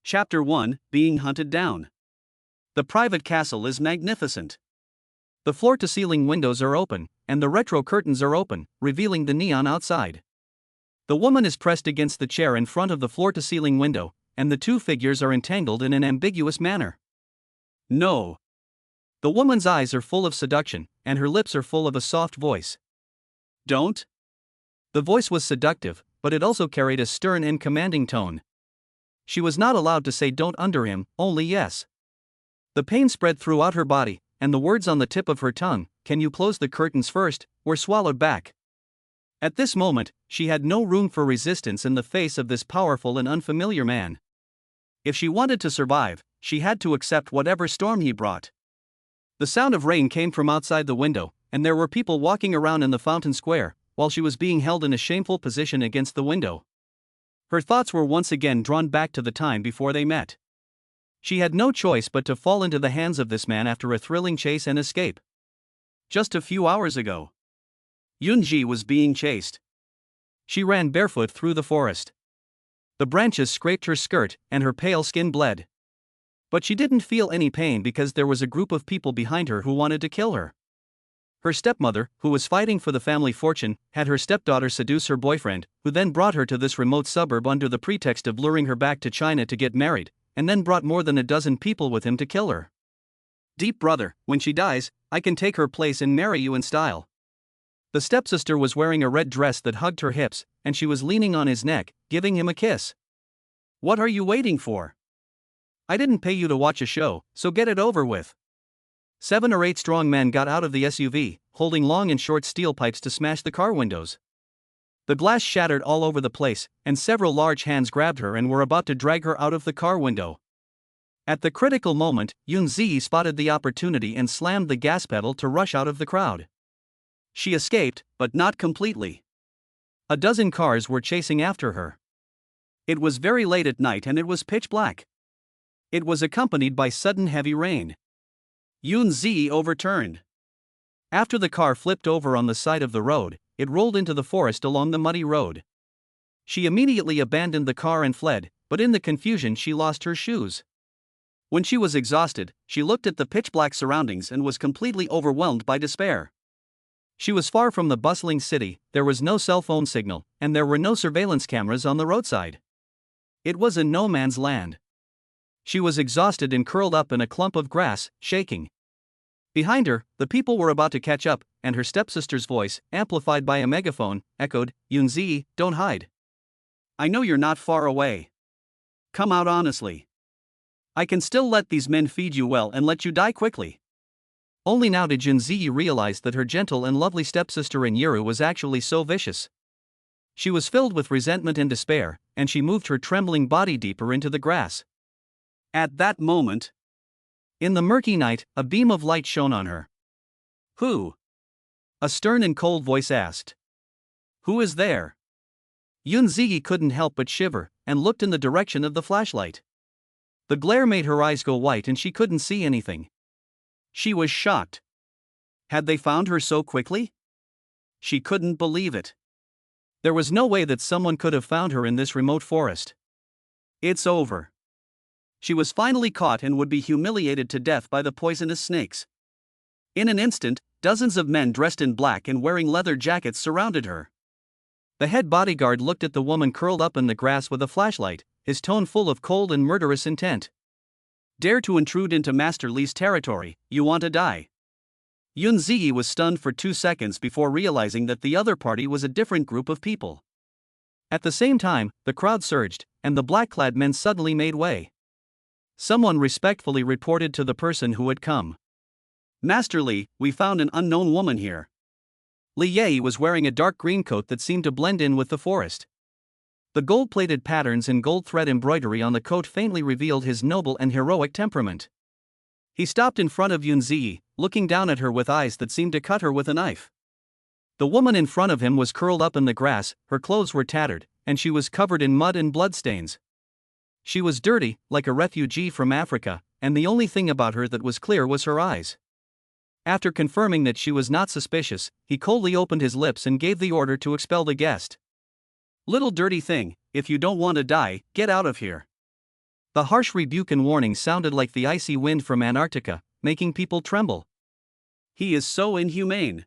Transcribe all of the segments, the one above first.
Chapter 1, Being Hunted Down. The private castle is magnificent. The floor-to-ceiling windows are open, and the retro curtains are open, revealing the neon outside. The woman is pressed against the chair in front of the floor-to-ceiling window, and the two figures are entangled in an ambiguous manner. No. The woman's eyes are full of seduction, and her lips are full of a soft voice. Don't. The voice was seductive, but it also carried a stern and commanding tone. She was not allowed to say don't under him, only yes. The pain spread throughout her body, and the words on the tip of her tongue, "Can you close the curtains first?" were swallowed back. At this moment, she had no room for resistance in the face of this powerful and unfamiliar man. If she wanted to survive, she had to accept whatever storm he brought. The sound of rain came from outside the window, and there were people walking around in the fountain square, while she was being held in a shameful position against the window. Her thoughts were once again drawn back to the time before they met. She had no choice but to fall into the hands of this man after a thrilling chase and escape. Just a few hours ago, Yunji was being chased. She ran barefoot through the forest. The branches scraped her skirt, and her pale skin bled. But she didn't feel any pain because there was a group of people behind her who wanted to kill her. Her stepmother, who was fighting for the family fortune, had her stepdaughter seduce her boyfriend, who then brought her to this remote suburb under the pretext of luring her back to China to get married, and then brought more than a dozen people with him to kill her. Deep brother, when she dies, I can take her place and marry you in style. The stepsister was wearing a red dress that hugged her hips, and she was leaning on his neck, giving him a kiss. What are you waiting for? I didn't pay you to watch a show, so get it over with. 7 or 8 strong men got out of the SUV, holding long and short steel pipes to smash the car windows. The glass shattered all over the place, and several large hands grabbed her and were about to drag her out of the car window. At the critical moment, Yunzi spotted the opportunity and slammed the gas pedal to rush out of the crowd. She escaped, but not completely. A dozen cars were chasing after her. It was very late at night and it was pitch black. It was accompanied by sudden heavy rain. Yunzi overturned. After the car flipped over on the side of the road, it rolled into the forest along the muddy road. She immediately abandoned the car and fled, but in the confusion she lost her shoes. When she was exhausted, she looked at the pitch-black surroundings and was completely overwhelmed by despair. She was far from the bustling city, there was no cell phone signal, and there were no surveillance cameras on the roadside. It was in no man's land. She was exhausted and curled up in a clump of grass, shaking. Behind her, the people were about to catch up, and her stepsister's voice, amplified by a megaphone, echoed, "Yunzi, don't hide. I know you're not far away. Come out honestly. I can still let these men feed you well and let you die quickly." Only now did Yunzi realize that her gentle and lovely stepsister Inyiru was actually so vicious. She was filled with resentment and despair, and she moved her trembling body deeper into the grass. At that moment, in the murky night, a beam of light shone on her. "Who?" a stern and cold voice asked. "Who is there?" Yunzi couldn't help but shiver, and looked in the direction of the flashlight. The glare made her eyes go white and she couldn't see anything. She was shocked. Had they found her so quickly? She couldn't believe it. There was no way that someone could have found her in this remote forest. It's over. She was finally caught and would be humiliated to death by the poisonous snakes. In an instant, dozens of men dressed in black and wearing leather jackets surrounded her. The head bodyguard looked at the woman curled up in the grass with a flashlight, his tone full of cold and murderous intent. "Dare to intrude into Master Li's territory, you want to die." Yunzi was stunned for 2 seconds before realizing that the other party was a different group of people. At the same time, the crowd surged, and the black-clad men suddenly made way. Someone respectfully reported to the person who had come. "Master Li, we found an unknown woman here." Li Ye was wearing a dark green coat that seemed to blend in with the forest. The gold-plated patterns and gold thread embroidery on the coat faintly revealed his noble and heroic temperament. He stopped in front of Yunzi, looking down at her with eyes that seemed to cut her with a knife. The woman in front of him was curled up in the grass, her clothes were tattered, and she was covered in mud and bloodstains. She was dirty, like a refugee from Africa, and the only thing about her that was clear was her eyes. After confirming that she was not suspicious, he coldly opened his lips and gave the order to expel the guest. "Little dirty thing, if you don't want to die, get out of here." The harsh rebuke and warning sounded like the icy wind from Antarctica, making people tremble. He is so inhumane.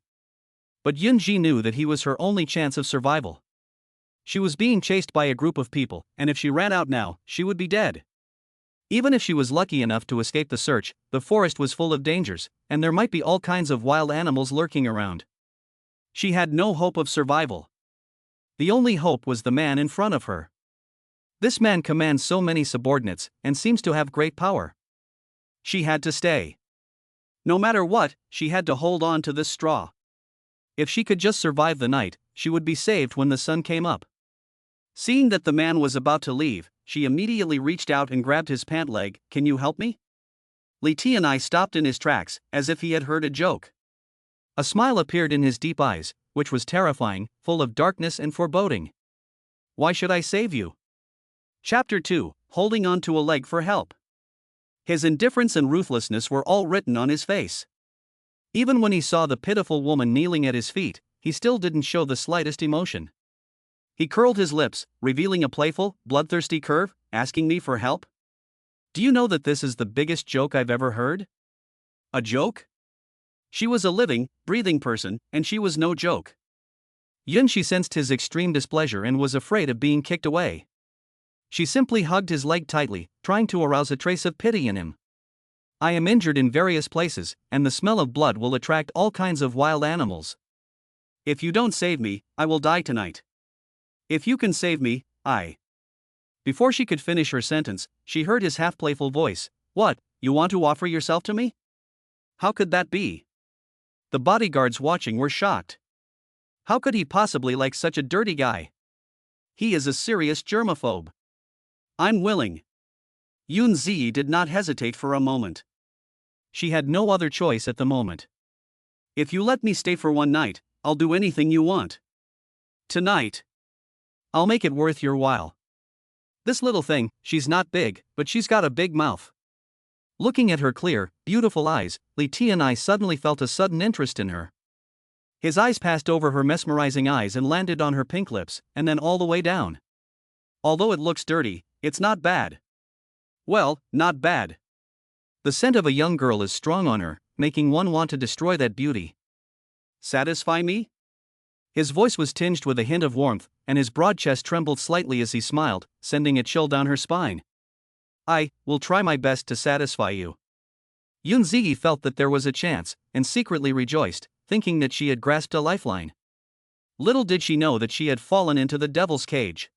But Yunji knew that he was her only chance of survival. She was being chased by a group of people, and if she ran out now, she would be dead. Even if she was lucky enough to escape the search, the forest was full of dangers, and there might be all kinds of wild animals lurking around. She had no hope of survival. The only hope was the man in front of her. This man commands so many subordinates, and seems to have great power. She had to stay. No matter what, she had to hold on to this straw. If she could just survive the night, she would be saved when the sun came up. Seeing that the man was about to leave, she immediately reached out and grabbed his pant leg. "Can you help me?" Tian stopped in his tracks, as if he had heard a joke. A smile appeared in his deep eyes, which was terrifying, full of darkness and foreboding. "Why should I save you?" Chapter 2, Holding on to a leg for help. His indifference and ruthlessness were all written on his face. Even when he saw the pitiful woman kneeling at his feet, he still didn't show the slightest emotion. He curled his lips, revealing a playful, bloodthirsty curve, "Asking me for help? Do you know that this is the biggest joke I've ever heard?" A joke? She was a living, breathing person, and she was no joke. Yunji sensed his extreme displeasure and was afraid of being kicked away. She simply hugged his leg tightly, trying to arouse a trace of pity in him. "I am injured in various places, and the smell of blood will attract all kinds of wild animals. If you don't save me, I will die tonight. If you can save me, I..." Before she could finish her sentence, she heard his half-playful voice. "What, you want to offer yourself to me? How could that be?" The bodyguards watching were shocked. How could he possibly like such a dirty guy? He is a serious germaphobe. "I'm willing." Yunzi did not hesitate for a moment. She had no other choice at the moment. "If you let me stay for one night, I'll do anything you want. Tonight. I'll make it worth your while. This little thing, she's not big, but she's got a big mouth." Looking at her clear, beautiful eyes, Tian suddenly felt a sudden interest in her. His eyes passed over her mesmerizing eyes and landed on her pink lips, and then all the way down. "Although it looks dirty, it's not bad." "Well, not bad. The scent of a young girl is strong on her, making one want to destroy that beauty." "Satisfy me?" His voice was tinged with a hint of warmth, and his broad chest trembled slightly as he smiled, sending a chill down her spine. "I will try my best to satisfy you." Yunzi felt that there was a chance, and secretly rejoiced, thinking that she had grasped a lifeline. Little did she know that she had fallen into the devil's cage.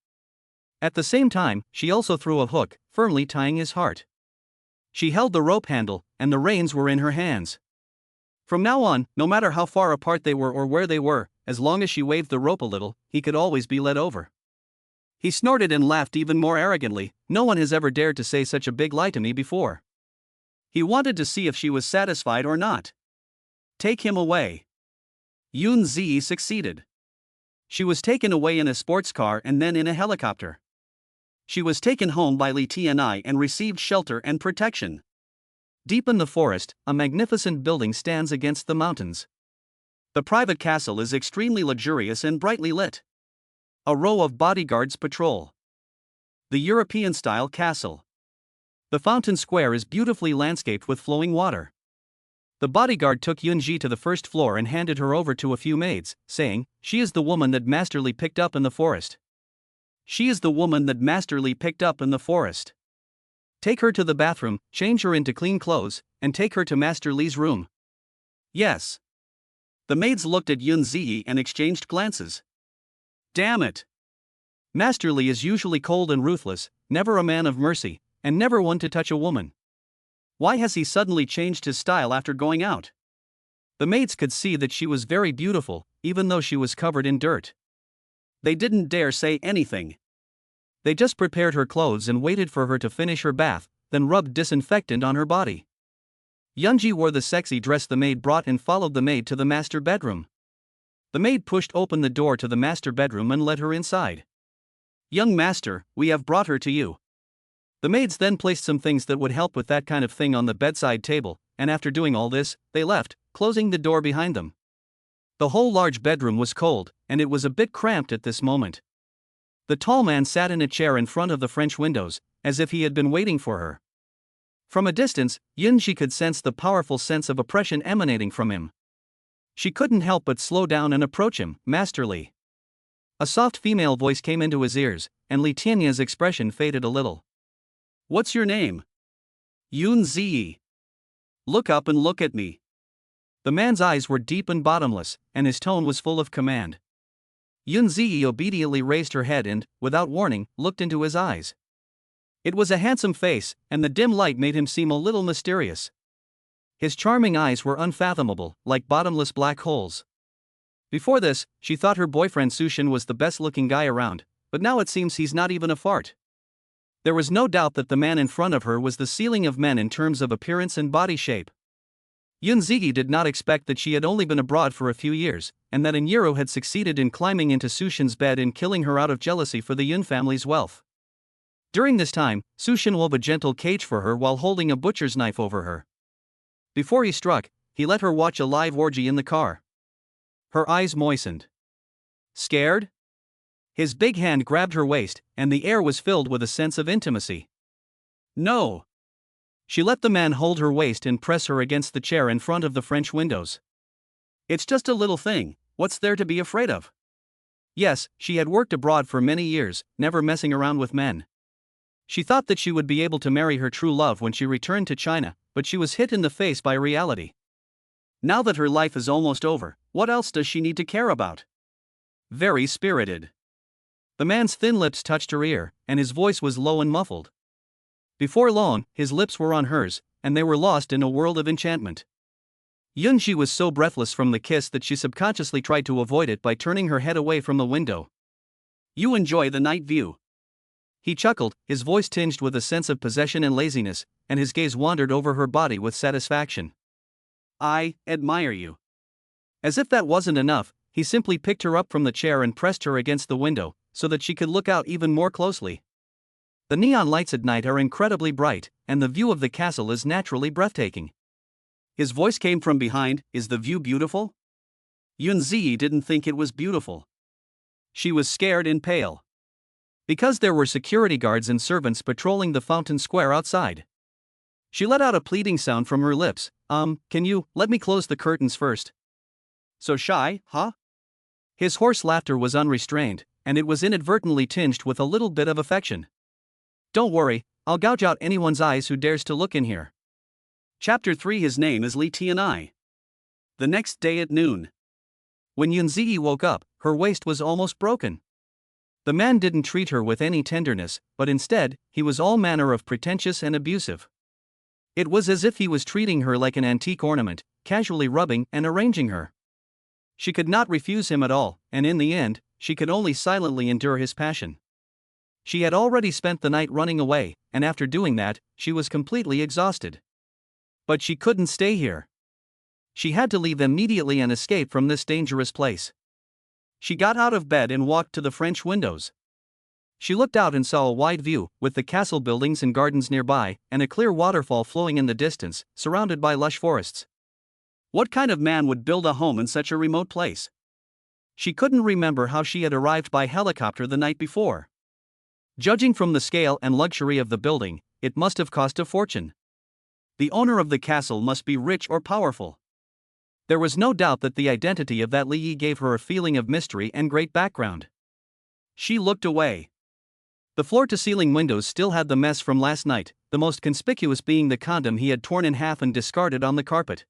At the same time, she also threw a hook, firmly tying his heart. She held the rope handle, and the reins were in her hands. From now on, no matter how far apart they were or where they were, as long as she waved the rope a little, he could always be led over. He snorted and laughed even more arrogantly. "No one has ever dared to say such a big lie to me before." He wanted to see if she was satisfied or not. "Take him away." Yunzi succeeded. She was taken away in a sports car and then in a helicopter. She was taken home by Tian and received shelter and protection. Deep in the forest, a magnificent building stands against the mountains. The private castle is extremely luxurious and brightly lit. A row of bodyguards patrol the European-style castle. The fountain square is beautifully landscaped with flowing water. The bodyguard took Yunji to the first floor and handed her over to a few maids, saying, "She is the woman that Master Li picked up in the forest. She is the woman that Master Li picked up in the forest. Take her to the bathroom, change her into clean clothes, and take her to Master Li's room." "Yes." The maids looked at Yunzi and exchanged glances. Damn it. Master Li is usually cold and ruthless, never a man of mercy, and never one to touch a woman. Why has he suddenly changed his style after going out? The maids could see that she was very beautiful, even though she was covered in dirt. They didn't dare say anything. They just prepared her clothes and waited for her to finish her bath, then rubbed disinfectant on her body. Yunji wore the sexy dress the maid brought and followed the maid to the master bedroom. The maid pushed open the door to the master bedroom and led her inside. "Young master, we have brought her to you." The maids then placed some things that would help with that kind of thing on the bedside table, and after doing all this, they left, closing the door behind them. The whole large bedroom was cold, and it was a bit cramped at this moment. The tall man sat in a chair in front of the French windows, as if he had been waiting for her. From a distance, Yunji could sense the powerful sense of oppression emanating from him. She couldn't help but slow down and approach him, masterly. A soft female voice came into his ears, and Li Tianya's expression faded a little. "What's your name?" "Yun Ziyi." "Look up and look at me." The man's eyes were deep and bottomless, and his tone was full of command. Yun Ziyi obediently raised her head and, without warning, looked into his eyes. It was a handsome face, and the dim light made him seem a little mysterious. His charming eyes were unfathomable, like bottomless black holes. Before this, she thought her boyfriend Sushin was the best-looking guy around, but now it seems he's not even a fart. There was no doubt that the man in front of her was the ceiling of men in terms of appearance and body shape. Yun Ziyi did not expect that she had only been abroad for a few years, and that Inyiru had succeeded in climbing into Sushin's bed and killing her out of jealousy for the Yun family's wealth. During this time, Sushin wove a gentle cage for her while holding a butcher's knife over her. Before he struck, he let her watch a live orgy in the car. Her eyes moistened. Scared? His big hand grabbed her waist, and the air was filled with a sense of intimacy. No. She let the man hold her waist and press her against the chair in front of the French windows. It's just a little thing, what's there to be afraid of? Yes, she had worked abroad for many years, never messing around with men. She thought that she would be able to marry her true love when she returned to China, but she was hit in the face by reality. Now that her life is almost over, what else does she need to care about? Very spirited. The man's thin lips touched her ear, and his voice was low and muffled. Before long, his lips were on hers, and they were lost in a world of enchantment. Yunji was so breathless from the kiss that she subconsciously tried to avoid it by turning her head away from the window. You enjoy the night view. He chuckled, his voice tinged with a sense of possession and laziness, and his gaze wandered over her body with satisfaction. I admire you. As if that wasn't enough, he simply picked her up from the chair and pressed her against the window, so that she could look out even more closely. The neon lights at night are incredibly bright, and the view of the castle is naturally breathtaking. His voice came from behind, is the view beautiful? Yun Ziyi didn't think it was beautiful. She was scared and pale. Because there were security guards and servants patrolling the fountain square outside. She let out a pleading sound from her lips. Can you let me close the curtains first? So shy, huh? His hoarse laughter was unrestrained, and it was inadvertently tinged with a little bit of affection. Don't worry, I'll gouge out anyone's eyes who dares to look in here. Chapter 3. His name is Li Tian. The next day at noon. When Yun Ziyi woke up, her waist was almost broken. The man didn't treat her with any tenderness, but instead, he was all manner of pretentious and abusive. It was as if he was treating her like an antique ornament, casually rubbing and arranging her. She could not refuse him at all, and in the end, she could only silently endure his passion. She had already spent the night running away, and after doing that, she was completely exhausted. But she couldn't stay here. She had to leave immediately and escape from this dangerous place. She got out of bed and walked to the French windows. She looked out and saw a wide view, with the castle buildings and gardens nearby, and a clear waterfall flowing in the distance, surrounded by lush forests. What kind of man would build a home in such a remote place? She couldn't remember how she had arrived by helicopter the night before. Judging from the scale and luxury of the building, it must have cost a fortune. The owner of the castle must be rich or powerful. There was no doubt that the identity of that Li Yi gave her a feeling of mystery and great background. She looked away. The floor-to-ceiling windows still had the mess from last night, the most conspicuous being the condom he had torn in half and discarded on the carpet.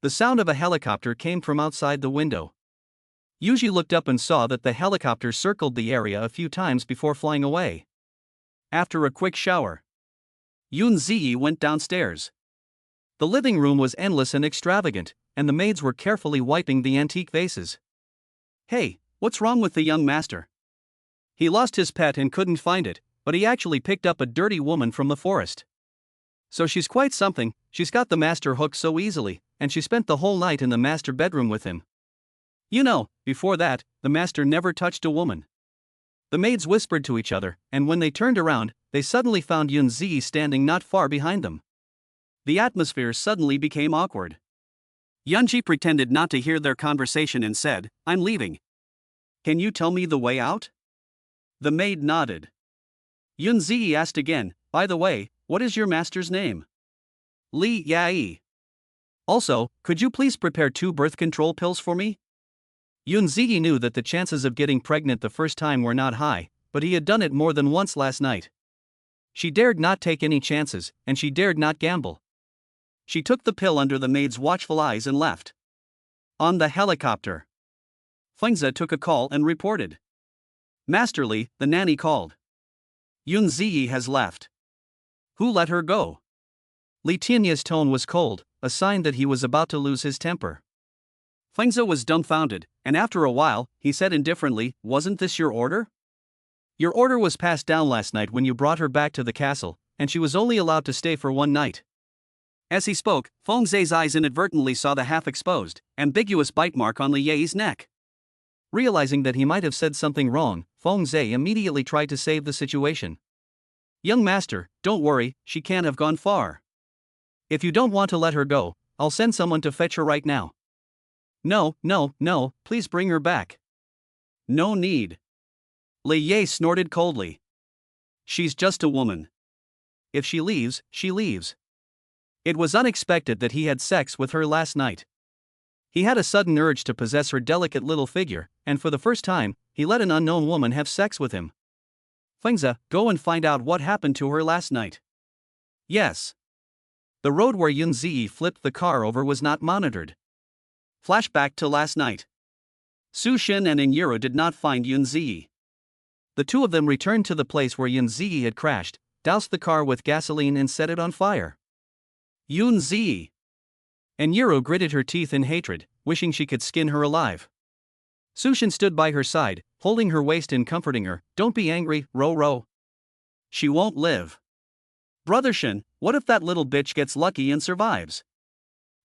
The sound of a helicopter came from outside the window. Yuji looked up and saw that the helicopter circled the area a few times before flying away. After a quick shower, Yun Ziyi went downstairs. The living room was endless and extravagant, and the maids were carefully wiping the antique vases. Hey, what's wrong with the young master? He lost his pet and couldn't find it, but he actually picked up a dirty woman from the forest. So she's quite something, she's got the master hooked so easily, and she spent the whole night in the master bedroom with him. You know, before that, the master never touched a woman. The maids whispered to each other, and when they turned around, they suddenly found Yun Ziyi standing not far behind them. The atmosphere suddenly became awkward. Yunji pretended not to hear their conversation and said, I'm leaving. Can you tell me the way out? The maid nodded. Yun Ziyi asked again, by the way, what is your master's name? Li Yai. Also, could you please prepare 2 birth control pills for me? Yun Ziyi knew that the chances of getting pregnant the first time were not high, but he had done it more than once last night. She dared not take any chances, and she dared not gamble. She took the pill under the maid's watchful eyes and left. On the helicopter, Fengza took a call and reported. Masterly, the nanny called. Yun Ziyi has left. Who let her go? Li Tianya's tone was cold, a sign that he was about to lose his temper. Fengza was dumbfounded, and after a while, he said indifferently, wasn't this your order? Your order was passed down last night when you brought her back to the castle, and she was only allowed to stay for 1 night. As he spoke, Fengza's eyes inadvertently saw the half-exposed, ambiguous bite mark on Li Yai's neck. Realizing that he might have said something wrong, Fengza immediately tried to save the situation. Young master, don't worry, she can't have gone far. If you don't want to let her go, I'll send someone to fetch her right now. No, please bring her back. No need. Li Yai snorted coldly. She's just a woman. If she leaves, she leaves. It was unexpected that he had sex with her last night. He had a sudden urge to possess her delicate little figure, and for the first time, he let an unknown woman have sex with him. Fengza, go and find out what happened to her last night. Yes. The road where Yun Ziyi flipped the car over was not monitored. Flashback to last night. Sushin and Inyiru did not find Yun Ziyi. The 2 of them returned to the place where Yun Ziyi had crashed, doused the car with gasoline and set it on fire. Yun Ziyi. Inyiru gritted her teeth in hatred, wishing she could skin her alive. Sushin stood by her side, holding her waist and comforting her. Don't be angry, Ro. She won't live. Brother Shin, what if that little bitch gets lucky and survives?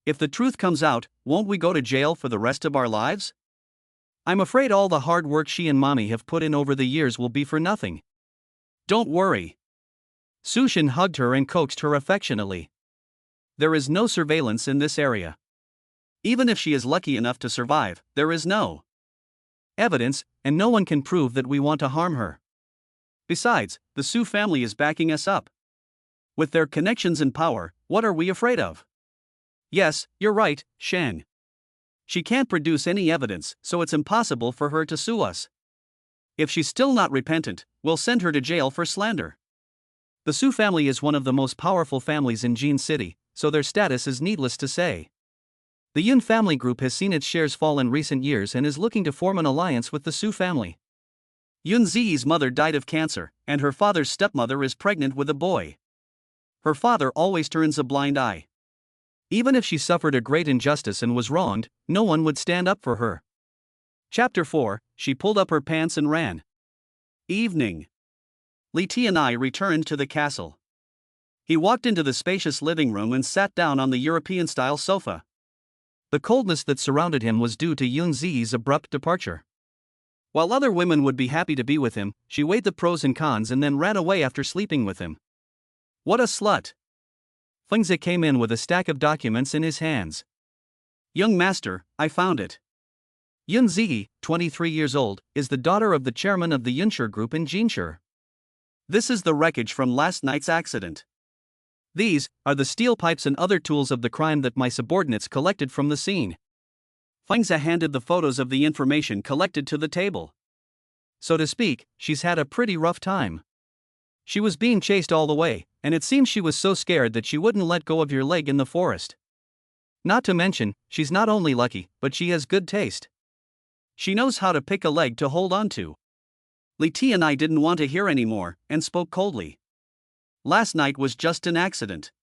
If the truth comes out, won't we go to jail for the rest of our lives? I'm afraid all the hard work she and mommy have put in over the years will be for nothing. Don't worry. Sushin hugged her and coaxed her affectionately. There is no surveillance in this area. Even if she is lucky enough to survive, there is no evidence, and no one can prove that we want to harm her. Besides, the Su family is backing us up. With their connections and power, what are we afraid of? Yes, you're right, Shang. She can't produce any evidence, so it's impossible for her to sue us. If she's still not repentant, we'll send her to jail for slander. The Su family is one of the most powerful families in Jin City, so their status is needless to say. The Yun family group has seen its shares fall in recent years and is looking to form an alliance with the Su family. Yun Ziyi's mother died of cancer, and her father's stepmother is pregnant with a boy. Her father always turns a blind eye. Even if she suffered a great injustice and was wronged, no one would stand up for her. Chapter 4, she pulled up her pants and ran. Evening. Li Tian returned to the castle. He walked into the spacious living room and sat down on the European-style sofa. The coldness that surrounded him was due to Yun Ziyi's abrupt departure. While other women would be happy to be with him, she weighed the pros and cons and then ran away after sleeping with him. What a slut! Fengza came in with a stack of documents in his hands. Young master, I found it. Yun Ziyi, 23 years old, is the daughter of the chairman of the Yunshi group in Jinshi. This is the wreckage from last night's accident. These are the steel pipes and other tools of the crime that my subordinates collected from the scene. Fengza handed the photos of the information collected to the table. So to speak, she's had a pretty rough time. She was being chased all the way, and it seems she was so scared that she wouldn't let go of your leg in the forest. Not to mention, she's not only lucky, but she has good taste. She knows how to pick a leg to hold on to. Li Tian didn't want to hear anymore, and spoke coldly. Last night was just an accident.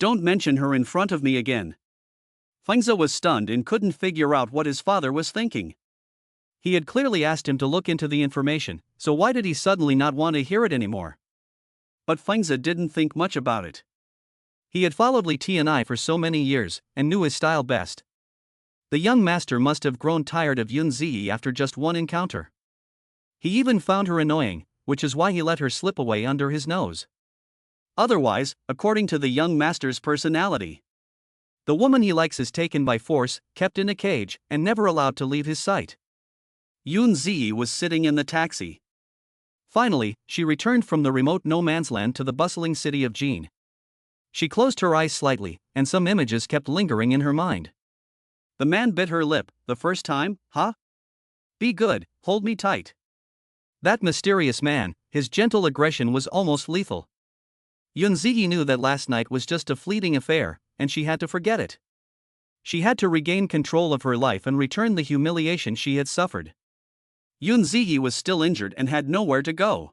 Don't mention her in front of me again. Fengza was stunned and couldn't figure out what his father was thinking. He had clearly asked him to look into the information, so why did he suddenly not want to hear it anymore? But Fengza didn't think much about it. He had followed Li Tian for so many years, and knew his style best. The young master must have grown tired of Yun Ziyi after just one encounter. He even found her annoying, which is why he let her slip away under his nose. Otherwise, according to the young master's personality, the woman he likes is taken by force, kept in a cage, and never allowed to leave his sight. Yun Ziyi was sitting in the taxi. Finally, she returned from the remote no-man's land to the bustling city of Jean. She closed her eyes slightly, and some images kept lingering in her mind. The man bit her lip, the first time, huh? Be good, hold me tight. That mysterious man, his gentle aggression was almost lethal. Yunzi knew that last night was just a fleeting affair, and she had to forget it. She had to regain control of her life and return the humiliation she had suffered. Yunzi was still injured and had nowhere to go.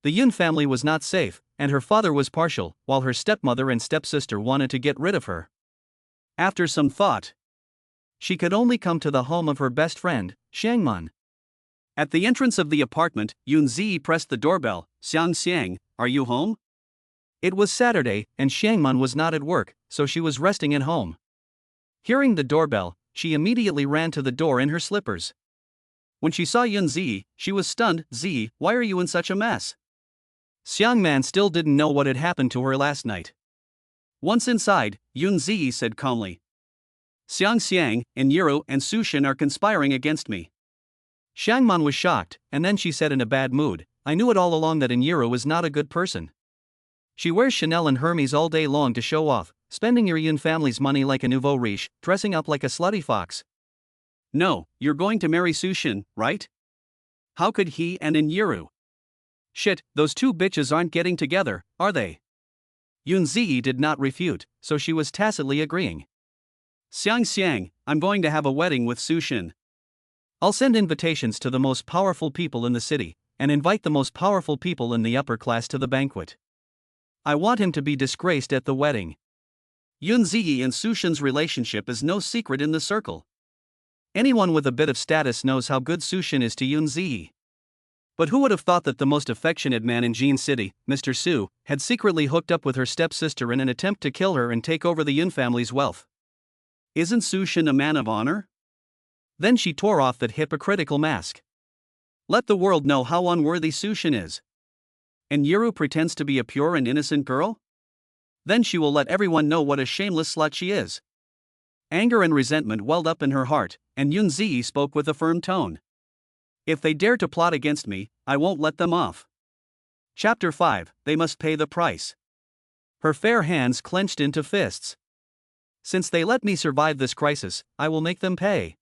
The Yun family was not safe, and her father was partial, while her stepmother and stepsister wanted to get rid of her. After some thought, she could only come to the home of her best friend, Xiangman. At the entrance of the apartment, Yunzi pressed the doorbell. Xiang, are you home? It was Saturday, and Xiangman was not at work, so she was resting at home. Hearing the doorbell, she immediately ran to the door in her slippers. When she saw Yunzi, she was stunned. "Zi, why are you in such a mess?" Xiangman still didn't know what had happened to her last night. Once inside, Yunzi said calmly, Xiang, Inyiru and Sushin are conspiring against me." Xiangman was shocked, and then she said in a bad mood, "I knew it all along that Inyiru is not a good person. She wears Chanel and Hermes all day long to show off, spending your Yun family's money like a nouveau riche, dressing up like a slutty fox." "No, you're going to marry Sushin, right? How could he and Inyiru?" "Shit, those two bitches aren't getting together, are they?" Yunzi did not refute, so she was tacitly agreeing. Xiang, I'm going to have a wedding with Sushin. I'll send invitations to the most powerful people in the city, and invite the most powerful people in the upper class to the banquet. I want him to be disgraced at the wedding. Yunzi and Sushin's relationship is no secret in the circle. Anyone with a bit of status knows how good Sushin is to Yunzi. But who would have thought that the most affectionate man in Jean City, Mr. Su, had secretly hooked up with her stepsister in an attempt to kill her and take over the Yun family's wealth? Isn't Sushin a man of honor? Then she tore off that hypocritical mask. Let the world know how unworthy Sushin is. And Inyiru pretends to be a pure and innocent girl? Then she will let everyone know what a shameless slut she is. Anger and resentment welled up in her heart, and Yunzi spoke with a firm tone. If they dare to plot against me, I won't let them off. Chapter 5, They Must Pay the Price. Her fair hands clenched into fists. Since they let me survive this crisis, I will make them pay.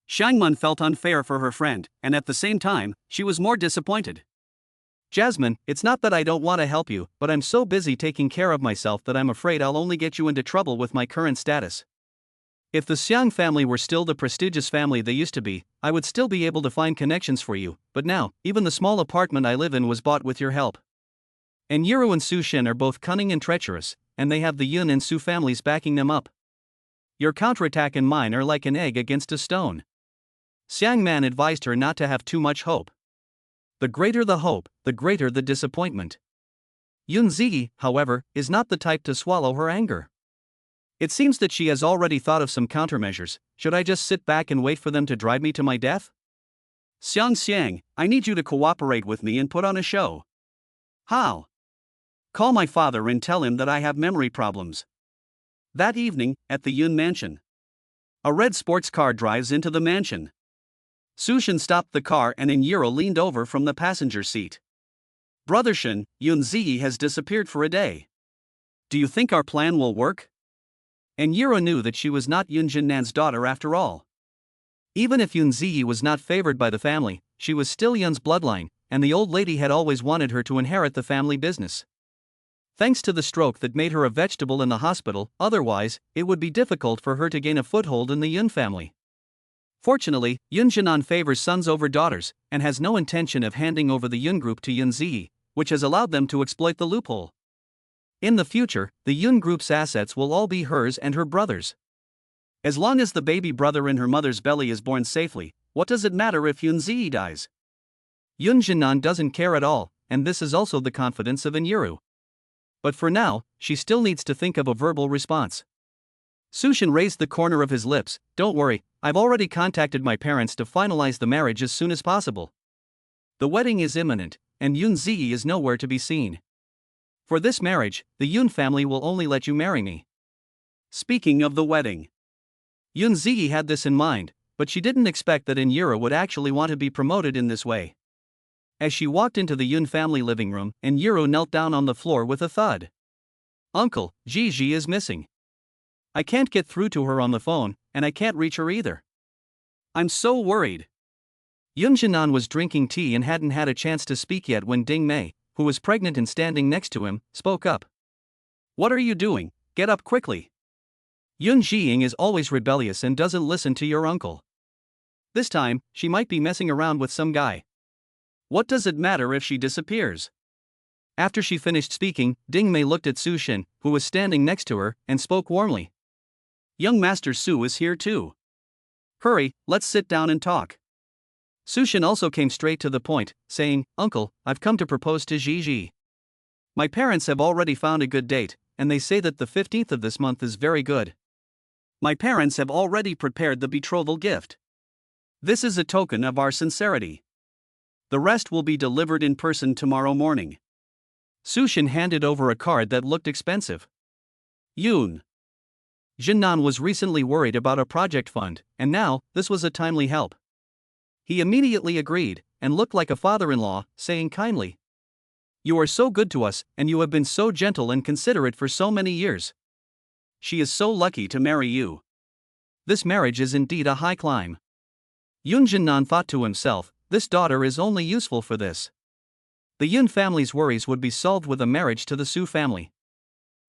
Xiangman felt unfair for her friend, and at the same time, she was more disappointed. Jasmine, it's not that I don't want to help you, but I'm so busy taking care of myself that I'm afraid I'll only get you into trouble with my current status. If the Xiang family were still the prestigious family they used to be, I would still be able to find connections for you, but now, even the small apartment I live in was bought with your help. And Inyiru and Sushin are both cunning and treacherous, and they have the Yun and Su families backing them up. Your counterattack and mine are like an egg against a stone. Xiangman advised her not to have too much hope. The greater the hope, the greater the disappointment. Yunzi, however, is not the type to swallow her anger. It seems that she has already thought of some countermeasures. Should I just sit back and wait for them to drive me to my death? Xiang, I need you to cooperate with me and put on a show. How? Call my father and tell him that I have memory problems. That evening, at the Yun mansion, a red sports car drives into the mansion. Sushin stopped the car and Inyiru leaned over from the passenger seat. Brother Shin, Yunzi has disappeared for a day. Do you think our plan will work? Inyiru knew that she was not Yun Jinnan's daughter after all. Even if Yunzi was not favored by the family, she was still Yun's bloodline, and the old lady had always wanted her to inherit the family business. Thanks to the stroke that made her a vegetable in the hospital, otherwise, it would be difficult for her to gain a foothold in the Yun family. Fortunately, Yun Jinnan favors sons over daughters, and has no intention of handing over the Yun group to Yunzi, which has allowed them to exploit the loophole. In the future, the Yun group's assets will all be hers and her brother's. As long as the baby brother in her mother's belly is born safely, what does it matter if Yunzi dies? Yun Jinnan doesn't care at all, and this is also the confidence of Inyiru. But for now, she still needs to think of a verbal response. Sushin raised the corner of his lips. Don't worry, I've already contacted my parents to finalize the marriage as soon as possible. The wedding is imminent, and Yunzi is nowhere to be seen. For this marriage, the Yun family will only let you marry me. Speaking of the wedding, Yunzi had this in mind, but she didn't expect that Inyiru would actually want to be promoted in this way. As she walked into the Yun family living room, Inyiru knelt down on the floor with a thud. Uncle, Gigi is missing. I can't get through to her on the phone, and I can't reach her either. I'm so worried. Yun Jinan was drinking tea and hadn't had a chance to speak yet when Ding Mei, who was pregnant and standing next to him, spoke up. What are you doing? Get up quickly. Yun Jiying is always rebellious and doesn't listen to your uncle. This time, she might be messing around with some guy. What does it matter if she disappears? After she finished speaking, Ding Mei looked at Sushin, who was standing next to her, and spoke warmly. Young Master Su is here too. Hurry, let's sit down and talk. Sushin also came straight to the point, saying, Uncle, I've come to propose to Gigi. My parents have already found a good date, and they say that the 15th of this month is very good. My parents have already prepared the betrothal gift. This is a token of our sincerity. The rest will be delivered in person tomorrow morning. Sushin handed over a card that looked expensive. Yun. Jinnan was recently worried about a project fund, and now, this was a timely help. He immediately agreed, and looked like a father-in-law, saying kindly, You are so good to us, and you have been so gentle and considerate for so many years. She is so lucky to marry you. This marriage is indeed a high climb. Yun Jinnan thought to himself, this daughter is only useful for this. The Yun family's worries would be solved with a marriage to the Su family.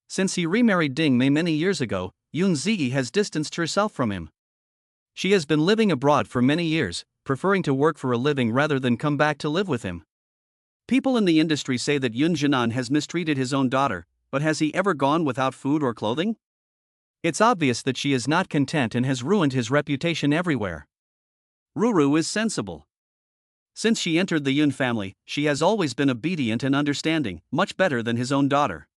Since he remarried Ding Mei many years ago, Yun Ziyi has distanced herself from him. She has been living abroad for many years, preferring to work for a living rather than come back to live with him. People in the industry say that Yun Jinan has mistreated his own daughter, but has he ever gone without food or clothing? It's obvious that she is not content and has ruined his reputation everywhere. Ruru is sensible. Since she entered the Yun family, she has always been obedient and understanding, much better than his own daughter.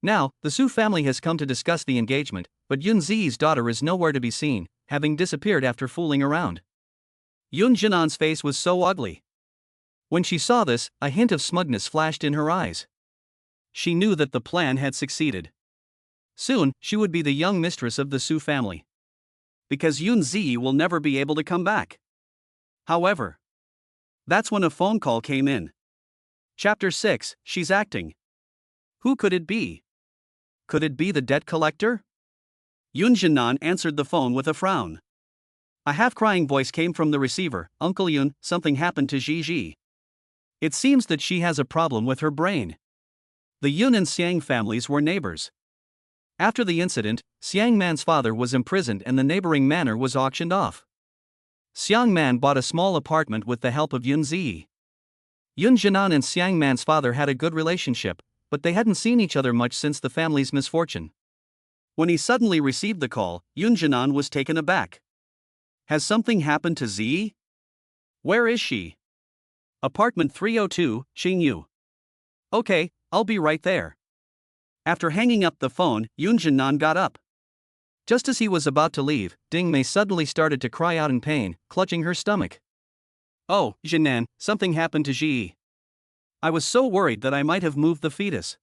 Now, the Su family has come to discuss the engagement, but Yun Ziyi's daughter is nowhere to be seen, having disappeared after fooling around. Yun Jinan's face was so ugly. When she saw this, a hint of smugness flashed in her eyes. She knew that the plan had succeeded. Soon, she would be the young mistress of the Su family. Because Yun Ziyi will never be able to come back. However, that's when a phone call came in. Chapter 6, She's Acting. Who could it be? Could it be the debt collector? Yun Jinan answered the phone with a frown. A half-crying voice came from the receiver, Uncle Yun, something happened to Gigi. It seems that she has a problem with her brain. The Yun and Xiang families were neighbors. After the incident, Xiang Man's father was imprisoned and the neighboring manor was auctioned off. Xiang Man bought a small apartment with the help of Yun Ziyi. Yun Jinan and Xiang Man's father had a good relationship, but they hadn't seen each other much since the family's misfortune. When he suddenly received the call, Yun Jinan was taken aback. Has something happened to Ziyi? Where is she? Apartment 302, Xingyu. Okay, I'll be right there. After hanging up the phone, Yun Jinan got up. Just as he was about to leave, Ding Mei suddenly started to cry out in pain, clutching her stomach. Oh, Jinan, something happened to Ziyi. I was so worried that I might have moved the fetus.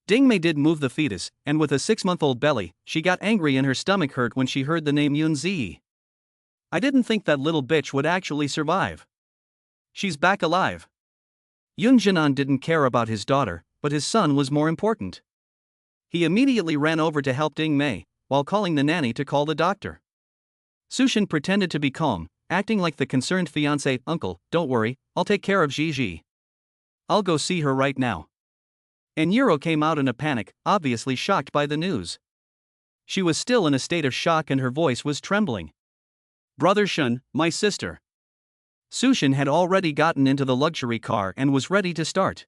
Ding Mei did move the fetus, and with a 6-month-old belly, she got angry and her stomach hurt when she heard the name Yun Ziyi. I didn't think that little bitch would actually survive. She's back alive. Yun Jinan didn't care about his daughter, but his son was more important. He immediately ran over to help Ding Mei, while calling the nanny to call the doctor. Sushin pretended to be calm, acting like the concerned fiancé. Uncle, don't worry, I'll take care of Gigi. I'll go see her right now. Inyiru came out in a panic, obviously shocked by the news. She was still in a state of shock and her voice was trembling. Brother Shun, my sister. Sushin had already gotten into the luxury car and was ready to start.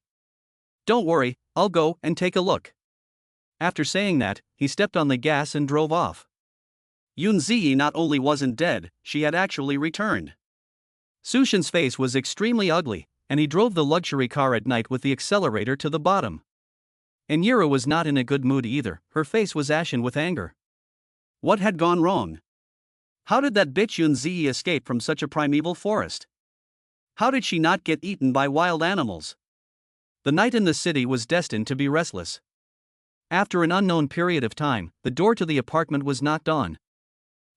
Don't worry, I'll go and take a look. After saying that, he stepped on the gas and drove off. Yun Ziyi not only wasn't dead, she had actually returned. Sushin's face was extremely ugly, and he drove the luxury car at night with the accelerator to the bottom. Inyiru was not in a good mood either, her face was ashen with anger. What had gone wrong? How did that bitch Yun Ziyi escape from such a primeval forest? How did she not get eaten by wild animals? The night in the city was destined to be restless. After an unknown period of time, the door to the apartment was knocked on.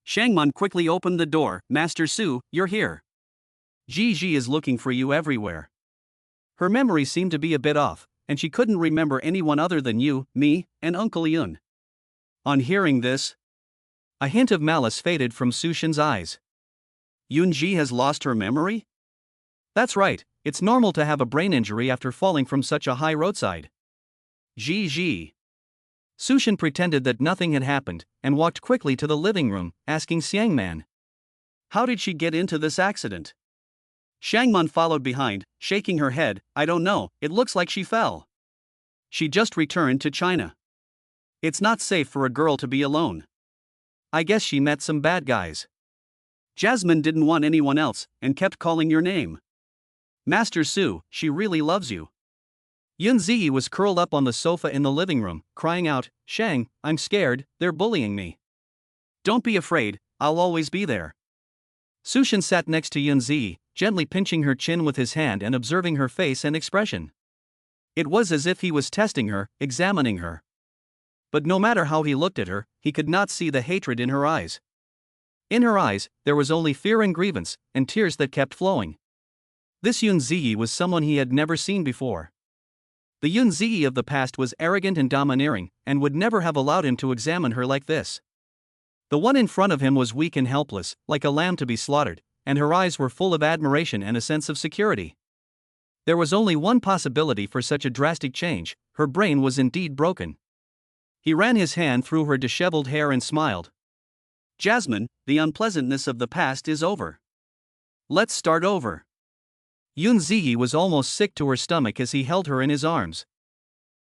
Shangman quickly opened the door. Master Su, you're here. Gigi is looking for you everywhere. Her memory seemed to be a bit off, and she couldn't remember anyone other than you, me, and Uncle Yun. On hearing this, a hint of malice faded from Sushin's eyes. Yunji has lost her memory? That's right, it's normal to have a brain injury after falling from such a high roadside. Ji. Sushin pretended that nothing had happened, and walked quickly to the living room, asking Xiangman. How did she get into this accident? Xiangman followed behind, shaking her head. I don't know, it looks like she fell. She just returned to China. It's not safe for a girl to be alone. I guess she met some bad guys. Jasmine didn't want anyone else, and kept calling your name. Master Su, she really loves you. Yun Ziyi was curled up on the sofa in the living room, crying out, Shang, I'm scared, they're bullying me. Don't be afraid, I'll always be there. Sushin sat next to Yun Ziyi, gently pinching her chin with his hand and observing her face and expression. It was as if he was testing her, examining her. But no matter how he looked at her, he could not see the hatred in her eyes. In her eyes, there was only fear and grievance, and tears that kept flowing. This Yun Ziyi was someone he had never seen before. The Yun Ziyi of the past was arrogant and domineering, and would never have allowed him to examine her like this. The one in front of him was weak and helpless, like a lamb to be slaughtered, and her eyes were full of admiration and a sense of security. There was only one possibility for such a drastic change: her brain was indeed broken. He ran his hand through her disheveled hair and smiled. Jasmine, the unpleasantness of the past is over. Let's start over. Yun Ziyi was almost sick to her stomach as he held her in his arms.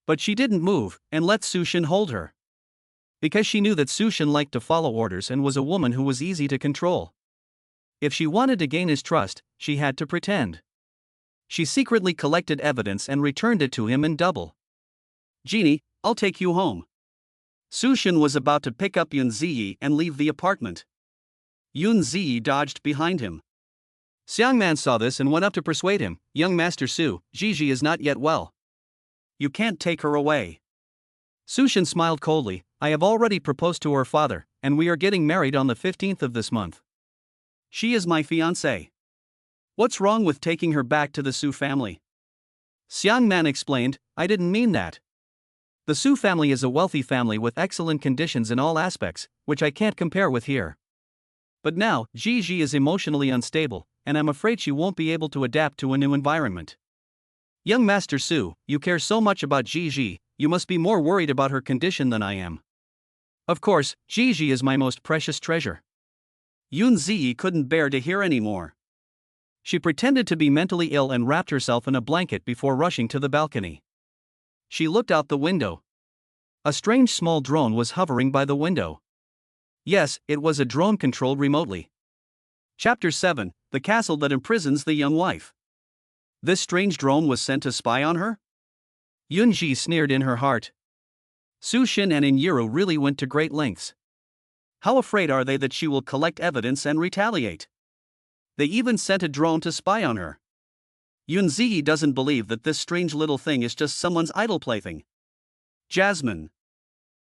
But she didn't move, and let Sushin hold her. Because she knew that Sushin liked to follow orders and was a woman who was easy to control. If she wanted to gain his trust, she had to pretend. She secretly collected evidence and returned it to him in double. Genie, I'll take you home. Sushin was about to pick up Yun Ziyi and leave the apartment. Yun Ziyi dodged behind him. Xiangman saw this and went up to persuade him. Young Master Su, Gigi is not yet well. You can't take her away. Sushin smiled coldly. I have already proposed to her father, and we are getting married on the 15th of this month. She is my fiancée. What's wrong with taking her back to the Su family? Xiangman explained, I didn't mean that. The Su family is a wealthy family with excellent conditions in all aspects, which I can't compare with here. But now, Gigi is emotionally unstable, and I'm afraid she won't be able to adapt to a new environment. Young Master Su, you care so much about Gigi, you must be more worried about her condition than I am. Of course, Gigi is my most precious treasure. Yun Ziyi couldn't bear to hear any more. She pretended to be mentally ill and wrapped herself in a blanket before rushing to the balcony. She looked out the window. A strange small drone was hovering by the window. Yes, it was a drone controlled remotely. Chapter 7: The Castle That Imprisons the Young Wife. This strange drone was sent to spy on her? Yunji sneered in her heart. Sushin and Inyiru really went to great lengths. How afraid are they that she will collect evidence and retaliate? They even sent a drone to spy on her. Yun Ziyi doesn't believe that this strange little thing is just someone's idle plaything. Jasmine.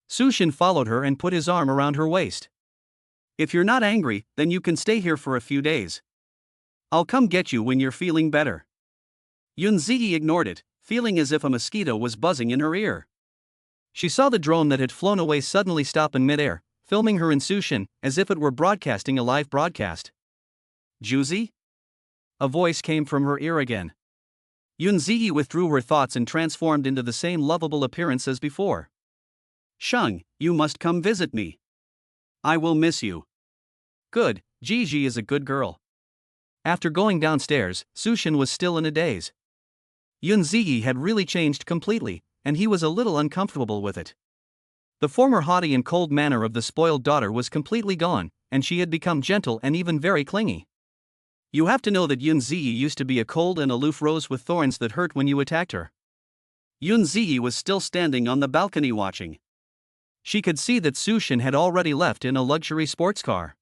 Sushin followed her and put his arm around her waist. If you're not angry, then you can stay here for a few days. I'll come get you when you're feeling better. Yun Ziyi ignored it, feeling as if a mosquito was buzzing in her ear. She saw the drone that had flown away suddenly stop in midair, filming her and Sushin, as if it were broadcasting a live broadcast. Juicy? A voice came from her ear again. Yun Ziyi withdrew her thoughts and transformed into the same lovable appearance as before. Sheng, you must come visit me. I will miss you. Good, Gigi is a good girl. After going downstairs, Sushin was still in a daze. Yun Ziyi had really changed completely, and he was a little uncomfortable with it. The former haughty and cold manner of the spoiled daughter was completely gone, and she had become gentle and even very clingy. You have to know that Yun Ziyi used to be a cold and aloof rose with thorns that hurt when you attacked her. Yun Ziyi was still standing on the balcony watching. She could see that Sushin had already left in a luxury sports car.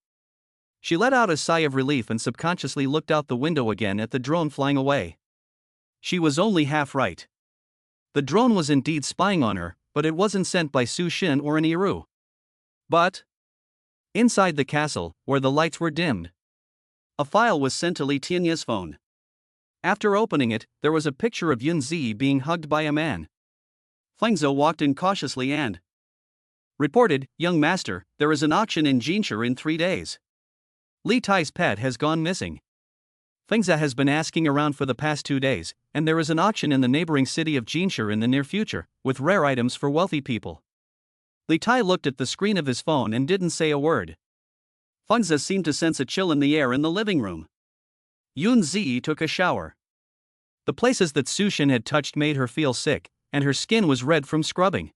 She let out a sigh of relief and subconsciously looked out the window again at the drone flying away. She was only half right. The drone was indeed spying on her, but it wasn't sent by Sushin or Inyiru. But inside the castle, where the lights were dimmed, a file was sent to Li Tianya's phone. After opening it, there was a picture of Yunzi being hugged by a man. Fengzhou walked in cautiously and reported, "Young master, there is an auction in Jinshi in 3 days. Li Tai's pet has gone missing. Fengzhou has been asking around for the past 2 days, and there is an auction in the neighboring city of Jinshi in the near future, with rare items for wealthy people." Li Tai looked at the screen of his phone and didn't say a word. Fengzhou seemed to sense a chill in the air in the living room. Yunzi took a shower. The places that Sushin had touched made her feel sick, and her skin was red from scrubbing.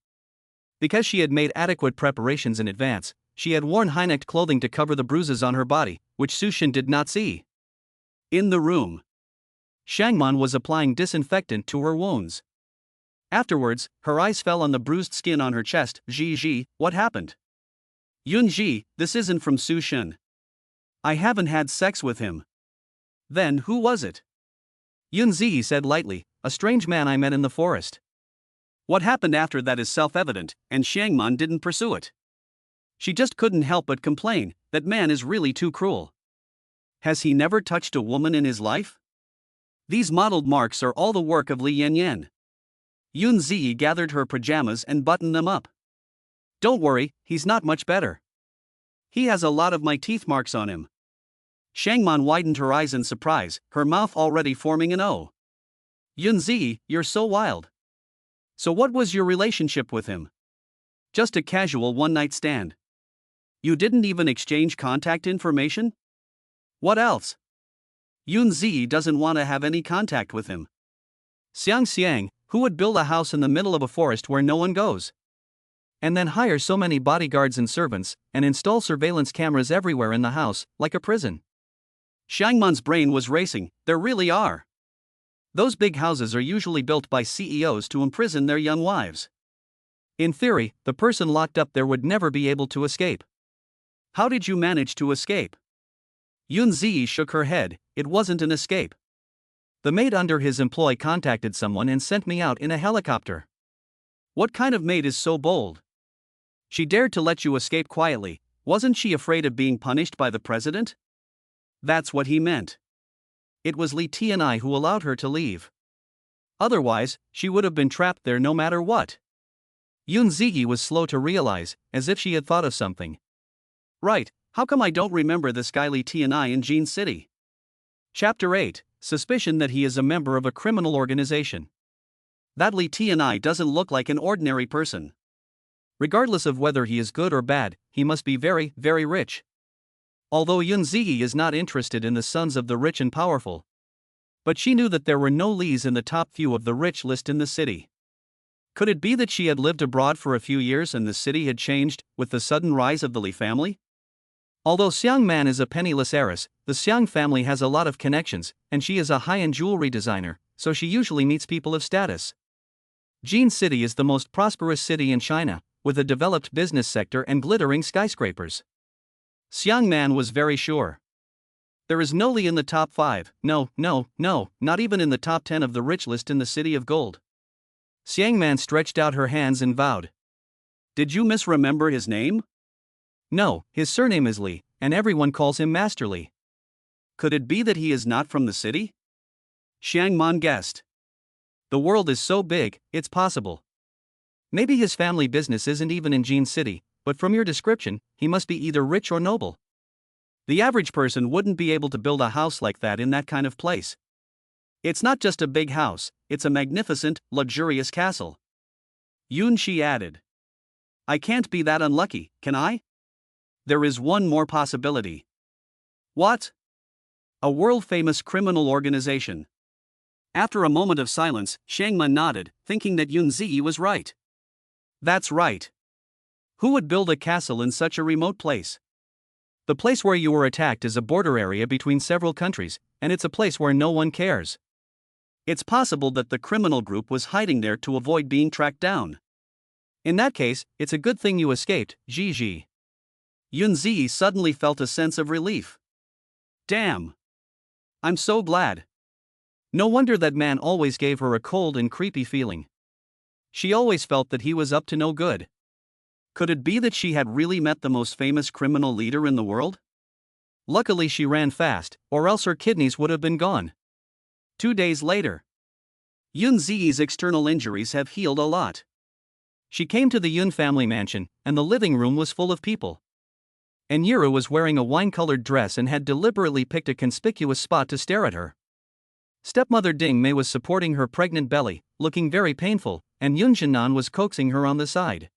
Because she had made adequate preparations in advance, she had worn high-necked clothing to cover the bruises on her body, which Sushin did not see. In the room, Shangman was applying disinfectant to her wounds. Afterwards, her eyes fell on the bruised skin on her chest. "Ji, what happened?" "Yunji, this isn't from Sushin. I haven't had sex with him." "Then who was it?" Yunzi said lightly, "A strange man I met in the forest." What happened after that is self-evident, and Shangman didn't pursue it. She just couldn't help but complain, that man is really too cruel. Has he never touched a woman in his life? These mottled marks are all the work of Li Yanyan. Yunzi gathered her pajamas and buttoned them up. "Don't worry, he's not much better. He has a lot of my teeth marks on him." Shangman widened her eyes in surprise, her mouth already forming an O. "Yunzi, you're so wild. So what was your relationship with him?" "Just a casual one-night stand." "You didn't even exchange contact information?" "What else?" "Yunzi doesn't want to have any contact with him." Xiang, who would build a house in the middle of a forest where no one goes? And then hire so many bodyguards and servants, and install surveillance cameras everywhere in the house, like a prison? Shangman's brain was racing. There really are. Those big houses are usually built by CEOs to imprison their young wives. In theory, the person locked up there would never be able to escape. How did you manage to escape? Yunzi shook her head. It wasn't an escape. The maid under his employ contacted someone and sent me out in a helicopter. What kind of maid is so bold? She dared to let you escape quietly. Wasn't she afraid of being punished by the president? That's what he meant. It was Li Tian who allowed her to leave. Otherwise, she would have been trapped there no matter what. Yunzi was slow to realize, as if she had thought of something. Right, how come I don't remember this guy Li Tian in Jin City? Chapter 8, Suspicion that he is a member of a criminal organization. That Li Tian doesn't look like an ordinary person. Regardless of whether he is good or bad, he must be very, very rich. Although Yunzi is not interested in the sons of the rich and powerful. But she knew that there were no Lis in the top few of the rich list in the city. Could it be that she had lived abroad for a few years and the city had changed, with the sudden rise of the Li family? Although Xiang Man is a penniless heiress, the Xiang family has a lot of connections, and she is a high-end jewelry designer, so she usually meets people of status. Jin City is the most prosperous city in China, with a developed business sector and glittering skyscrapers. Xiang Man was very sure. There is no Li in the top 5, no, not even in the top 10 of the rich list in the City of Gold. Xiang Man stretched out her hands and vowed. Did you misremember his name? No, his surname is Li, and everyone calls him Master Li. Could it be that he is not from the city? Shangman guessed. The world is so big, it's possible. Maybe his family business isn't even in Jin City, but from your description, he must be either rich or noble. The average person wouldn't be able to build a house like that in that kind of place. It's not just a big house, it's a magnificent, luxurious castle. Yunshi added. I can't be that unlucky, can I? There is one more possibility. What? A world-famous criminal organization. After a moment of silence, Shangman nodded, thinking that Yunzi was right. That's right. Who would build a castle in such a remote place? The place where you were attacked is a border area between several countries, and it's a place where no one cares. It's possible that the criminal group was hiding there to avoid being tracked down. In that case, it's a good thing you escaped, Ji. Yunzi suddenly felt a sense of relief. Damn. I'm so glad. No wonder that man always gave her a cold and creepy feeling. She always felt that he was up to no good. Could it be that she had really met the most famous criminal leader in the world? Luckily she ran fast, or else her kidneys would have been gone. 2 days later. Yun Ziyi's external injuries have healed a lot. She came to the Yun family mansion, and the living room was full of people. Inyiru was wearing a wine-colored dress and had deliberately picked a conspicuous spot to stare at her. Stepmother Ding Mei was supporting her pregnant belly, looking very painful, and Yun Jinan was coaxing her on the side.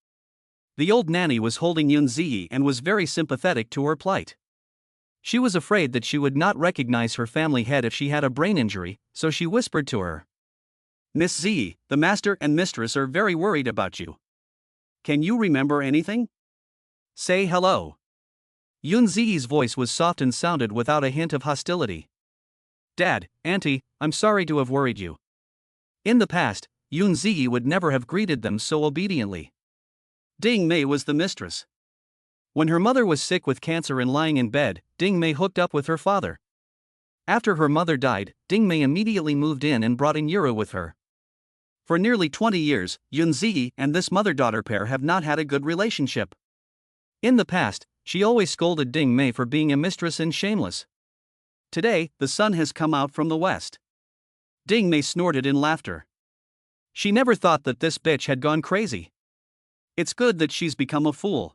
The old nanny was holding Yun Ziyi and was very sympathetic to her plight. She was afraid that she would not recognize her family head if she had a brain injury, so she whispered to her. Miss Ziyi, the master and mistress are very worried about you. Can you remember anything? Say hello. Yun Ziyi's voice was soft and sounded without a hint of hostility. Dad, Auntie, I'm sorry to have worried you. In the past, Yun Ziyi would never have greeted them so obediently. Ding Mei was the mistress. When her mother was sick with cancer and lying in bed, Ding Mei hooked up with her father. After her mother died, Ding Mei immediately moved in and brought Inyiru with her. For nearly 20 years, Yun Ziyi and this mother-daughter pair have not had a good relationship. In the past, she always scolded Ding Mei for being a mistress and shameless. Today, the sun has come out from the west. Ding Mei snorted in laughter. She never thought that this bitch had gone crazy. It's good that she's become a fool.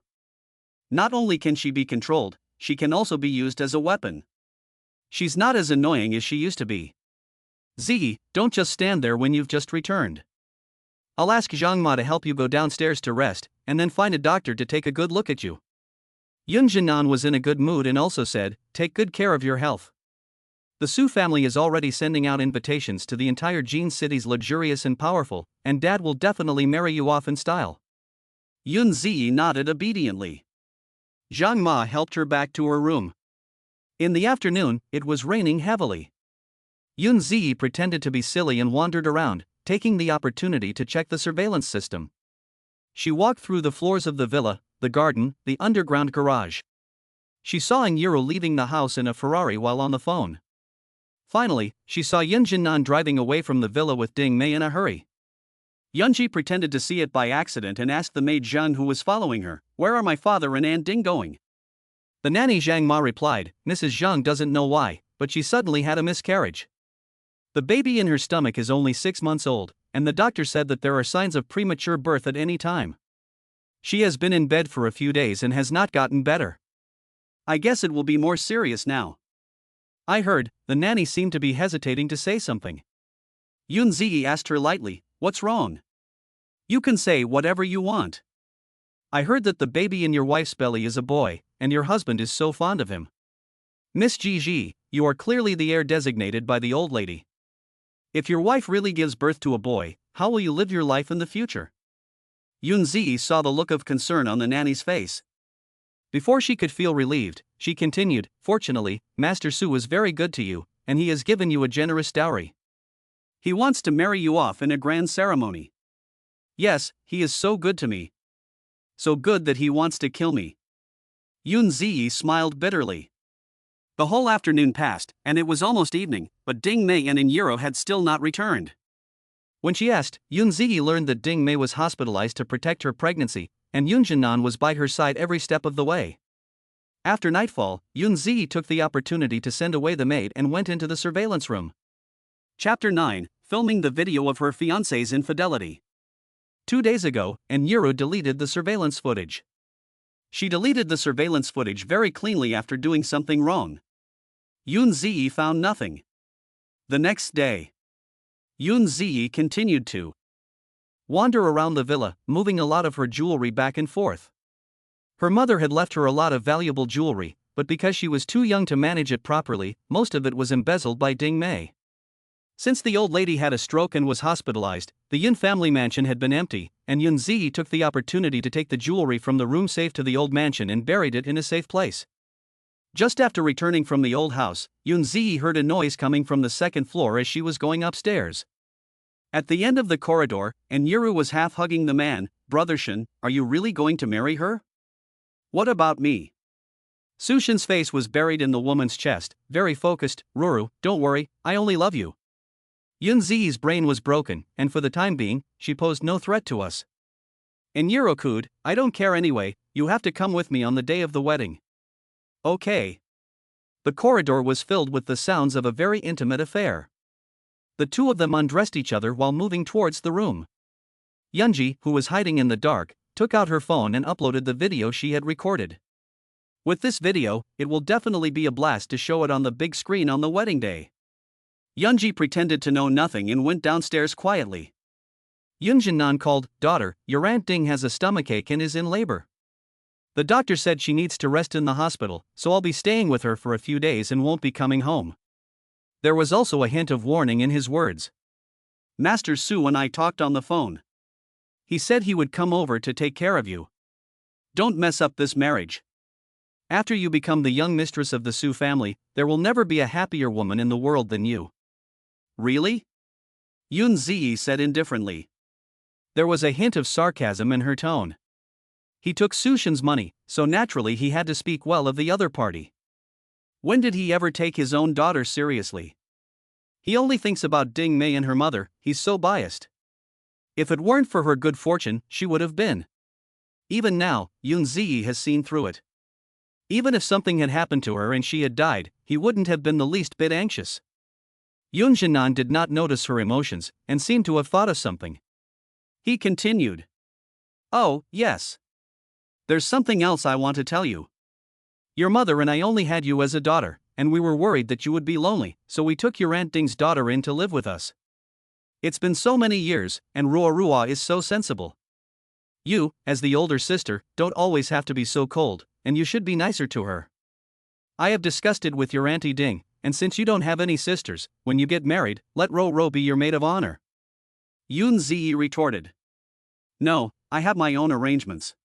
Not only can she be controlled, she can also be used as a weapon. She's not as annoying as she used to be. Ziyi, don't just stand there when you've just returned. I'll ask Zhang Ma to help you go downstairs to rest, and then find a doctor to take a good look at you. Yun Jinan was in a good mood and also said, take good care of your health. The Su family is already sending out invitations to the entire Jin city's luxurious and powerful, and Dad will definitely marry you off in style. Yun Ziyi nodded obediently. Zhang Ma helped her back to her room. In the afternoon, it was raining heavily. Yun Ziyi pretended to be silly and wandered around, taking the opportunity to check the surveillance system. She walked through the floors of the villa, the garden, the underground garage. She saw Inyiru leaving the house in a Ferrari while on the phone. Finally, she saw Yun Jinan driving away from the villa with Ding Mei in a hurry. Yunji pretended to see it by accident and asked the maid Zhang who was following her, "Where are my father and Aunt Ding going?" The nanny Zhang Ma replied, "Mrs. Zhang doesn't know why, but she suddenly had a miscarriage. The baby in her stomach is only 6 months old, and the doctor said that there are signs of premature birth at any time. She has been in bed for a few days and has not gotten better. I guess it will be more serious now." I heard, the nanny seemed to be hesitating to say something. Yun Ziyi asked her lightly, "What's wrong?" "You can say whatever you want. I heard that the baby in your wife's belly is a boy, and your husband is so fond of him. Miss Ji, you are clearly the heir designated by the old lady. If your wife really gives birth to a boy, how will you live your life in the future?" Yun Ziyi saw the look of concern on the nanny's face. Before she could feel relieved, she continued, "Fortunately, Master Su is very good to you, and he has given you a generous dowry. He wants to marry you off in a grand ceremony. Yes, he is so good to me. So good that he wants to kill me." Yun Ziyi smiled bitterly. The whole afternoon passed, and it was almost evening, but Ding Mei and Inyiru had still not returned. When she asked, Yun Ziyi learned that Ding Mei was hospitalized to protect her pregnancy, and Yun Jinan was by her side every step of the way. After nightfall, Yun Ziyi took the opportunity to send away the maid and went into the surveillance room. Chapter 9, filming the video of her fiancé's infidelity. 2 days ago, Inyiru deleted the surveillance footage. She deleted the surveillance footage very cleanly after doing something wrong. Yun Ziyi found nothing. The next day, Yun Ziyi continued to wander around the villa, moving a lot of her jewelry back and forth. Her mother had left her a lot of valuable jewelry, but because she was too young to manage it properly, most of it was embezzled by Ding Mei. Since the old lady had a stroke and was hospitalized, the Yun family mansion had been empty, and Yun Ziyi took the opportunity to take the jewelry from the room safe to the old mansion and buried it in a safe place. Just after returning from the old house, Yun Ziyi heard a noise coming from the second floor as she was going upstairs. At the end of the corridor, Inyiru was half hugging the man. "Brother Shin, are you really going to marry her? What about me?" Sushin's face was buried in the woman's chest, very focused. "Ruru, don't worry, I only love you." Yun Ziyi's brain was broken, and for the time being, she posed no threat to us. Inyiru cooed, "I don't care anyway, you have to come with me on the day of the wedding." Okay. The corridor was filled with the sounds of a very intimate affair. The two of them undressed each other while moving towards the room. Yunji, who was hiding in the dark, took out her phone and uploaded the video she had recorded. With this video, it will definitely be a blast to show it on the big screen on the wedding day. Yunji pretended to know nothing and went downstairs quietly. Yunjin called, "Daughter, your Aunt Ding has a stomachache and is in labor. The doctor said she needs to rest in the hospital, so I'll be staying with her for a few days and won't be coming home." There was also a hint of warning in his words. "Master Su and I talked on the phone. He said he would come over to take care of you. Don't mess up this marriage. After you become the young mistress of the Su family, there will never be a happier woman in the world than you." "Really?" Yun Ziyi said indifferently. There was a hint of sarcasm in her tone. He took Sushin's money, so naturally he had to speak well of the other party. When did he ever take his own daughter seriously? He only thinks about Ding Mei and her mother, he's so biased. If it weren't for her good fortune, she would have been. Even now, Yun Ziyi has seen through it. Even if something had happened to her and she had died, he wouldn't have been the least bit anxious. Yun Jinan did not notice her emotions, and seemed to have thought of something. He continued. "Oh, yes. There's something else I want to tell you. Your mother and I only had you as a daughter, and we were worried that you would be lonely, so we took your Aunt Ding's daughter in to live with us. It's been so many years, and Ruo is so sensible. You, as the older sister, don't always have to be so cold, and you should be nicer to her. I have discussed it with your Auntie Ding, and since you don't have any sisters, when you get married, let Ruo be your maid of honor." Yun Ziyi retorted. "No, I have my own arrangements."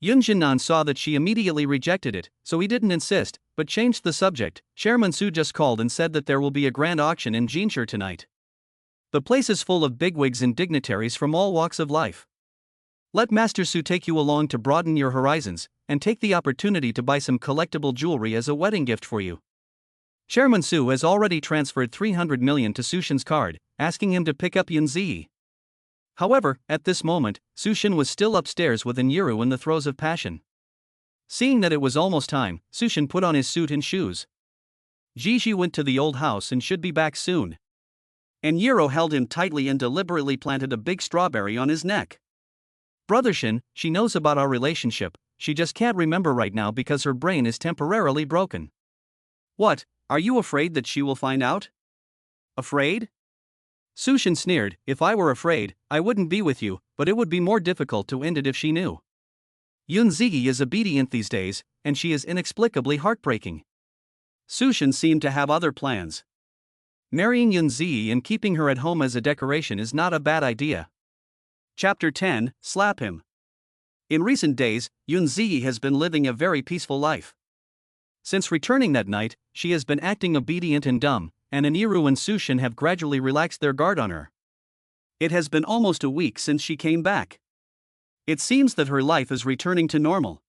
Yun Jinan saw that she immediately rejected it, so he didn't insist, but changed the subject. "Chairman Su just called and said that there will be a grand auction in Jinshi tonight. The place is full of bigwigs and dignitaries from all walks of life. Let Master Su take you along to broaden your horizons, and take the opportunity to buy some collectible jewelry as a wedding gift for you." Chairman Su has already transferred 300 million to Sushin's card, asking him to pick up Yun Ziyi. However, at this moment, Sushin was still upstairs with Inyiru in the throes of passion. Seeing that it was almost time, Sushin put on his suit and shoes. Gigi went to the old house and should be back soon. Inyiru held him tightly and deliberately planted a big strawberry on his neck. "Brother Shin, she knows about our relationship, she just can't remember right now because her brain is temporarily broken." "What, are you afraid that she will find out?" "Afraid?" Sushin sneered. "If I were afraid, I wouldn't be with you, but it would be more difficult to end it if she knew. Yun Ziyi is obedient these days, and she is inexplicably heartbreaking." Sushin seemed to have other plans. Marrying Yun Ziyi and keeping her at home as a decoration is not a bad idea. Chapter 10, Slap Him. In recent days, Yun Ziyi has been living a very peaceful life. Since returning that night, she has been acting obedient and dumb, and Inyiru and Sushin have gradually relaxed their guard on her. It has been almost a week since she came back. It seems that her life is returning to normal.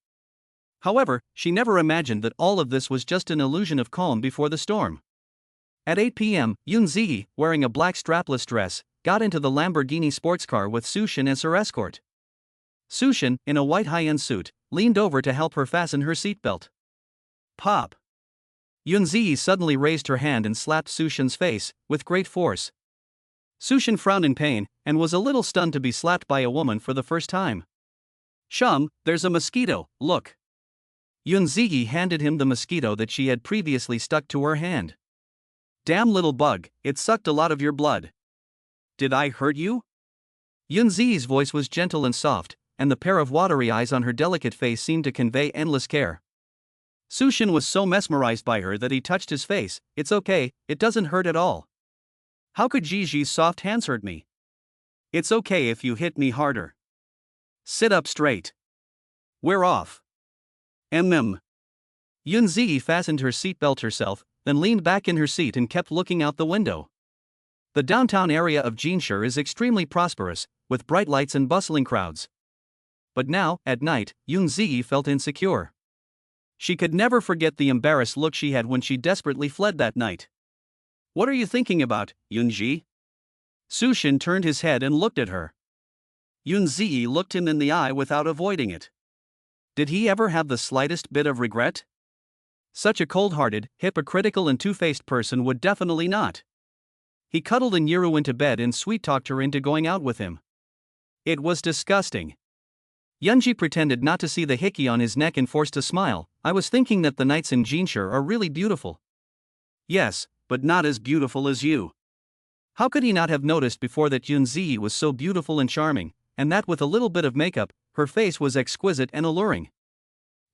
However, she never imagined that all of this was just an illusion of calm before the storm. At 8 p.m., Yun Ziyi, wearing a black strapless dress, got into the Lamborghini sports car with Sushin as her escort. Sushin, in a white high-end suit, leaned over to help her fasten her seatbelt. Pop! Yun Ziyi suddenly raised her hand and slapped Sushin's face, with great force. Sushin frowned in pain, and was a little stunned to be slapped by a woman for the first time. "Shum, there's a mosquito, look." Yun Ziyi handed him the mosquito that she had previously stuck to her hand. "Damn little bug, it sucked a lot of your blood. Did I hurt you?" Yun Ziyi's voice was gentle and soft, and the pair of watery eyes on her delicate face seemed to convey endless care. Sushin was so mesmerized by her that he touched his face. "It's okay, it doesn't hurt at all. How could Gigi's soft hands hurt me? It's okay if you hit me harder. Sit up straight. We're off." Yun Ziyi fastened her seatbelt herself, then leaned back in her seat and kept looking out the window. The downtown area of Jinshi is extremely prosperous, with bright lights and bustling crowds. But now, at night, Yun Ziyi felt insecure. She could never forget the embarrassed look she had when she desperately fled that night. "What are you thinking about, Yunji?" Sushin turned his head and looked at her. Yun Ziyi looked him in the eye without avoiding it. Did he ever have the slightest bit of regret? Such a cold-hearted, hypocritical and two-faced person would definitely not. He cuddled Inyiru into bed and sweet-talked her into going out with him. It was disgusting. Yunji pretended not to see the hickey on his neck and forced a smile. I was thinking that the knights in Jinshur are really beautiful. Yes, but not as beautiful as you. How could he not have noticed before that Yunzi was so beautiful and charming, and that with a little bit of makeup, her face was exquisite and alluring.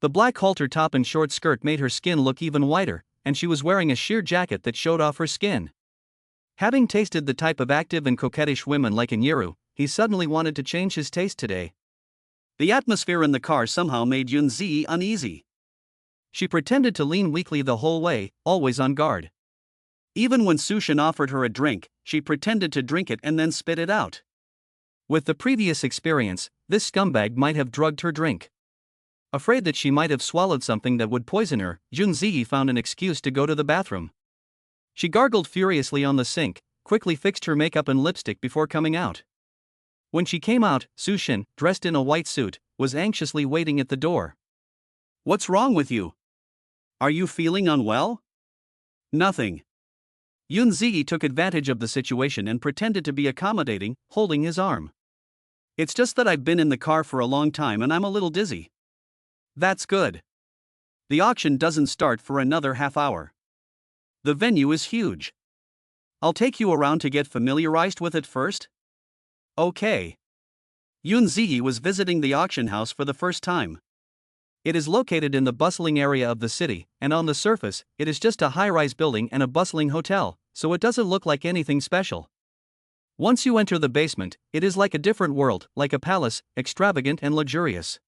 The black halter top and short skirt made her skin look even whiter, and she was wearing a sheer jacket that showed off her skin. Having tasted the type of active and coquettish women like Inyiru, he suddenly wanted to change his taste today. The atmosphere in the car somehow made Yunzi uneasy. She pretended to lean weakly the whole way, always on guard. Even when Sushin offered her a drink, she pretended to drink it and then spit it out. With the previous experience, this scumbag might have drugged her drink. Afraid that she might have swallowed something that would poison her, Junzi found an excuse to go to the bathroom. She gargled furiously on the sink, quickly fixed her makeup and lipstick before coming out. When she came out, Sushin, dressed in a white suit, was anxiously waiting at the door. "What's wrong with you? Are you feeling unwell?" "Nothing." Yunzi took advantage of the situation and pretended to be accommodating, holding his arm. "It's just that I've been in the car for a long time and I'm a little dizzy." "That's good. The auction doesn't start for another half hour. The venue is huge. I'll take you around to get familiarized with it first." "Okay." Yunzi was visiting the auction house for the first time. It is located in the bustling area of the city, and on the surface, it is just a high-rise building and a bustling hotel, so it doesn't look like anything special. Once you enter the basement, it is like a different world, like a palace, extravagant and luxurious.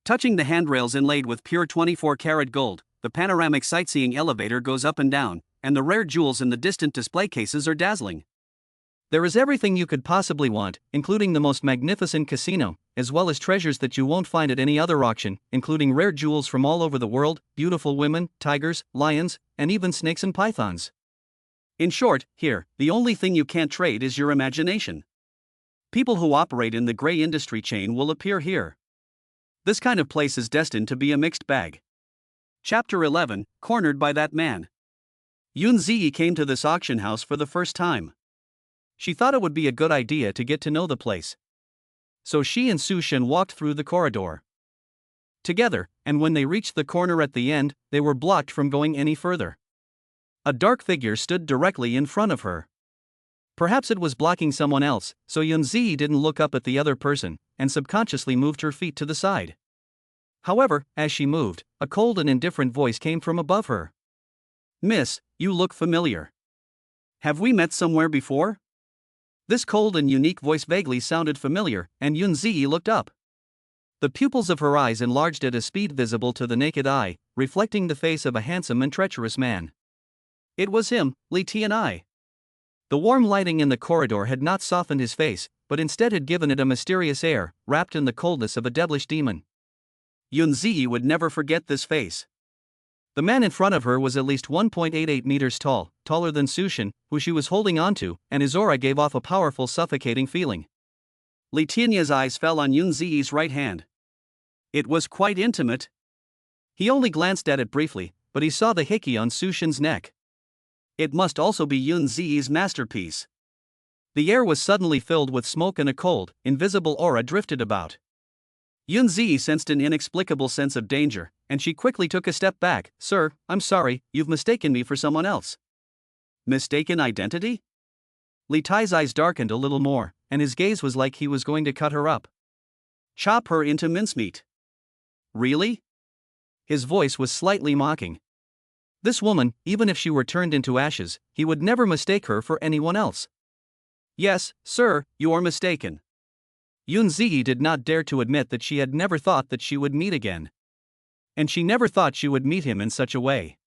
Touching the handrails inlaid with pure 24-karat gold, the panoramic sightseeing elevator goes up and down, and the rare jewels in the distant display cases are dazzling. There is everything you could possibly want, including the most magnificent casino, as well as treasures that you won't find at any other auction, including rare jewels from all over the world, beautiful women, tigers, lions, and even snakes and pythons. In short, here, the only thing you can't trade is your imagination. People who operate in the gray industry chain will appear here. This kind of place is destined to be a mixed bag. Chapter 11, Cornered by That Man. Yunzi came to this auction house for the first time. She thought it would be a good idea to get to know the place. So she and Sushin walked through the corridor together, and when they reached the corner at the end, they were blocked from going any further. A dark figure stood directly in front of her. Perhaps it was blocking someone else, so Yunzi didn't look up at the other person, and subconsciously moved her feet to the side. However, as she moved, a cold and indifferent voice came from above her. "Miss, you look familiar. Have we met somewhere before?" This cold and unique voice vaguely sounded familiar, and Yunzi looked up. The pupils of her eyes enlarged at a speed visible to the naked eye, reflecting the face of a handsome and treacherous man. It was him, Tian. The warm lighting in the corridor had not softened his face, but instead had given it a mysterious air, wrapped in the coldness of a devilish demon. Yunzi would never forget this face. The man in front of her was at least 1.88 meters tall, taller than Sushin, who she was holding onto, and his aura gave off a powerful suffocating feeling. Tian's eyes fell on Yunzi's right hand. It was quite intimate. He only glanced at it briefly, but he saw the hickey on Sushin's neck. It must also be Yunzi's masterpiece. The air was suddenly filled with smoke and a cold, invisible aura drifted about. Yunzi sensed an inexplicable sense of danger, and she quickly took a step back. "Sir, I'm sorry, you've mistaken me for someone else." "Mistaken identity?" Li Tai's eyes darkened a little more, and his gaze was like he was going to cut her up. "Chop her into mincemeat." "Really?" His voice was slightly mocking. This woman, even if she were turned into ashes, he would never mistake her for anyone else. "Yes, sir, you are mistaken." Yunzi did not dare to admit that she had never thought that she would meet again. And she never thought she would meet him in such a way.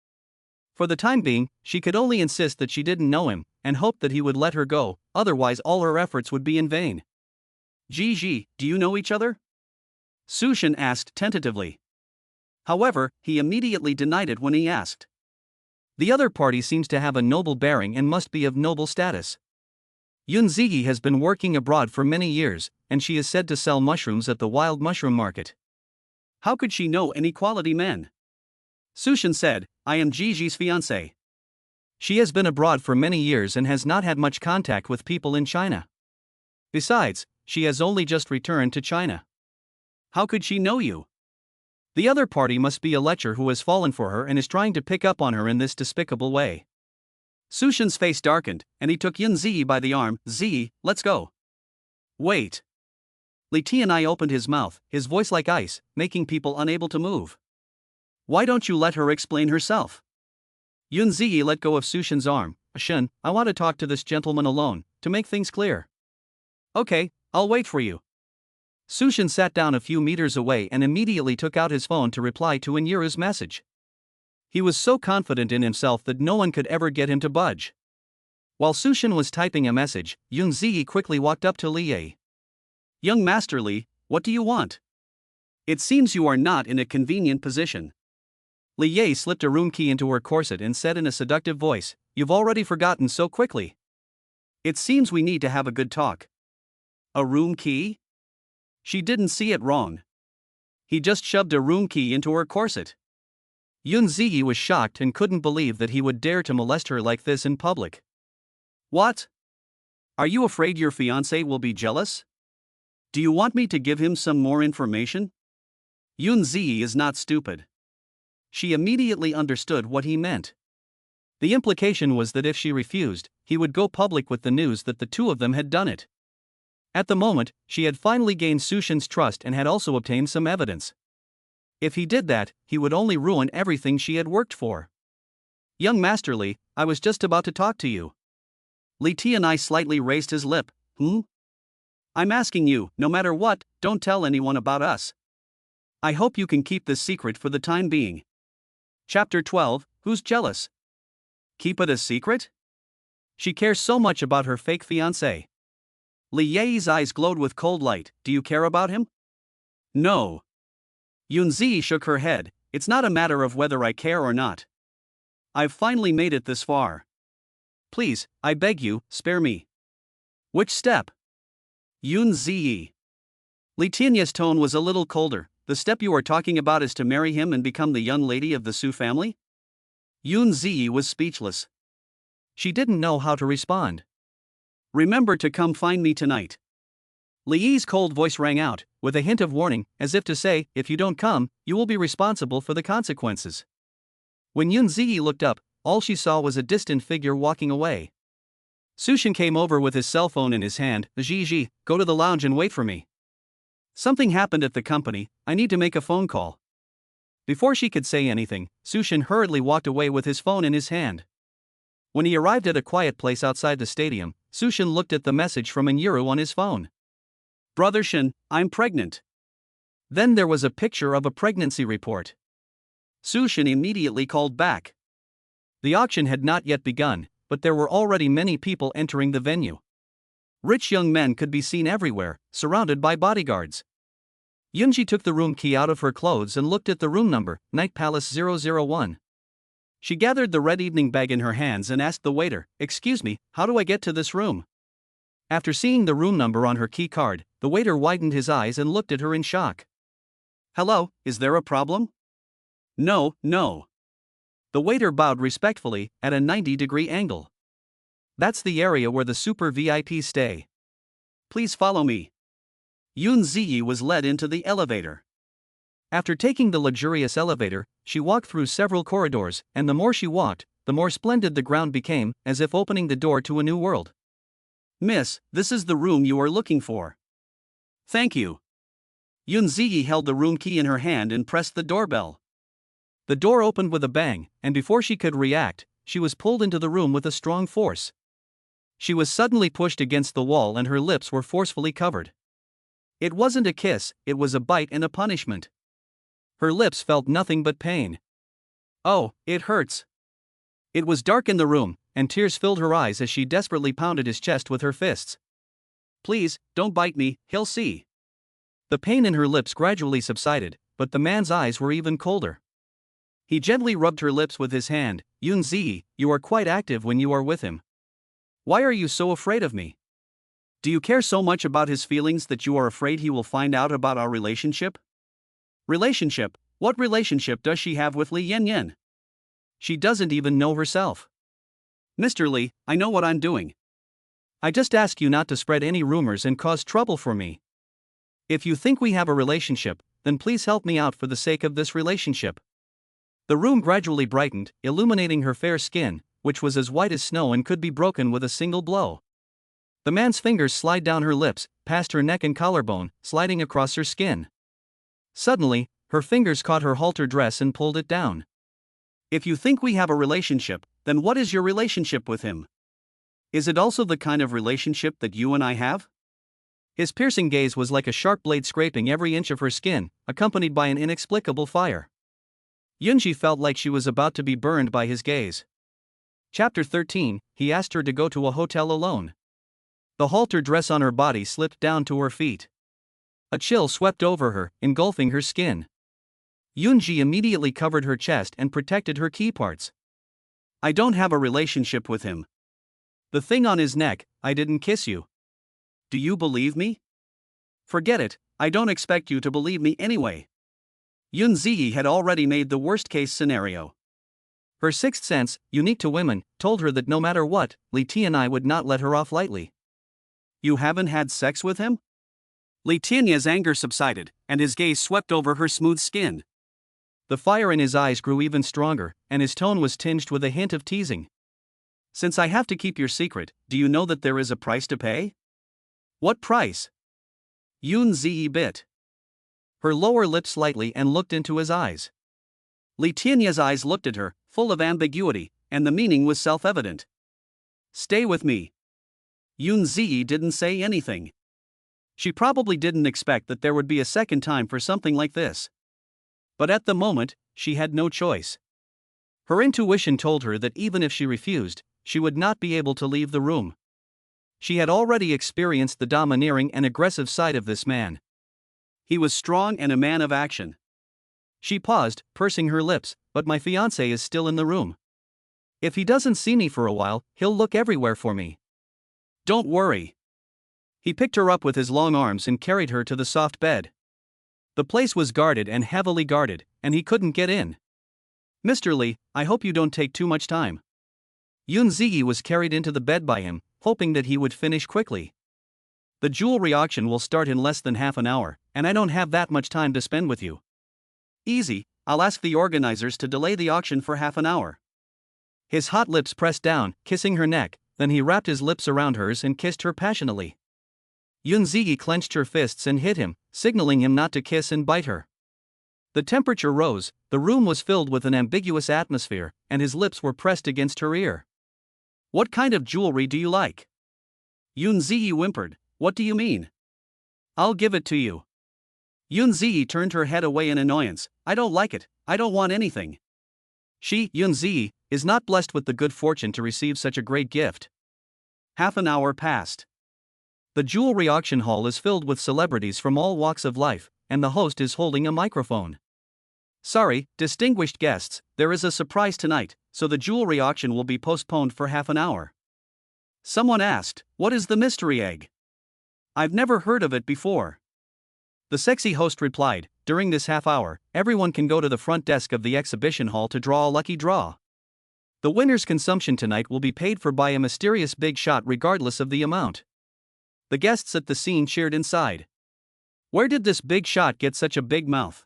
For the time being, she could only insist that she didn't know him, and hoped that he would let her go, otherwise all her efforts would be in vain. "Gigi, do you know each other?" Sushin asked tentatively. However, he immediately denied it when he asked. The other party seems to have a noble bearing and must be of noble status. Yunzi has been working abroad for many years, and she is said to sell mushrooms at the wild mushroom market. How could she know any quality men? Sushin said, "I am Gigi's fiancé." She has been abroad for many years and has not had much contact with people in China. Besides, she has only just returned to China. How could she know you? The other party must be a lecher who has fallen for her and is trying to pick up on her in this despicable way. Sushin's face darkened, and he took Yun Ziyi by the arm. Ziyi, let's go. Wait. Tian opened his mouth, his voice like ice, making people unable to move. Why don't you let her explain herself? Yun Ziyi let go of Sushin's arm. Shin, I want to talk to this gentleman alone, to make things clear. Okay, I'll wait for you. Sushin sat down a few meters away and immediately took out his phone to reply to Inyiru's message. He was so confident in himself that no one could ever get him to budge. While Sushin was typing a message, Yun Ziyi quickly walked up to Li. Young Master Li, what do you want? It seems you are not in a convenient position. Li slipped a room key into her corset and said in a seductive voice, You've already forgotten so quickly. It seems we need to have a good talk. A room key? She didn't see it wrong. He just shoved a room key into her corset. Yun Ziyi was shocked and couldn't believe that he would dare to molest her like this in public. What? Are you afraid your fiancé will be jealous? Do you want me to give him some more information? Yun Ziyi is not stupid. She immediately understood what he meant. The implication was that if she refused, he would go public with the news that the two of them had done it. At the moment, she had finally gained Sushin's trust and had also obtained some evidence. If he did that, he would only ruin everything she had worked for. Young Master Li, I was just about to talk to you. Tian slightly raised his lip. I'm asking you, no matter what, don't tell anyone about us. I hope you can keep this secret for the time being. Chapter 12, Who's Jealous? Keep it a secret? She cares so much about her fake fiancé. Li Yi's eyes glowed with cold light. Do you care about him? No. Yun Ziyi shook her head. It's not a matter of whether I care or not. I've finally made it this far. Please, I beg you, spare me. Which step? Yun Ziyi. Li Tian's tone was a little colder. The step you are talking about is to marry him and become the young lady of the Su family? Yun Ziyi was speechless. She didn't know how to respond. Remember to come find me tonight. Li Yi's cold voice rang out, with a hint of warning, as if to say, if you don't come, you will be responsible for the consequences. When Yun Ziyi looked up, all she saw was a distant figure walking away. Sushin came over with his cell phone in his hand. Ji, go to the lounge and wait for me. Something happened at the company, I need to make a phone call. Before she could say anything, Sushin hurriedly walked away with his phone in his hand. When he arrived at a quiet place outside the stadium, Sushin looked at the message from Inyiru on his phone. Brother Shin, I'm pregnant. Then there was a picture of a pregnancy report. Sushin immediately called back. The auction had not yet begun, but there were already many people entering the venue. Rich young men could be seen everywhere, surrounded by bodyguards. Yunji took the room key out of her clothes and looked at the room number, Night Palace 001. She gathered the red evening bag in her hands and asked the waiter, Excuse me, how do I get to this room? After seeing the room number on her key card, the waiter widened his eyes and looked at her in shock. Hello, is there a problem? No. The waiter bowed respectfully, at a 90-degree angle. That's the area where the super VIPs stay. Please follow me. Yun Ziyi was led into the elevator. After taking the luxurious elevator, she walked through several corridors, and the more she walked, the more splendid the ground became, as if opening the door to a new world. Miss, this is the room you are looking for. Thank you. Yun Ziyi held the room key in her hand and pressed the doorbell. The door opened with a bang, and before she could react, she was pulled into the room with a strong force. She was suddenly pushed against the wall and her lips were forcefully covered. It wasn't a kiss, it was a bite and a punishment. Her lips felt nothing but pain. Oh, it hurts. It was dark in the room, and tears filled her eyes as she desperately pounded his chest with her fists. Please, don't bite me, he'll see. The pain in her lips gradually subsided, but the man's eyes were even colder. He gently rubbed her lips with his hand. Yun Ziyi, you are quite active when you are with him. Why are you so afraid of me? Do you care so much about his feelings that you are afraid he will find out about our relationship? Relationship? What relationship does she have with Li Yanyan? She doesn't even know herself. Mr. Li, I know what I'm doing. I just ask you not to spread any rumors and cause trouble for me. If you think we have a relationship, then please help me out for the sake of this relationship. The room gradually brightened, illuminating her fair skin, which was as white as snow and could be broken with a single blow. The man's fingers slide down her lips, past her neck and collarbone, sliding across her skin. Suddenly, her fingers caught her halter dress and pulled it down. If you think we have a relationship, then what is your relationship with him? Is it also the kind of relationship that you and I have? His piercing gaze was like a sharp blade scraping every inch of her skin, accompanied by an inexplicable fire. Yunji felt like she was about to be burned by his gaze. Chapter 13, he asked her to go to a hotel alone. The halter dress on her body slipped down to her feet. A chill swept over her, engulfing her skin. Yunji immediately covered her chest and protected her key parts. I don't have a relationship with him. The thing on his neck, I didn't kiss you. Do you believe me? Forget it, I don't expect you to believe me anyway. Yun Ziyi had already made the worst-case scenario. Her sixth sense, unique to women, told her that no matter what, Li Tianyi would not let her off lightly. You haven't had sex with him? Li Tianyi's anger subsided, and his gaze swept over her smooth skin. The fire in his eyes grew even stronger, and his tone was tinged with a hint of teasing. Since I have to keep your secret, do you know that there is a price to pay? What price? Yun Ziyi bit her lower lip slightly and looked into his eyes. Li Tianyi's eyes looked at her, full of ambiguity, and the meaning was self-evident. Stay with me. Yun Ziyi didn't say anything. She probably didn't expect that there would be a second time for something like this. But at the moment, she had no choice. Her intuition told her that even if she refused, she would not be able to leave the room. She had already experienced the domineering and aggressive side of this man. He was strong and a man of action. She paused, pursing her lips, but my fiancé is still in the room. If he doesn't see me for a while, he'll look everywhere for me. Don't worry. He picked her up with his long arms and carried her to the soft bed. The place was guarded and heavily guarded, and he couldn't get in. Mr. Li, I hope you don't take too much time. Yun Ziyi was carried into the bed by him, hoping that he would finish quickly. The jewelry auction will start in less than half an hour, and I don't have that much time to spend with you. Easy, I'll ask the organizers to delay the auction for half an hour. His hot lips pressed down, kissing her neck, then he wrapped his lips around hers and kissed her passionately. Yun Ziyi clenched her fists and hit him, signaling him not to kiss and bite her. The temperature rose, the room was filled with an ambiguous atmosphere, and his lips were pressed against her ear. What kind of jewelry do you like? Yun Ziyi whimpered, what do you mean? I'll give it to you. Yun Ziyi turned her head away in annoyance, I don't like it, I don't want anything. She, Yun Ziyi, is not blessed with the good fortune to receive such a great gift. Half an hour passed. The jewelry auction hall is filled with celebrities from all walks of life, and the host is holding a microphone. Sorry, distinguished guests, there is a surprise tonight, so the jewelry auction will be postponed for half an hour. Someone asked, what is the mystery egg? I've never heard of it before. The sexy host replied, during this half hour, everyone can go to the front desk of the exhibition hall to draw a lucky draw. The winner's consumption tonight will be paid for by a mysterious big shot regardless of the amount. The guests at the scene cheered inside. Where did this big shot get such a big mouth?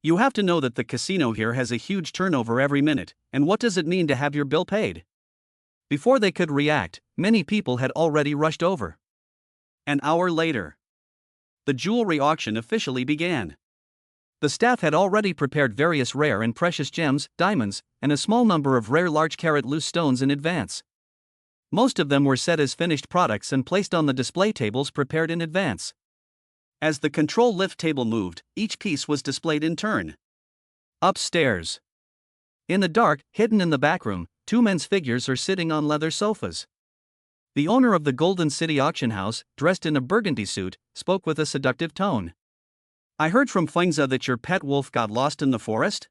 You have to know that the casino here has a huge turnover every minute, and what does it mean to have your bill paid? Before they could react, many people had already rushed over. An hour later, the jewelry auction officially began. The staff had already prepared various rare and precious gems, diamonds, and a small number of rare large-carat loose stones in advance. Most of them were set as finished products and placed on the display tables prepared in advance. As the control lift table moved, each piece was displayed in turn. Upstairs. In the dark, hidden in the back room, two men's figures are sitting on leather sofas. The owner of the Golden City auction house, dressed in a burgundy suit, spoke with a seductive tone. I heard from Fengza that your pet wolf got lost in the forest?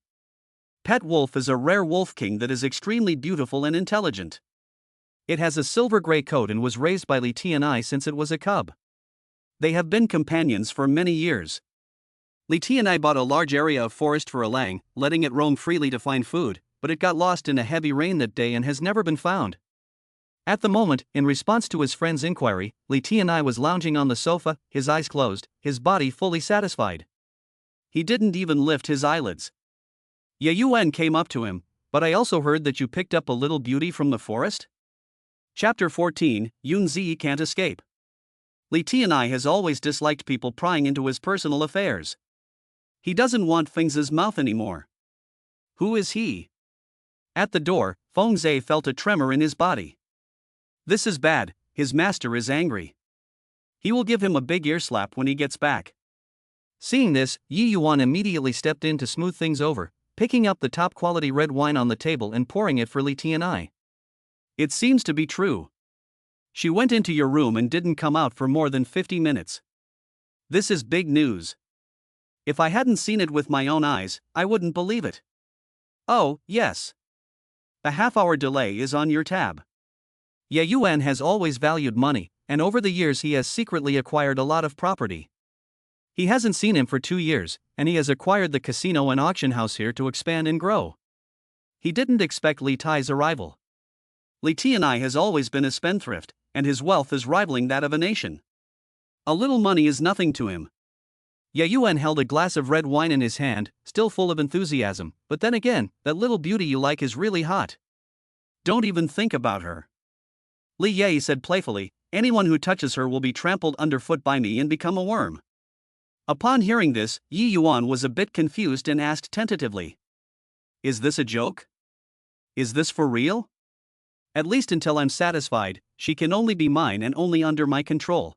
Pet wolf is a rare wolf king that is extremely beautiful and intelligent. It has a silver-gray coat and was raised by Li Tianyi since it was a cub. They have been companions for many years. Li Tianyi bought a large area of forest for Alang, letting it roam freely to find food, but it got lost in a heavy rain that day and has never been found, At the moment, in response to his friend's inquiry, Tian was lounging on the sofa, his eyes closed, his body fully satisfied. He didn't even lift his eyelids. Ye Yuan came up to him, but I also heard that you picked up a little beauty from the forest? Chapter 14, Yun Zi can't escape. Tian has always disliked people prying into his personal affairs. He doesn't want Feng's mouth anymore. Who is he? At the door, Feng Zhe felt a tremor in his body. This is bad, his master is angry. He will give him a big ear slap when he gets back. Seeing this, Yi Yuan immediately stepped in to smooth things over, picking up the top quality red wine on the table and pouring it for Tian. It seems to be true. She went into your room and didn't come out for more than 50 minutes. This is big news. If I hadn't seen it with my own eyes, I wouldn't believe it. Oh, yes. A half-hour delay is on your tab. Ye Yuan has always valued money, and over the years he has secretly acquired a lot of property. He hasn't seen him for 2 years, and he has acquired the casino and auction house here to expand and grow. He didn't expect Li Tai's arrival. Tian has always been a spendthrift, and his wealth is rivaling that of a nation. A little money is nothing to him. Ye Yuan held a glass of red wine in his hand, still full of enthusiasm, but then again, that little beauty you like is really hot. Don't even think about her. Li Ye said playfully, anyone who touches her will be trampled underfoot by me and become a worm. Upon hearing this, Yi Yuan was a bit confused and asked tentatively. Is this a joke? Is this for real? At least until I'm satisfied, she can only be mine and only under my control.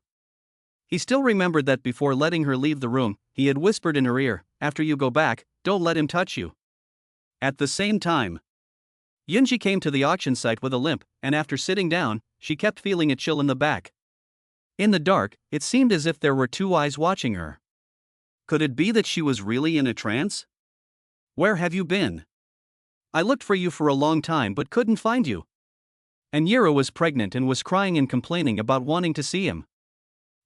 He still remembered that before letting her leave the room, he had whispered in her ear, after you go back, don't let him touch you. At the same time, Yunji came to the auction site with a limp, and after sitting down, she kept feeling a chill in the back. In the dark, it seemed as if there were 2 eyes watching her. Could it be that she was really in a trance? Where have you been? I looked for you for a long time but couldn't find you. Inyiru was pregnant and was crying and complaining about wanting to see him.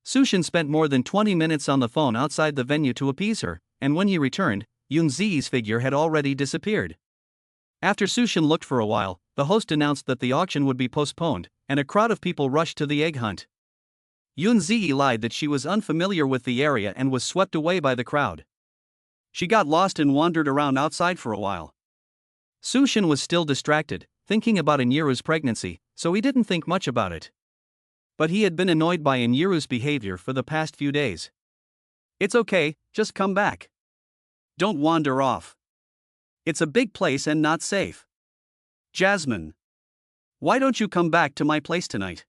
Sushin spent more than 20 minutes on the phone outside the venue to appease her, and when he returned, Yun Zi's figure had already disappeared. After Sushin looked for a while, the host announced that the auction would be postponed, and a crowd of people rushed to the egg hunt. Yun Zi lied that she was unfamiliar with the area and was swept away by the crowd. She got lost and wandered around outside for a while. Sushin was still distracted, thinking about Inyiru's pregnancy, so he didn't think much about it. But he had been annoyed by Inyiru's behavior for the past few days. It's okay, just come back. Don't wander off. It's a big place and not safe. Jasmine. Why don't you come back to my place tonight?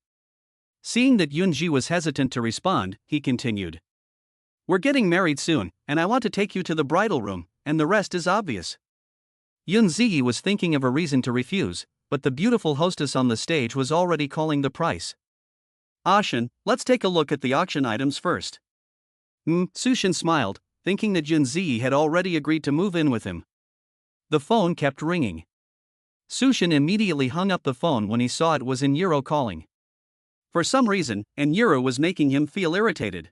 Seeing that Yunji was hesitant to respond, he continued. We're getting married soon, and I want to take you to the bridal room, and the rest is obvious. Yunzi was thinking of a reason to refuse, but the beautiful hostess on the stage was already calling the price. Ashin, let's take a look at the auction items first. Sushin smiled, thinking that Yunzi had already agreed to move in with him. The phone kept ringing. Sushin immediately hung up the phone when he saw it was Inyiru calling. For some reason, Inyiru was making him feel irritated.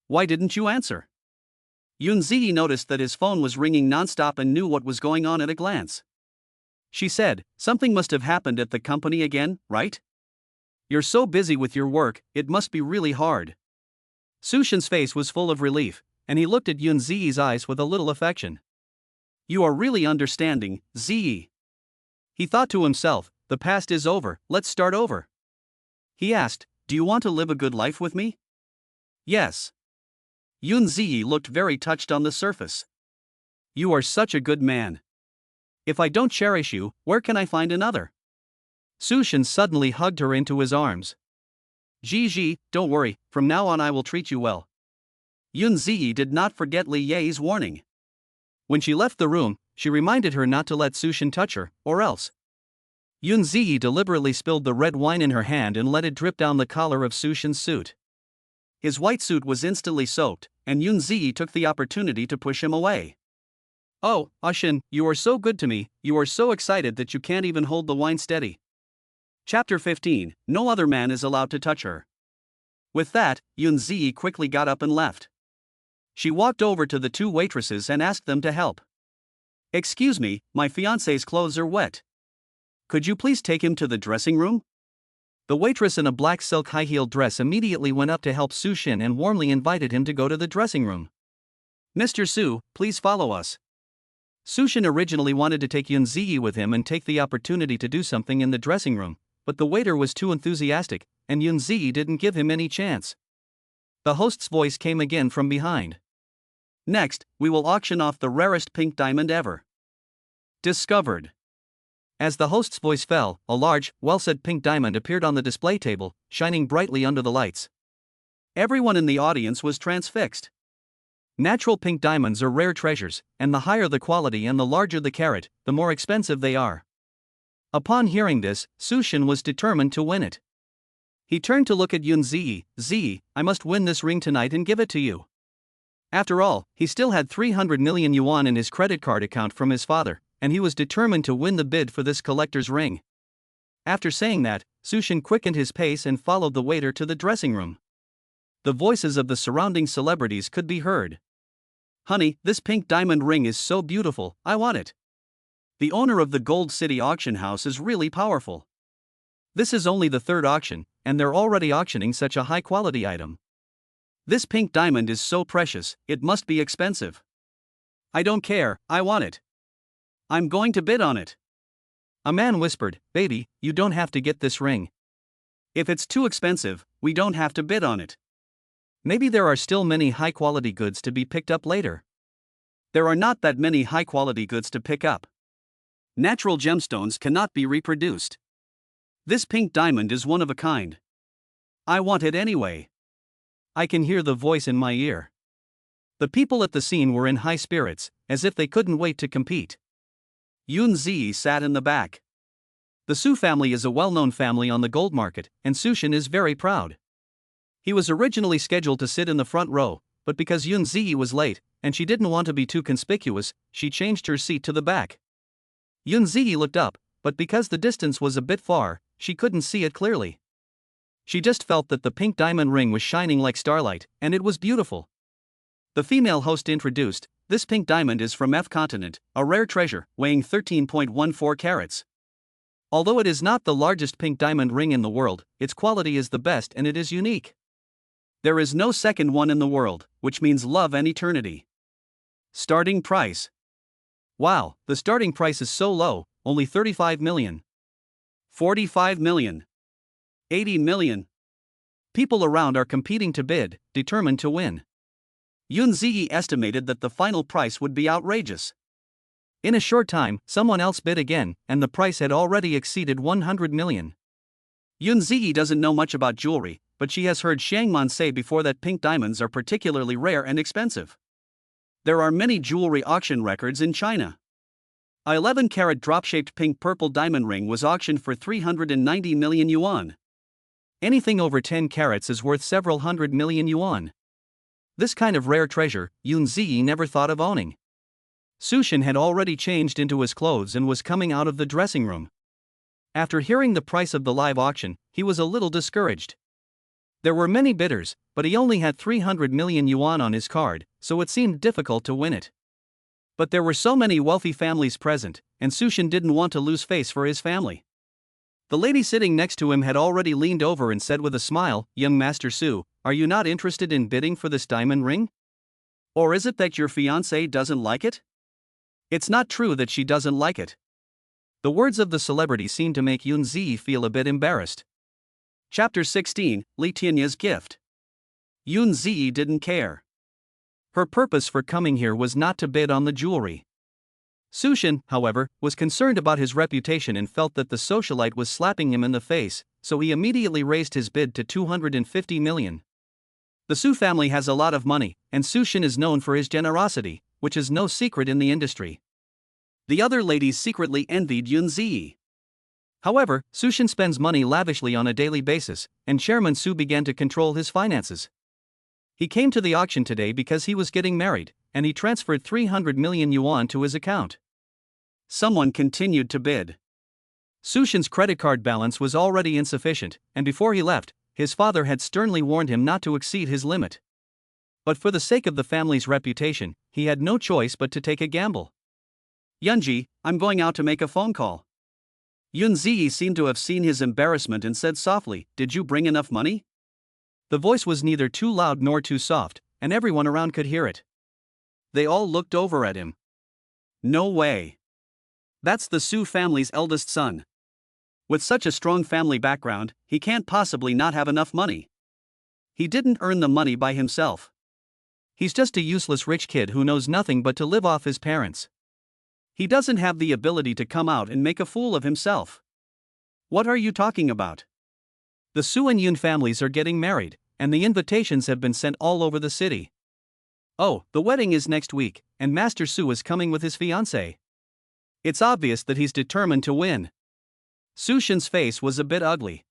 Why didn't you answer? Yunzi noticed that his phone was ringing nonstop and knew what was going on at a glance. She said, something must have happened at the company again, right? You're so busy with your work, it must be really hard. Sushin's face was full of relief, and he looked at Yunzi's eyes with a little affection. You are really understanding, Zi. He thought to himself, the past is over, let's start over. He asked, do you want to live a good life with me? Yes. Yunzi looked very touched on the surface. You are such a good man. If I don't cherish you, where can I find another? Sushin suddenly hugged her into his arms. Gigi, don't worry, from now on I will treat you well. Yunzi did not forget Li Ye's warning. When she left the room, she reminded her not to let Sushin touch her, or else. Yunzi deliberately spilled the red wine in her hand and let it drip down the collar of Sushin's suit. His white suit was instantly soaked, and Yunzi took the opportunity to push him away. Oh, Ashin, you are so good to me, you are so excited that you can't even hold the wine steady. Chapter 15, no other man is allowed to touch her. With that, Yunzi quickly got up and left. She walked over to the 2 waitresses and asked them to help. Excuse me, my fiancé's clothes are wet. Could you please take him to the dressing room? The waitress in a black silk high-heeled dress immediately went up to help Sushin and warmly invited him to go to the dressing room. "Mr. Su, please follow us." Sushin originally wanted to take Yunzi with him and take the opportunity to do something in the dressing room, but the waiter was too enthusiastic, and Yunzi didn't give him any chance. The host's voice came again from behind. "Next, we will auction off the rarest pink diamond ever. Discovered." As the host's voice fell, a large, well-set pink diamond appeared on the display table, shining brightly under the lights. Everyone in the audience was transfixed. Natural pink diamonds are rare treasures, and the higher the quality and the larger the carat, the more expensive they are. Upon hearing this, Sushin was determined to win it. He turned to look at Yunzi. "Zi, I must win this ring tonight and give it to you." After all, he still had 300 million yuan in his credit card account from his father, and he was determined to win the bid for this collector's ring. After saying that, Sushin quickened his pace and followed the waiter to the dressing room. The voices of the surrounding celebrities could be heard. "Honey, this pink diamond ring is so beautiful, I want it. The owner of the Gold City auction house is really powerful. This is only the third auction, and they're already auctioning such a high-quality item. This pink diamond is so precious, it must be expensive. I don't care, I want it. I'm going to bid on it." A man whispered, "Baby, you don't have to get this ring. If it's too expensive, we don't have to bid on it. Maybe there are still many high-quality goods to be picked up later." There are not that many high-quality goods to pick up. Natural gemstones cannot be reproduced. This pink diamond is one of a kind. I want it anyway. I can hear the voice in my ear. The people at the scene were in high spirits, as if they couldn't wait to compete. Yunzi sat in the back. The Su family is a well-known family on the gold market, and Sushin is very proud. He was originally scheduled to sit in the front row, but because Yunzi was late, and she didn't want to be too conspicuous, she changed her seat to the back. Yunzi looked up, but because the distance was a bit far, she couldn't see it clearly. She just felt that the pink diamond ring was shining like starlight, and it was beautiful. The female host introduced, "This pink diamond is from F continent, a rare treasure, weighing 13.14 carats. Although it is not the largest pink diamond ring in the world, its quality is the best and it is unique. There is no second one in the world, which means love and eternity. Starting price. Wow, the starting price is so low, only 35 million. 45 million. 80 million. People around are competing to bid, determined to win. Yunzi estimated that the final price would be outrageous. In a short time, someone else bid again, and the price had already exceeded 100 million. Yunzi doesn't know much about jewelry, but she has heard Shangman say before that pink diamonds are particularly rare and expensive. There are many jewelry auction records in China. A 11-carat drop-shaped pink-purple diamond ring was auctioned for 390 million yuan. Anything over 10 carats is worth several hundred million yuan. This kind of rare treasure, Yunzi never thought of owning. Sushin had already changed into his clothes and was coming out of the dressing room. After hearing the price of the live auction, he was a little discouraged. There were many bidders, but he only had 300 million yuan on his card, so it seemed difficult to win it. But there were so many wealthy families present, and Sushin didn't want to lose face for his family. The lady sitting next to him had already leaned over and said with a smile, "Young Master Su, are you not interested in bidding for this diamond ring? Or is it that your fiancé doesn't like it?" It's not true that she doesn't like it. The words of the celebrity seemed to make Yunzi feel a bit embarrassed. Chapter 16, Li Tianya's gift. Yunzi didn't care. Her purpose for coming here was not to bid on the jewelry. Sushin, however, was concerned about his reputation and felt that the socialite was slapping him in the face, so he immediately raised his bid to 250 million. The Su family has a lot of money, and Sushin is known for his generosity, which is no secret in the industry. The other ladies secretly envied Yunzi. However, Sushin spends money lavishly on a daily basis, and Chairman Su began to control his finances. He came to the auction today because he was getting married, and he transferred 300 million yuan to his account. Someone continued to bid. Sushin's credit card balance was already insufficient, and before he left, his father had sternly warned him not to exceed his limit. But for the sake of the family's reputation, he had no choice but to take a gamble. "Yunji, I'm going out to make a phone call. Yun Ziyi seemed to have seen his embarrassment and said softly, "Did you bring enough money?" The voice was neither too loud nor too soft, and everyone around could hear it. They all looked over at him. No way. That's the Su family's eldest son. With such a strong family background, he can't possibly not have enough money. He didn't earn the money by himself. He's just a useless rich kid who knows nothing but to live off his parents. He doesn't have the ability to come out and make a fool of himself. What are you talking about? The Su and Yun families are getting married, and the invitations have been sent all over the city. Oh, the wedding is next week, and Master Su is coming with his fiancée. It's obvious that he's determined to win. Sushin's face was a bit ugly.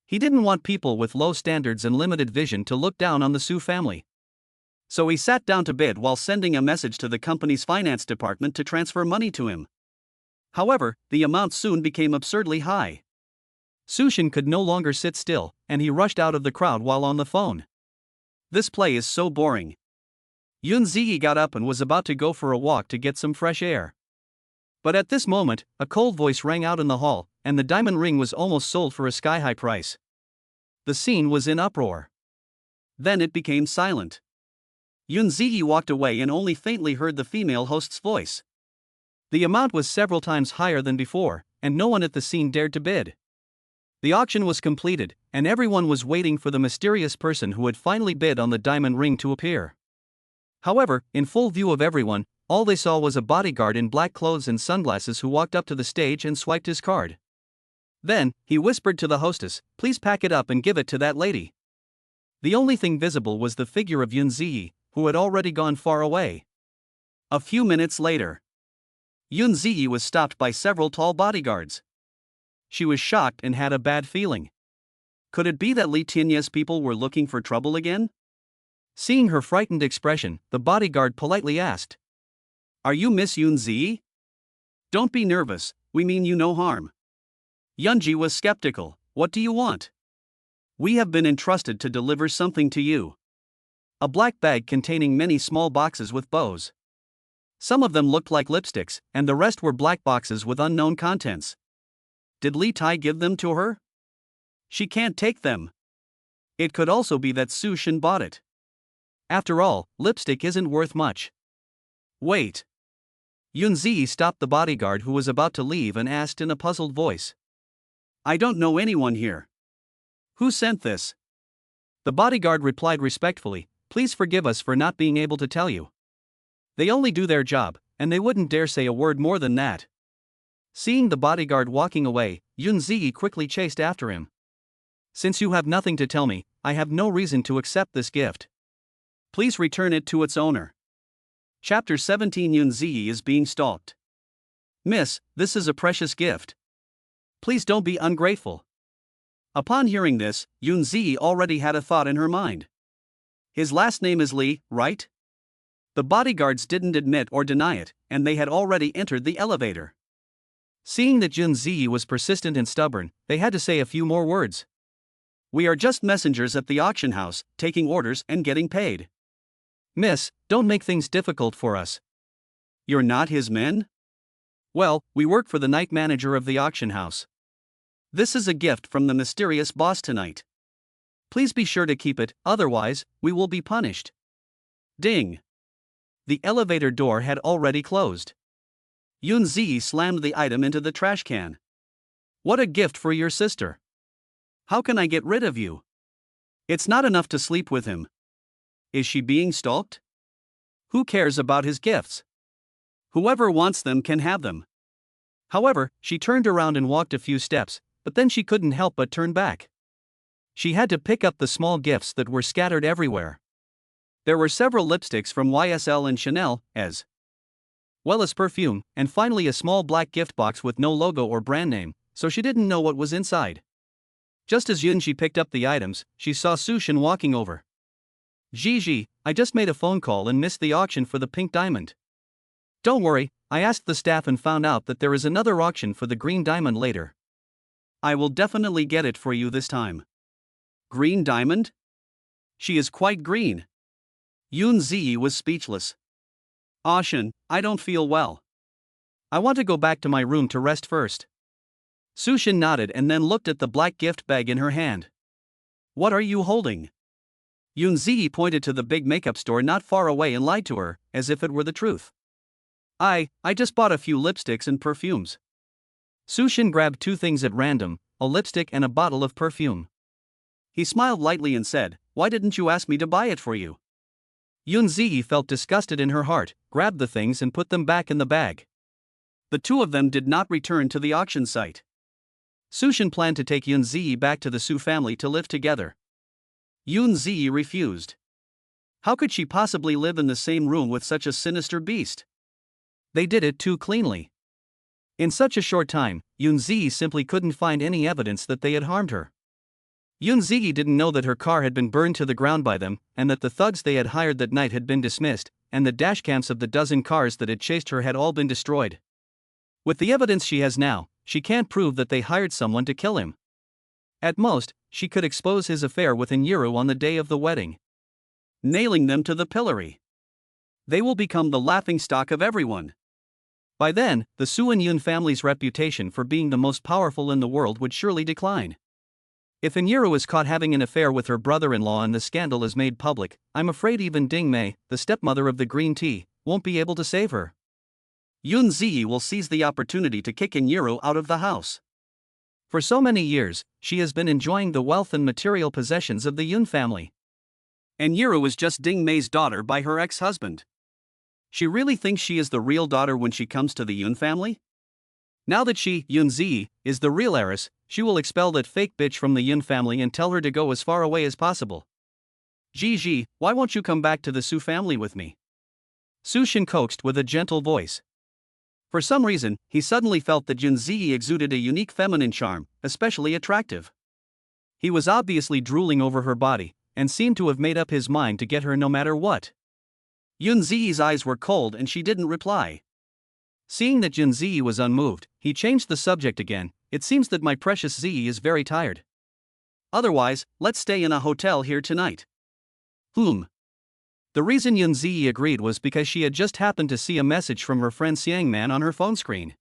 He didn't want people with low standards and limited vision to look down on the Su family. So he sat down to bid while sending a message to the company's finance department to transfer money to him. However, the amount soon became absurdly high. Sushin could no longer sit still, and he rushed out of the crowd while on the phone. This play is so boring. Yun Ziyi got up and was about to go for a walk to get some fresh air. But at this moment, a cold voice rang out in the hall, and the diamond ring was almost sold for a sky-high price. The scene was in uproar. Then it became silent. Yun Ziyi walked away and only faintly heard the female host's voice. The amount was several times higher than before, and no one at the scene dared to bid. The auction was completed, and everyone was waiting for the mysterious person who had finally bid on the diamond ring to appear. However, in full view of everyone, all they saw was a bodyguard in black clothes and sunglasses who walked up to the stage and swiped his card. Then, he whispered to the hostess, "Please pack it up and give it to that lady." The only thing visible was the figure of Yun Ziyi, who had already gone far away. A few minutes later, Yun Ziyi was stopped by several tall bodyguards. She was shocked and had a bad feeling. Could it be that Li Tianye's people were looking for trouble again? Seeing her frightened expression, the bodyguard politely asked, "Are you Miss Yun Ziyi?" "Don't be nervous, we mean you no harm." Yunji was skeptical. "What do you want?" "We have been entrusted to deliver something to you." A black bag containing many small boxes with bows. Some of them looked like lipsticks, and the rest were black boxes with unknown contents. Did Li Tai give them to her? She can't take them. It could also be that Sushin bought it. After all, lipstick isn't worth much. Wait. Yun Ziyi stopped the bodyguard who was about to leave and asked in a puzzled voice. "I don't know anyone here. Who sent this?" The bodyguard replied respectfully, "Please forgive us for not being able to tell you. They only do their job, and they wouldn't dare say a word more than that." Seeing the bodyguard walking away, Yun Ziyi quickly chased after him. "Since you have nothing to tell me, I have no reason to accept this gift. Please return it to its owner." Chapter 17. Yun Ziyi is being stalked. "Miss, this is a precious gift. Please don't be ungrateful." Upon hearing this, Yun Ziyi already had a thought in her mind. His last name is Li, right? The bodyguards didn't admit or deny it, and they had already entered the elevator. Seeing that Yun Ziyi was persistent and stubborn, they had to say a few more words. "We are just messengers at the auction house, taking orders and getting paid. Miss, don't make things difficult for us." "You're not his men?" "Well, we work for the night manager of the auction house. This is a gift from the mysterious boss tonight. Please be sure to keep it, otherwise, we will be punished." Ding! The elevator door had already closed. Yun Ziyi slammed the item into the trash can. "What a gift for your sister. How can I get rid of you? It's not enough to sleep with him. Is she being stalked? Who cares about his gifts? Whoever wants them can have them." However, she turned around and walked a few steps, but then she couldn't help but turn back. She had to pick up the small gifts that were scattered everywhere. There were several lipsticks from YSL and Chanel, as well as perfume, and finally a small black gift box with no logo or brand name, so she didn't know what was inside. Just as Yunji picked up the items, she saw Sushin walking over. "Gigi, I just made a phone call and missed the auction for the pink diamond." "Don't worry, I asked the staff and found out that there is another auction for the green diamond later. I will definitely get it for you this time." "Green diamond? She is quite green." Yun Ziyi was speechless. "Aushin, I don't feel well. I want to go back to my room to rest first." Sushin nodded and then looked at the black gift bag in her hand. What are you holding? Yunzi pointed to the big makeup store not far away and lied to her, as if it were the truth. I just bought a few lipsticks and perfumes. Sushin grabbed two things at random, a lipstick and a bottle of perfume. He smiled lightly and said, why didn't you ask me to buy it for you? Yunzi felt disgusted in her heart, grabbed the things and put them back in the bag. The two of them did not return to the auction site. Sushin planned to take Yunzi back to the Su family to live together. Yunzi refused. How could she possibly live in the same room with such a sinister beast? They did it too cleanly. In such a short time, Yunzi simply couldn't find any evidence that they had harmed her. Yunzi didn't know that her car had been burned to the ground by them, and that the thugs they had hired that night had been dismissed, and the dashcams of the dozen cars that had chased her had all been destroyed. With the evidence she has now, she can't prove that they hired someone to kill him. At most, she could expose his affair with Inyiru on the day of the wedding, nailing them to the pillory. They will become the laughingstock of everyone. By then, the Su and Yun family's reputation for being the most powerful in the world would surely decline. If Inyiru is caught having an affair with her brother-in-law and the scandal is made public, I'm afraid even Ding Mei, the stepmother of the green tea, won't be able to save her. Yunzi will seize the opportunity to kick Inyiru out of the house. For so many years, she has been enjoying the wealth and material possessions of the Yun family. Inyiru is just Ding Mei's daughter by her ex-husband. She really thinks she is the real daughter when she comes to the Yun family? Now that she, Yunzi, is the real heiress, she will expel that fake bitch from the Yun family and tell her to go as far away as possible. Gigi, why won't you come back to the Su family with me? Sushin coaxed with a gentle voice. For some reason, he suddenly felt that Yunzi exuded a unique feminine charm, especially attractive. He was obviously drooling over her body, and seemed to have made up his mind to get her no matter what. Yunzi's eyes were cold and she didn't reply. Seeing that Yunzi was unmoved, he changed the subject again. It seems that my precious Z is very tired. Otherwise, let's stay in a hotel here tonight. The reason Yunzi agreed was because she had just happened to see a message from her friend Xiangman on her phone screen.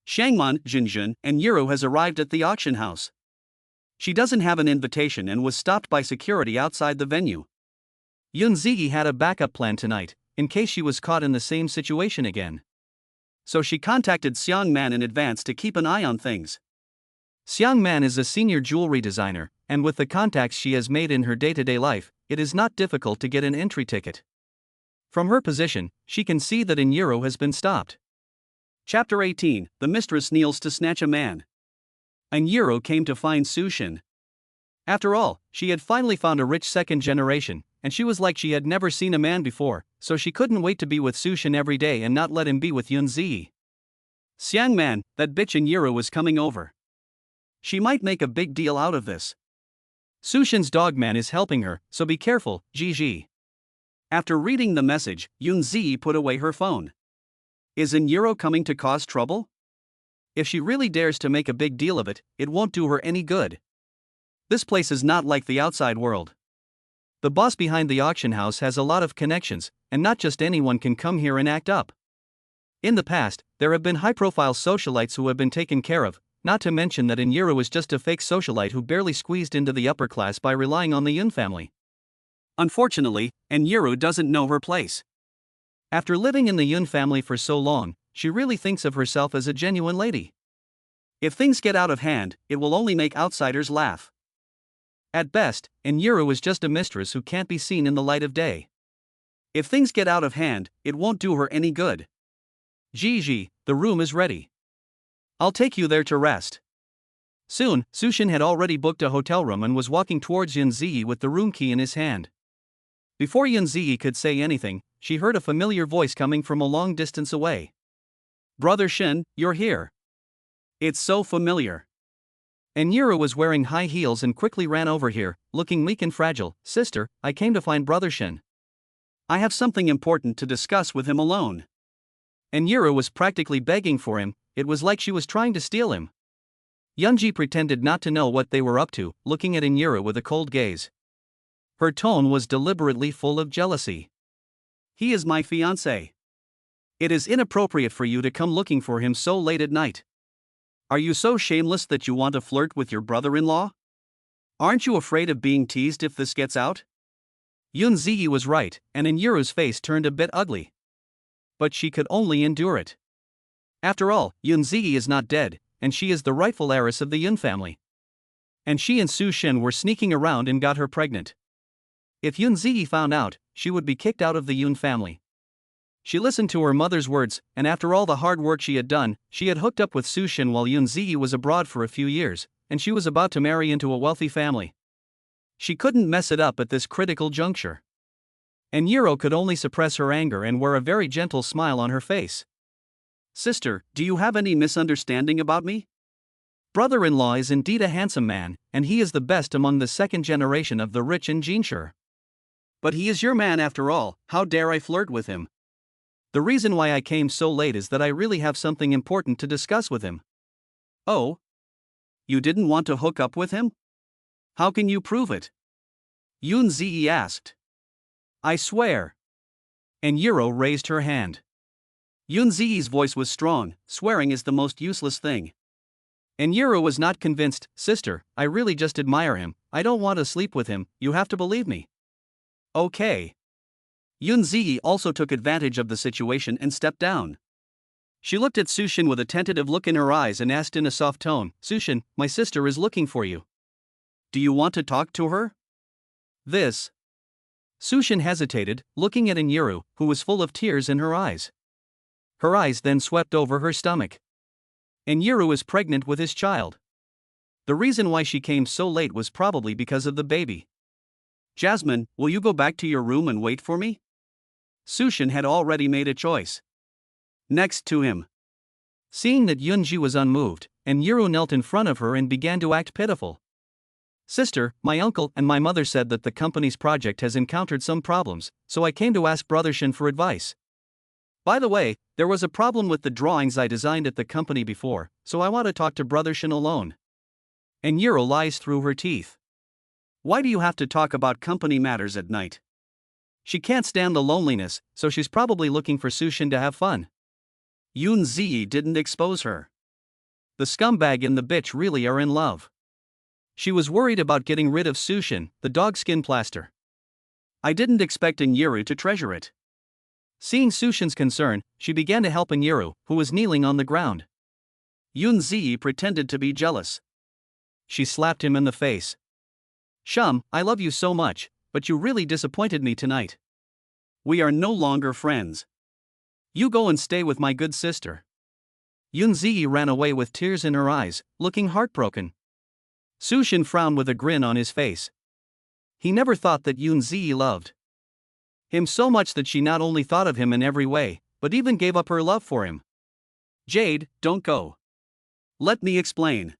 Xiangman, Jinjun, and Yuru has arrived at the auction house. She doesn't have an invitation and was stopped by security outside the venue. Yunzi had a backup plan tonight, in case she was caught in the same situation again. So she contacted Xiangman in advance to keep an eye on things. Xiangman is a senior jewelry designer, and with the contacts she has made in her day-to-day life, it is not difficult to get an entry ticket. From her position, she can see that Inyiru has been stopped. Chapter 18, The Mistress Kneels to Snatch a Man. Inyiru came to find Sushin. After all, she had finally found a rich second generation, and she was like she had never seen a man before, so she couldn't wait to be with Sushin every day and not let him be with Yunzi. Xiangman, that bitch Inyiru was coming over. She might make a big deal out of this. Sushin's dogman is helping her, so be careful, Gigi. After reading the message, Yunzi put away her phone. Is Inyiru coming to cause trouble? If she really dares to make a big deal of it, it won't do her any good. This place is not like the outside world. The boss behind the auction house has a lot of connections, and not just anyone can come here and act up. In the past, there have been high-profile socialites who have been taken care of, not to mention that Inyiru is just a fake socialite who barely squeezed into the upper class by relying on the Yun family. Unfortunately, Inyiru doesn't know her place. After living in the Yun family for so long, she really thinks of herself as a genuine lady. If things get out of hand, it will only make outsiders laugh. At best, Inyiru is just a mistress who can't be seen in the light of day. If things get out of hand, it won't do her any good. Gigi, the room is ready. I'll take you there to rest. Soon, Sushin had already booked a hotel room and was walking towards Yunzi with the room key in his hand. Before Yunzi could say anything, she heard a familiar voice coming from a long distance away. Brother Shin, you're here. It's so familiar. Inyiru was wearing high heels and quickly ran over here, looking weak and fragile. Sister, I came to find Brother Shin. I have something important to discuss with him alone. Inyiru was practically begging for him. It was like she was trying to steal him. Yunji pretended not to know what they were up to, looking at Inyiru with a cold gaze. Her tone was deliberately full of jealousy. He is my fiancé. It is inappropriate for you to come looking for him so late at night. Are you so shameless that you want to flirt with your brother-in-law? Aren't you afraid of being teased if this gets out? Yunzi was right, and Inyiru's face turned a bit ugly. But she could only endure it. After all, Yunzi is not dead, and she is the rightful heiress of the Yun family. And she and Sushin were sneaking around and got her pregnant. If Yunzi found out, she would be kicked out of the Yun family. She listened to her mother's words, and after all the hard work she had done, she had hooked up with Sushin while Yunzi was abroad for a few years, and she was about to marry into a wealthy family. She couldn't mess it up at this critical juncture. And Inyiru could only suppress her anger and wear a very gentle smile on her face. Sister, do you have any misunderstanding about me? Brother-in-law is indeed a handsome man, and he is the best among the second generation of the rich in Jinshur. But he is your man after all, how dare I flirt with him? The reason why I came so late is that I really have something important to discuss with him. Oh? You didn't want to hook up with him? How can you prove it? Yunzi asked. I swear. And Inyiru raised her hand. Yunzi's voice was strong, swearing is the most useless thing. And Inyiru was not convinced. Sister, I really just admire him, I don't want to sleep with him, you have to believe me. Okay. Yunzi also took advantage of the situation and stepped down. She looked at Sushin with a tentative look in her eyes and asked in a soft tone, Sushin, my sister is looking for you. Do you want to talk to her? This. Sushin hesitated, looking at Inyiru, who was full of tears in her eyes. Her eyes then swept over her stomach. Inyiru is pregnant with his child. The reason why she came so late was probably because of the baby. Jasmine, will you go back to your room and wait for me? Sushin had already made a choice. Next to him. Seeing that Yunji was unmoved, Inyiru knelt in front of her and began to act pitiful. Sister, my uncle and my mother said that the company's project has encountered some problems, so I came to ask Brother Shin for advice. By the way, there was a problem with the drawings I designed at the company before, so I want to talk to Brother Shin alone. Inyiru lies through her teeth. Why do you have to talk about company matters at night? She can't stand the loneliness, so she's probably looking for Sushin to have fun. Yunzi didn't expose her. The scumbag and the bitch really are in love. She was worried about getting rid of Sushin, the dog skin plaster. I didn't expect Inyiru to treasure it. Seeing Sushin's concern, she began to help Inyiru, who was kneeling on the ground. Yunzi pretended to be jealous. She slapped him in the face. Shum, I love you so much, but you really disappointed me tonight. We are no longer friends. You go and stay with my good sister. Yunzi ran away with tears in her eyes, looking heartbroken. Sushin frowned with a grin on his face. He never thought that Yunzi loved him so much that she not only thought of him in every way, but even gave up her love for him. Jade, don't go. Let me explain.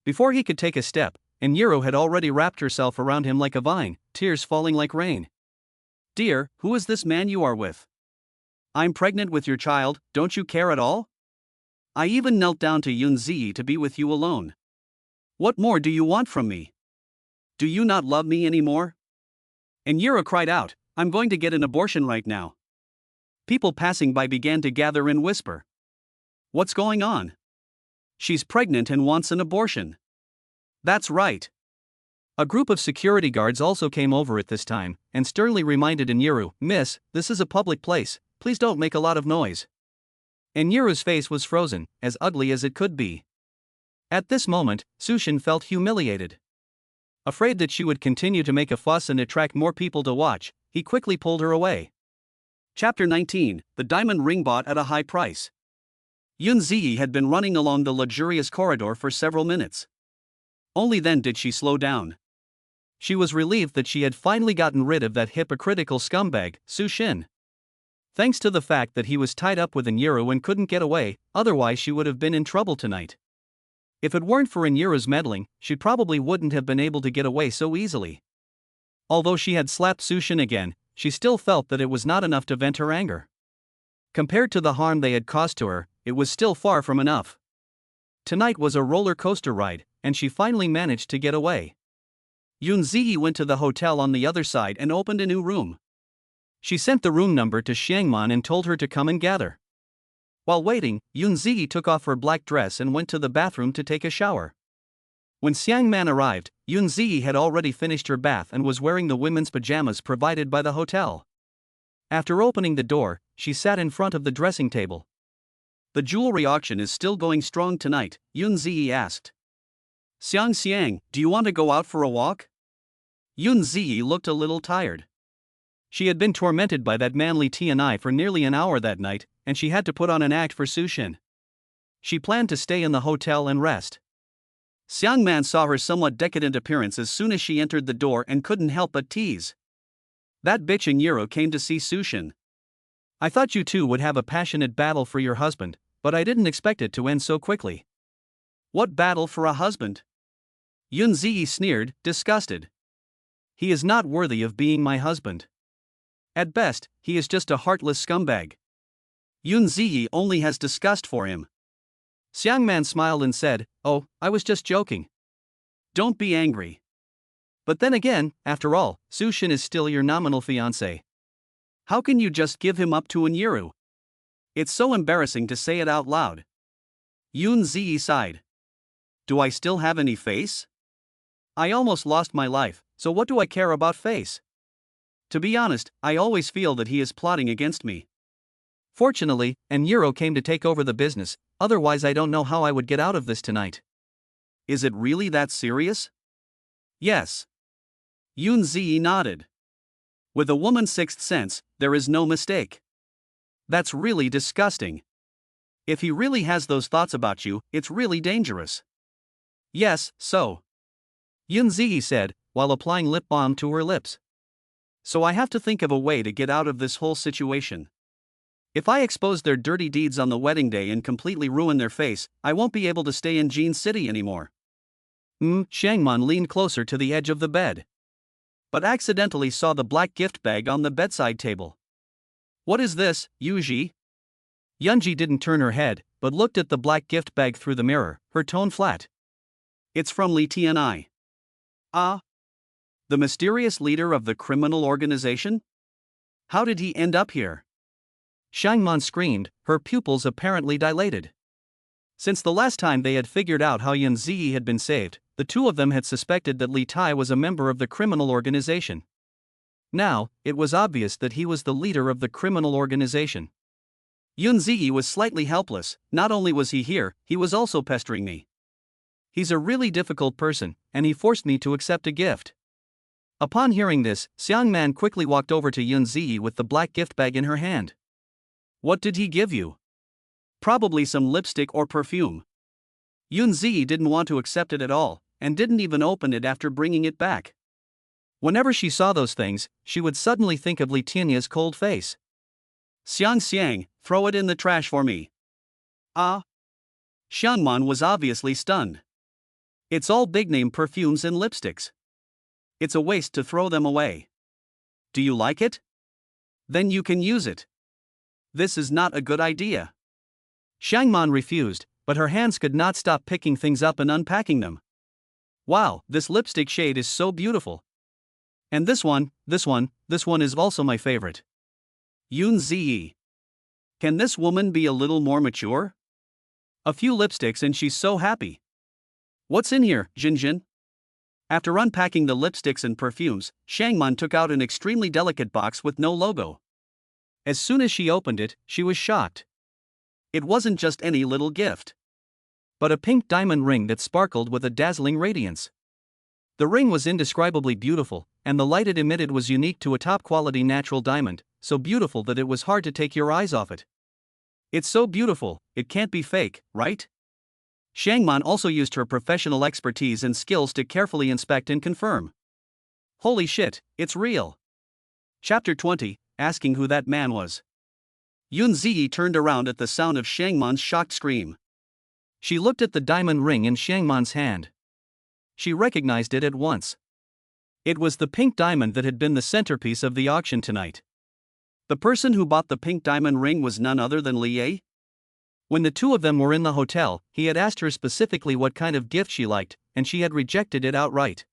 Before he could take a step, Inyiru had already wrapped herself around him like a vine, tears falling like rain. Dear, who is this man you are with? I'm pregnant with your child, don't you care at all? I even knelt down to Yunzi to be with you alone. What more do you want from me? Do you not love me anymore? Inyiru cried out, I'm going to get an abortion right now. People passing by began to gather and whisper. What's going on? She's pregnant and wants an abortion. That's right. A group of security guards also came over at this time, and sternly reminded Inyiru, Miss, this is a public place, please don't make a lot of noise. Inyiru's face was frozen, as ugly as it could be. At this moment, Sushin felt humiliated. Afraid that she would continue to make a fuss and attract more people to watch, he quickly pulled her away. Chapter 19, The Diamond Ring Bought at a High Price. Yunzi had been running along the luxurious corridor for several minutes. Only then did she slow down. She was relieved that she had finally gotten rid of that hypocritical scumbag, Sushin. Thanks to the fact that he was tied up with Inyiru and couldn't get away, otherwise she would have been in trouble tonight. If it weren't for Inyiru's meddling, she probably wouldn't have been able to get away so easily. Although she had slapped Sushin again, she still felt that it was not enough to vent her anger. Compared to the harm they had caused to her, it was still far from enough. Tonight was a roller coaster ride, and she finally managed to get away. Yunzi went to the hotel on the other side and opened a new room. She sent the room number to Xiangman and told her to come and gather. While waiting, Yunzi took off her black dress and went to the bathroom to take a shower. When Xiangman arrived, Yunzi had already finished her bath and was wearing the women's pajamas provided by the hotel. After opening the door, she sat in front of the dressing table. "The jewelry auction is still going strong tonight," Yunzi asked. "Xiang, do you want to go out for a walk?" Yunzi looked a little tired. She had been tormented by that manly Tian for nearly an hour that night, and she had to put on an act for Sushin. She planned to stay in the hotel and rest. Xiangman saw her somewhat decadent appearance as soon as she entered the door and couldn't help but tease. "That bitch Inyiru came to see Sushin. I thought you two would have a passionate battle for your husband, but I didn't expect it to end so quickly." "What battle for a husband?" Yunzi sneered, disgusted. "He is not worthy of being my husband. At best, he is just a heartless scumbag. Yunzi only has disgust for him." Xiangman smiled and said, "Oh, I was just joking. Don't be angry. But then again, after all, Sushin is still your nominal fiancé. How can you just give him up to Inyiru? It's so embarrassing to say it out loud." Yunzi sighed. "Do I still have any face? I almost lost my life, so what do I care about face? To be honest, I always feel that he is plotting against me. Fortunately, Inyiru came to take over the business, otherwise I don't know how I would get out of this tonight." "Is it really that serious?" "Yes." Yunzi nodded. "With a woman's sixth sense, there is no mistake. That's really disgusting. If he really has those thoughts about you, it's really dangerous." "Yes, so," Yunzi said, while applying lip balm to her lips. "So I have to think of a way to get out of this whole situation. If I expose their dirty deeds on the wedding day and completely ruin their face, I won't be able to stay in Jean City anymore." Shangman leaned closer to the edge of the bed, but accidentally saw the black gift bag on the bedside table. "What is this, Yuji?" Yunji didn't turn her head, but looked at the black gift bag through the mirror, her tone flat. "It's from Tian. Ah? The mysterious leader of the criminal organization? How did he end up here?" Shangman screamed, her pupils apparently dilated. Since the last time they had figured out how Yunzi had been saved, the two of them had suspected that Li Tai was a member of the criminal organization. Now, it was obvious that he was the leader of the criminal organization. Yunzi was slightly helpless. Not only was he here, he was also pestering me. He's a really difficult person, and he forced me to accept a gift. Upon hearing this, Xiangman quickly walked over to Yunzi with the black gift bag in her hand. "What did he give you?" "Probably some lipstick or perfume." Yunzi didn't want to accept it at all, and didn't even open it after bringing it back. Whenever she saw those things, she would suddenly think of Li Tianya's cold face. Xiang, throw it in the trash for me." "Ah?" Xiangman was obviously stunned. "It's all big-name perfumes and lipsticks. It's a waste to throw them away. Do you like it? Then you can use it. This is not a good idea." Xiangman refused, but her hands could not stop picking things up and unpacking them. "Wow, this lipstick shade is so beautiful. And this one is also my favorite." Yunzi. Can this woman be a little more mature? A few lipsticks and she's so happy. "What's in here, Jinjin?" After unpacking the lipsticks and perfumes, Shangman took out an extremely delicate box with no logo. As soon as she opened it, she was shocked. It wasn't just any little gift, but a pink diamond ring that sparkled with a dazzling radiance. The ring was indescribably beautiful, and the light it emitted was unique to a top-quality natural diamond, so beautiful that it was hard to take your eyes off it. "It's so beautiful, it can't be fake, right?" Shangman also used her professional expertise and skills to carefully inspect and confirm. "Holy shit, it's real." Chapter 20, asking who that man was. Yunzi turned around at the sound of Shangman's shocked scream. She looked at the diamond ring in Shangman's hand. She recognized it at once. It was the pink diamond that had been the centerpiece of the auction tonight. The person who bought the pink diamond ring was none other than Liye. When the two of them were in the hotel, he had asked her specifically what kind of gift she liked, and she had rejected it outright.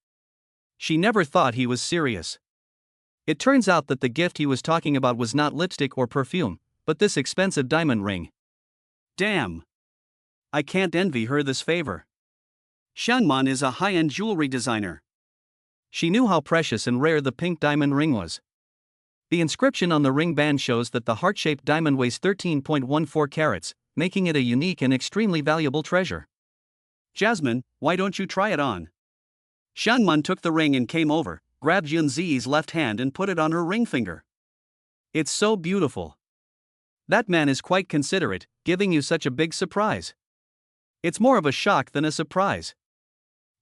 She never thought he was serious. It turns out that the gift he was talking about was not lipstick or perfume, but this expensive diamond ring. Damn. I can't envy her this favor. Xiangman is a high-end jewelry designer. She knew how precious and rare the pink diamond ring was. The inscription on the ring band shows that the heart-shaped diamond weighs 13.14 carats, making it a unique and extremely valuable treasure. Jasmine, why don't you try it on? Xiangman took the ring and came over, grabbed Yunzi's left hand and put it on her ring finger. It's so beautiful. That man is quite considerate, giving you such a big surprise. It's more of a shock than a surprise.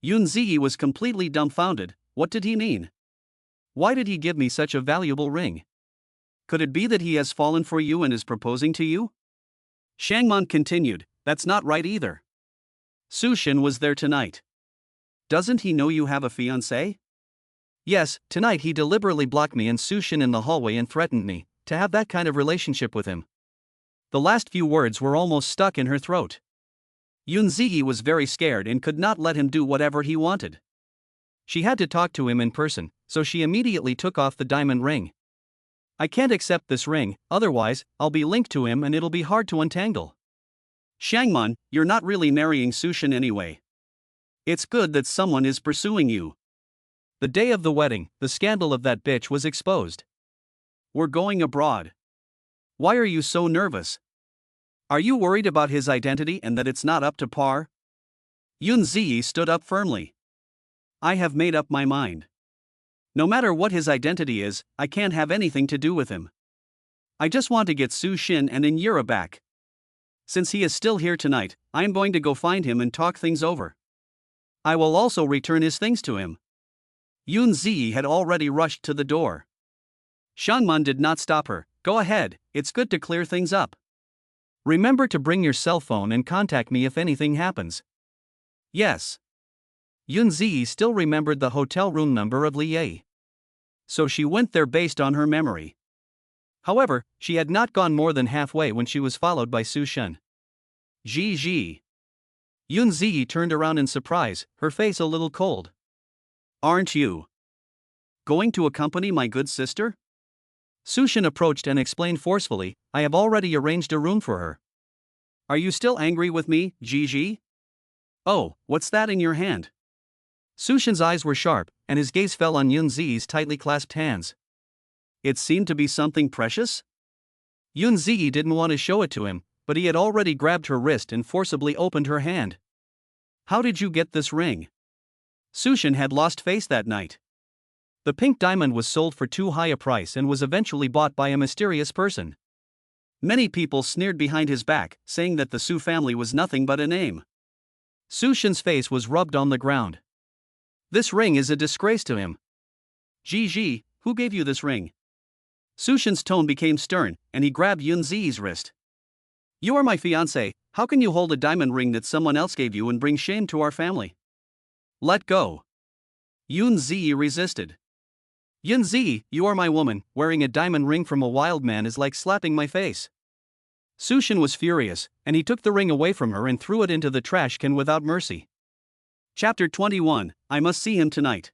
Yunzi was completely dumbfounded. What did he mean? Why did he give me such a valuable ring? Could it be that he has fallen for you and is proposing to you? Xiangman continued, that's not right either. Sushin was there tonight. Doesn't he know you have a fiancé? Yes, tonight he deliberately blocked me and Sushin in the hallway and threatened me to have that kind of relationship with him. The last few words were almost stuck in her throat. Yunzi was very scared and could not let him do whatever he wanted. She had to talk to him in person, so she immediately took off the diamond ring. I can't accept this ring, otherwise, I'll be linked to him and it'll be hard to untangle. Xiangman, you're not really marrying Sushin anyway. It's good that someone is pursuing you. The day of the wedding, the scandal of that bitch was exposed. We're going abroad. Why are you so nervous? Are you worried about his identity and that it's not up to par? Yunzi stood up firmly. I have made up my mind. No matter what his identity is, I can't have anything to do with him. I just want to get Sushin and Inyiru back. Since he is still here tonight, I am going to go find him and talk things over. I will also return his things to him. Yunzi had already rushed to the door. Xiangman did not stop her. Go ahead, it's good to clear things up. Remember to bring your cell phone and contact me if anything happens. Yes. Yunzi still remembered the hotel room number of Liye. So she went there based on her memory. However, she had not gone more than halfway when she was followed by Sushin. Ji. Yunzi turned around in surprise, her face a little cold. Aren't you going to accompany my good sister? Sushin approached and explained forcefully, I have already arranged a room for her. Are you still angry with me, Ji? Oh, what's that in your hand? Sushin's eyes were sharp, and his gaze fell on Yunzi's tightly clasped hands. It seemed to be something precious? Yunzi didn't want to show it to him, but he had already grabbed her wrist and forcibly opened her hand. How did you get this ring? Sushin had lost face that night. The pink diamond was sold for too high a price and was eventually bought by a mysterious person. Many people sneered behind his back, saying that the Su family was nothing but a name. Sushin's face was rubbed on the ground. This ring is a disgrace to him. Ji, who gave you this ring? Sushin's tone became stern, and he grabbed Yunzi's wrist. You are my fiancé, how can you hold a diamond ring that someone else gave you and bring shame to our family? Let go. Yunzi resisted. Yunzi, you are my woman, wearing a diamond ring from a wild man is like slapping my face. Sushin was furious, and he took the ring away from her and threw it into the trash can without mercy. Chapter 21, I must see him tonight.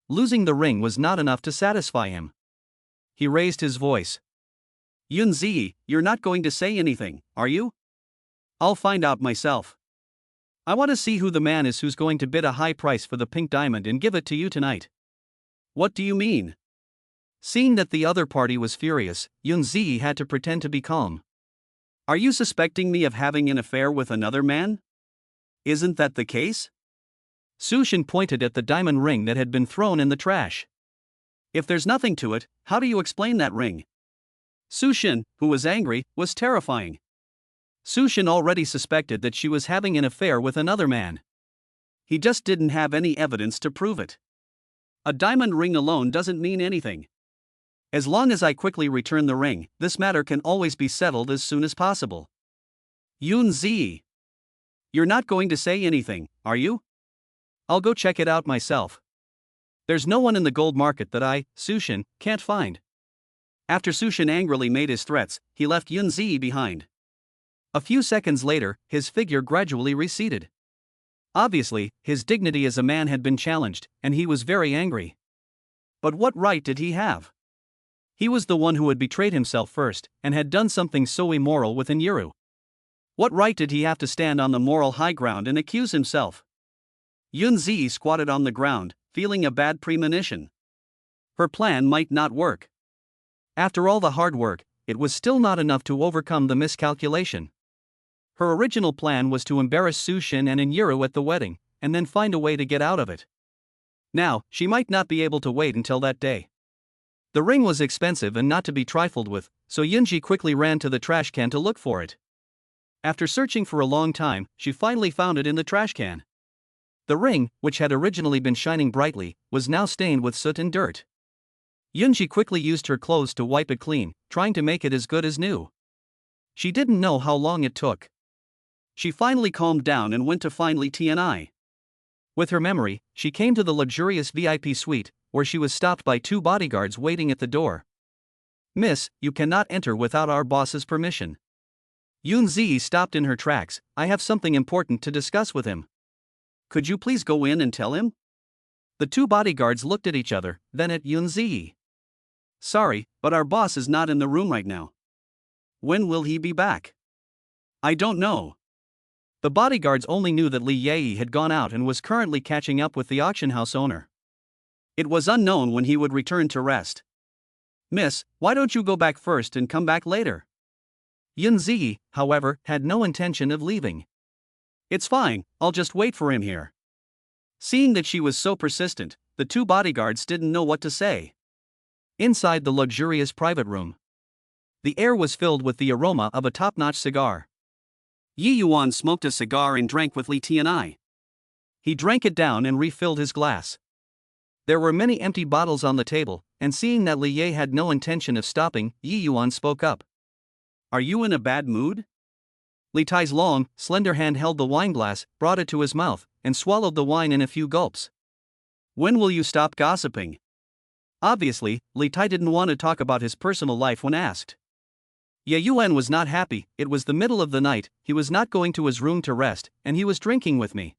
Losing the ring was not enough to satisfy him. He raised his voice. Yunzi, you're not going to say anything, are you? I'll find out myself. I want to see who the man is who's going to bid a high price for the pink diamond and give it to you tonight. What do you mean? Seeing that the other party was furious, Yunzi had to pretend to be calm. Are you suspecting me of having an affair with another man? Isn't that the case? Sushin pointed at the diamond ring that had been thrown in the trash. If there's nothing to it, how do you explain that ring? Sushin, who was angry, was terrifying. Sushin already suspected that she was having an affair with another man. He just didn't have any evidence to prove it. A diamond ring alone doesn't mean anything. As long as I quickly return the ring, this matter can always be settled as soon as possible. Yunzi. You're not going to say anything, are you? I'll go check it out myself. There's no one in the gold market that I, Sushin, can't find. After Sushin angrily made his threats, he left Yunzi behind. A few seconds later, his figure gradually receded. Obviously, his dignity as a man had been challenged, and he was very angry. But what right did he have? He was the one who had betrayed himself first, and had done something so immoral with Inyiru. What right did he have to stand on the moral high ground and accuse himself? Yunzi squatted on the ground, feeling a bad premonition. Her plan might not work. After all the hard work, it was still not enough to overcome the miscalculation. Her original plan was to embarrass Sushin and Inyiru at the wedding, and then find a way to get out of it. Now, she might not be able to wait until that day. The ring was expensive and not to be trifled with, so Yunji quickly ran to the trash can to look for it. After searching for a long time, she finally found it in the trash can. The ring, which had originally been shining brightly, was now stained with soot and dirt. Yunji quickly used her clothes to wipe it clean, trying to make it as good as new. She didn't know how long it took. She finally calmed down and went to find Tian. With her memory, she came to the luxurious VIP suite, where she was stopped by 2 bodyguards waiting at the door. "Miss, you cannot enter without our boss's permission." Yunzi stopped in her tracks. "I have something important to discuss with him." "Could you please go in and tell him?" The 2 bodyguards looked at each other, then at Yunzi. "Sorry, but our boss is not in the room right now." "When will he be back?" "I don't know." The bodyguards only knew that Li Yi had gone out and was currently catching up with the auction house owner. It was unknown when he would return to rest. "Miss, why don't you go back first and come back later?" Yunzi, however, had no intention of leaving. "It's fine, I'll just wait for him here." Seeing that she was so persistent, the 2 bodyguards didn't know what to say. Inside the luxurious private room, the air was filled with the aroma of a top-notch cigar. Yi Yuan smoked a cigar and drank with Li Tian. He drank it down and refilled his glass. There were many empty bottles on the table, and seeing that Li Ye had no intention of stopping, Yi Yuan spoke up. "Are you in a bad mood?" Li Tai's long, slender hand held the wine glass, brought it to his mouth, and swallowed the wine in a few gulps. "When will you stop gossiping?" Obviously, Li Tai didn't want to talk about his personal life when asked. Ye Yuan was not happy. It was the middle of the night, he was not going to his room to rest, and he was drinking with me.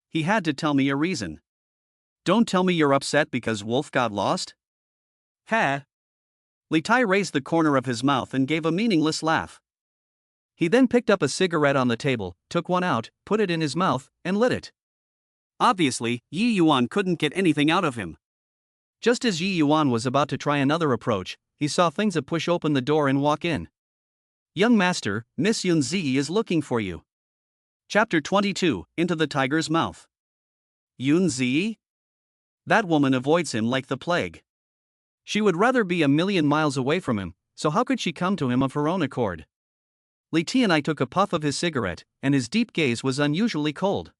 He had to tell me a reason. "Don't tell me you're upset because Wolf got lost?" "Ha!" Li Tai raised the corner of his mouth and gave a meaningless laugh. He then picked up a cigarette on the table, took one out, put it in his mouth, and lit it. Obviously, Yi Yuan couldn't get anything out of him. Just as Yi Yuan was about to try another approach, he saw Fengza push open the door and walk in. "Young master, Miss Yunzi is looking for you." Chapter 22, Into the Tiger's Mouth. Yunzi? That woman avoids him like the plague. She would rather be a million miles away from him, so how could she come to him of her own accord? Li Tian took a puff of his cigarette, and his deep gaze was unusually cold.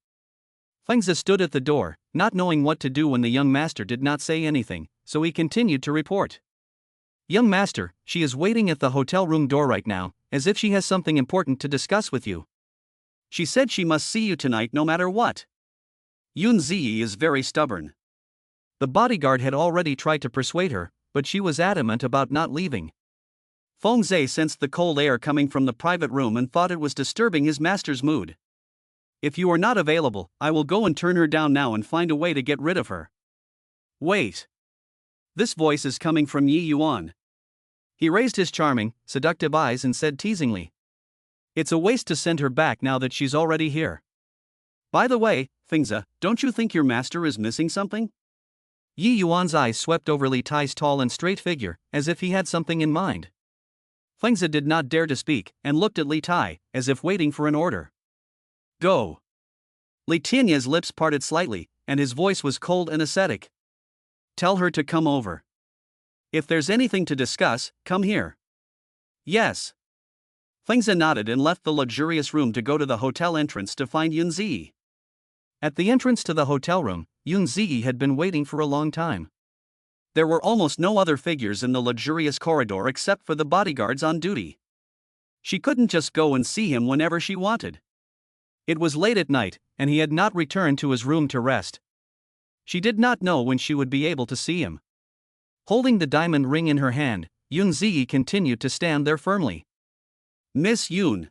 Fengza stood at the door, not knowing what to do when the young master did not say anything, so he continued to report. "Young master, she is waiting at the hotel room door right now, as if she has something important to discuss with you. She said she must see you tonight no matter what." Yunzi is very stubborn. The bodyguard had already tried to persuade her, but she was adamant about not leaving. Fengza sensed the cold air coming from the private room and thought it was disturbing his master's mood. "If you are not available, I will go and turn her down now and find a way to get rid of her." "Wait." This voice is coming from Yi Yuan. He raised his charming, seductive eyes and said teasingly, "It's a waste to send her back now that she's already here. By the way, Fengza, don't you think your master is missing something?" Yi Yuan's eyes swept over Li Tai's tall and straight figure, as if he had something in mind. Fengza did not dare to speak, and looked at Li Tai, as if waiting for an order. "Go." Li Tian's lips parted slightly, and his voice was cold and ascetic. "Tell her to come over. If there's anything to discuss, come here." "Yes." Fengza nodded and left the luxurious room to go to the hotel entrance to find Yunzi. At the entrance to the hotel room, Yunzi had been waiting for a long time. There were almost no other figures in the luxurious corridor except for the bodyguards on duty. She couldn't just go and see him whenever she wanted. It was late at night, and he had not returned to his room to rest. She did not know when she would be able to see him. Holding the diamond ring in her hand, Yunzi continued to stand there firmly. "Miss Yun."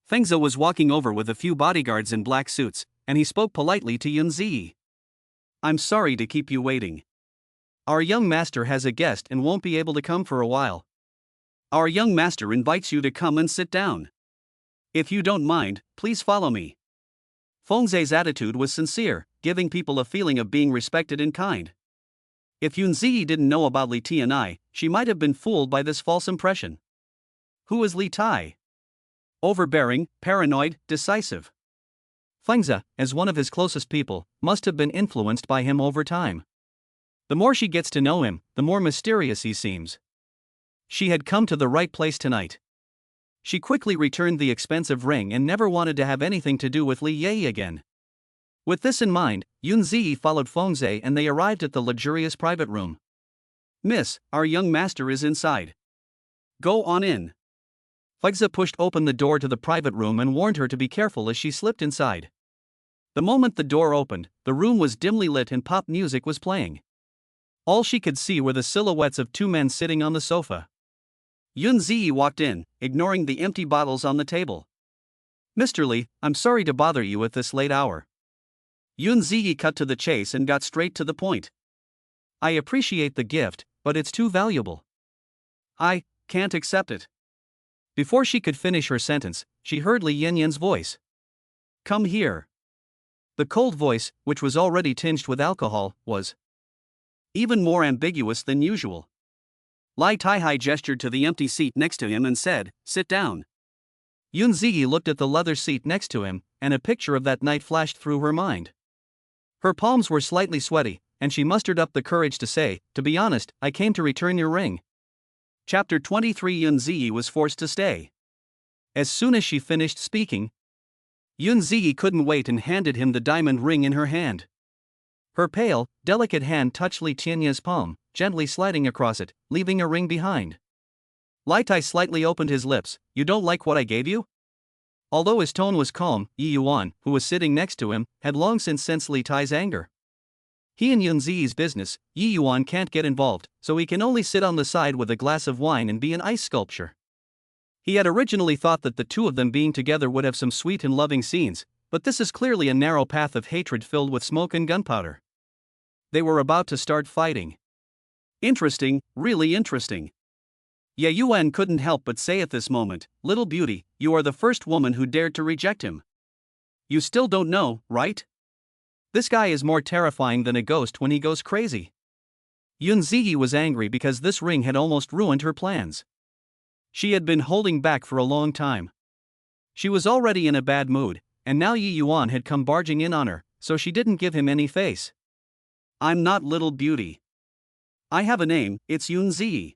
Fengza was walking over with a few bodyguards in black suits, and he spoke politely to Yunzi. "I'm sorry to keep you waiting. Our young master has a guest and won't be able to come for a while. Our young master invites you to come and sit down." If you don't mind, please follow me. Fengzai's attitude was sincere, giving people a feeling of being respected and kind. If Yunzi didn't know about Li Tianai, she might have been fooled by this false impression. Who is Li Tai? Overbearing, paranoid, decisive. Fengza, as one of his closest people, must have been influenced by him over time. The more she gets to know him, the more mysterious he seems. She had come to the right place tonight. She quickly returned the expensive ring and never wanted to have anything to do with Li Ye again. With this in mind, Yunzi followed Fengzai and they arrived at the luxurious private room. Miss, our young master is inside. Go on in. Fengza pushed open the door to the private room and warned her to be careful as she slipped inside. The moment the door opened, the room was dimly lit and pop music was playing. All she could see were the silhouettes of two men sitting on the sofa. Yunzi walked in, ignoring the empty bottles on the table. Mr. Li, I'm sorry to bother you at this late hour. Yunzi cut to the chase and got straight to the point. I appreciate the gift, but it's too valuable. I can't accept it. Before she could finish her sentence, she heard Li Yanyan's voice. Come here. The cold voice, which was already tinged with alcohol, was even more ambiguous than usual. Lai Taihai gestured to the empty seat next to him and said, sit down. Yunzi looked at the leather seat next to him, and a picture of that night flashed through her mind. Her palms were slightly sweaty, and she mustered up the courage to say, to be honest, I came to return your ring. Chapter 23. Yunzi was forced to stay. As soon as she finished speaking, Yunzi couldn't wait and handed him the diamond ring in her hand. Her pale, delicate hand touched Li Tianya's palm, gently sliding across it, leaving a ring behind. Lai Tai slightly opened his lips. You don't like what I gave you? Although his tone was calm, Yi Yuan, who was sitting next to him, had long since sensed Li Tai's anger. He and Yunzi's business, Yi Yuan can't get involved, so he can only sit on the side with a glass of wine and be an ice sculpture. He had originally thought that the two of them being together would have some sweet and loving scenes, but this is clearly a narrow path of hatred filled with smoke and gunpowder. They were about to start fighting. Interesting, really interesting. Ye Yuan couldn't help but say at this moment, little beauty, you are the first woman who dared to reject him. You still don't know, right? This guy is more terrifying than a ghost when he goes crazy. Yunzi was angry because this ring had almost ruined her plans. She had been holding back for a long time. She was already in a bad mood, and now Yi Yuan had come barging in on her, so she didn't give him any face. I'm not little beauty. I have a name, it's Yunzi.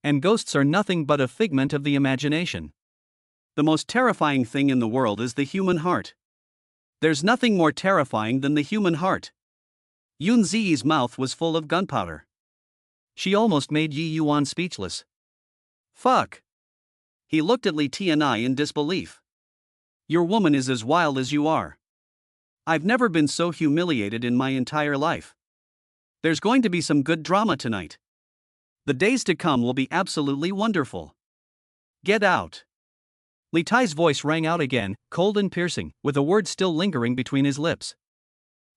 And ghosts are nothing but a figment of the imagination. The most terrifying thing in the world is the human heart. There's nothing more terrifying than the human heart. Yunzi's mouth was full of gunpowder. She almost made Yi Yuan speechless. Fuck. He looked at Li Tianai in disbelief. Your woman is as wild as you are. I've never been so humiliated in my entire life. There's going to be some good drama tonight. The days to come will be absolutely wonderful. Get out. Li Tai's voice rang out again, cold and piercing, with a word still lingering between his lips.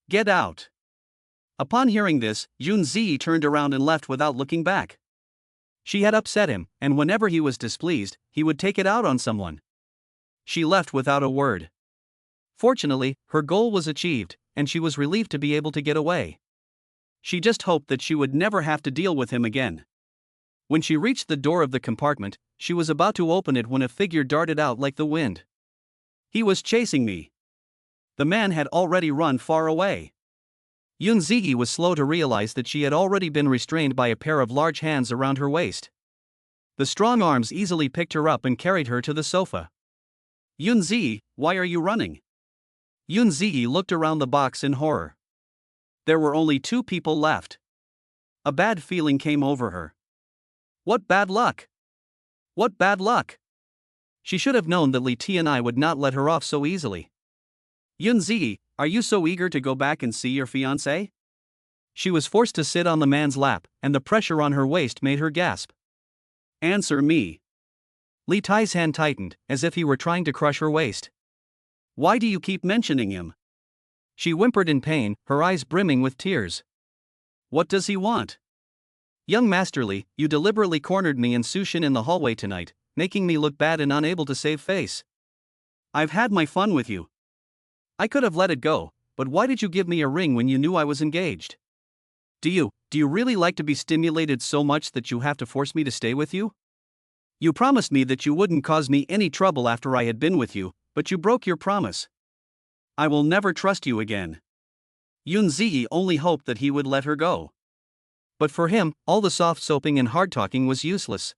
Get out. Upon hearing this, Yunzi turned around and left without looking back. She had upset him, and whenever he was displeased, he would take it out on someone. She left without a word. Fortunately, her goal was achieved, and she was relieved to be able to get away. She just hoped that she would never have to deal with him again. When she reached the door of the compartment, she was about to open it when a figure darted out like the wind. He was chasing me. The man had already run far away. Yunzi was slow to realize that she had already been restrained by a pair of large hands around her waist. The strong arms easily picked her up and carried her to the sofa. Yunzi, why are you running? Yunzi looked around the box in horror. There were only two people left. A bad feeling came over her. What bad luck! What bad luck! She should have known that Li Tianai would not let her off so easily. Yunzi, are you so eager to go back and see your fiancé? She was forced to sit on the man's lap, and the pressure on her waist made her gasp. Answer me. Li Tai's hand tightened, as if he were trying to crush her waist. Why do you keep mentioning him? She whimpered in pain, her eyes brimming with tears. What does he want? Young Master Li, you deliberately cornered me and Sushin in the hallway tonight, making me look bad and unable to save face. I've had my fun with you. I could have let it go, but why did you give me a ring when you knew I was engaged? Do you really like to be stimulated so much that you have to force me to stay with you? You promised me that you wouldn't cause me any trouble after I had been with you, but you broke your promise. I will never trust you again. Yunzi only hoped that he would let her go. But for him, all the soft soaping and hard talking was useless.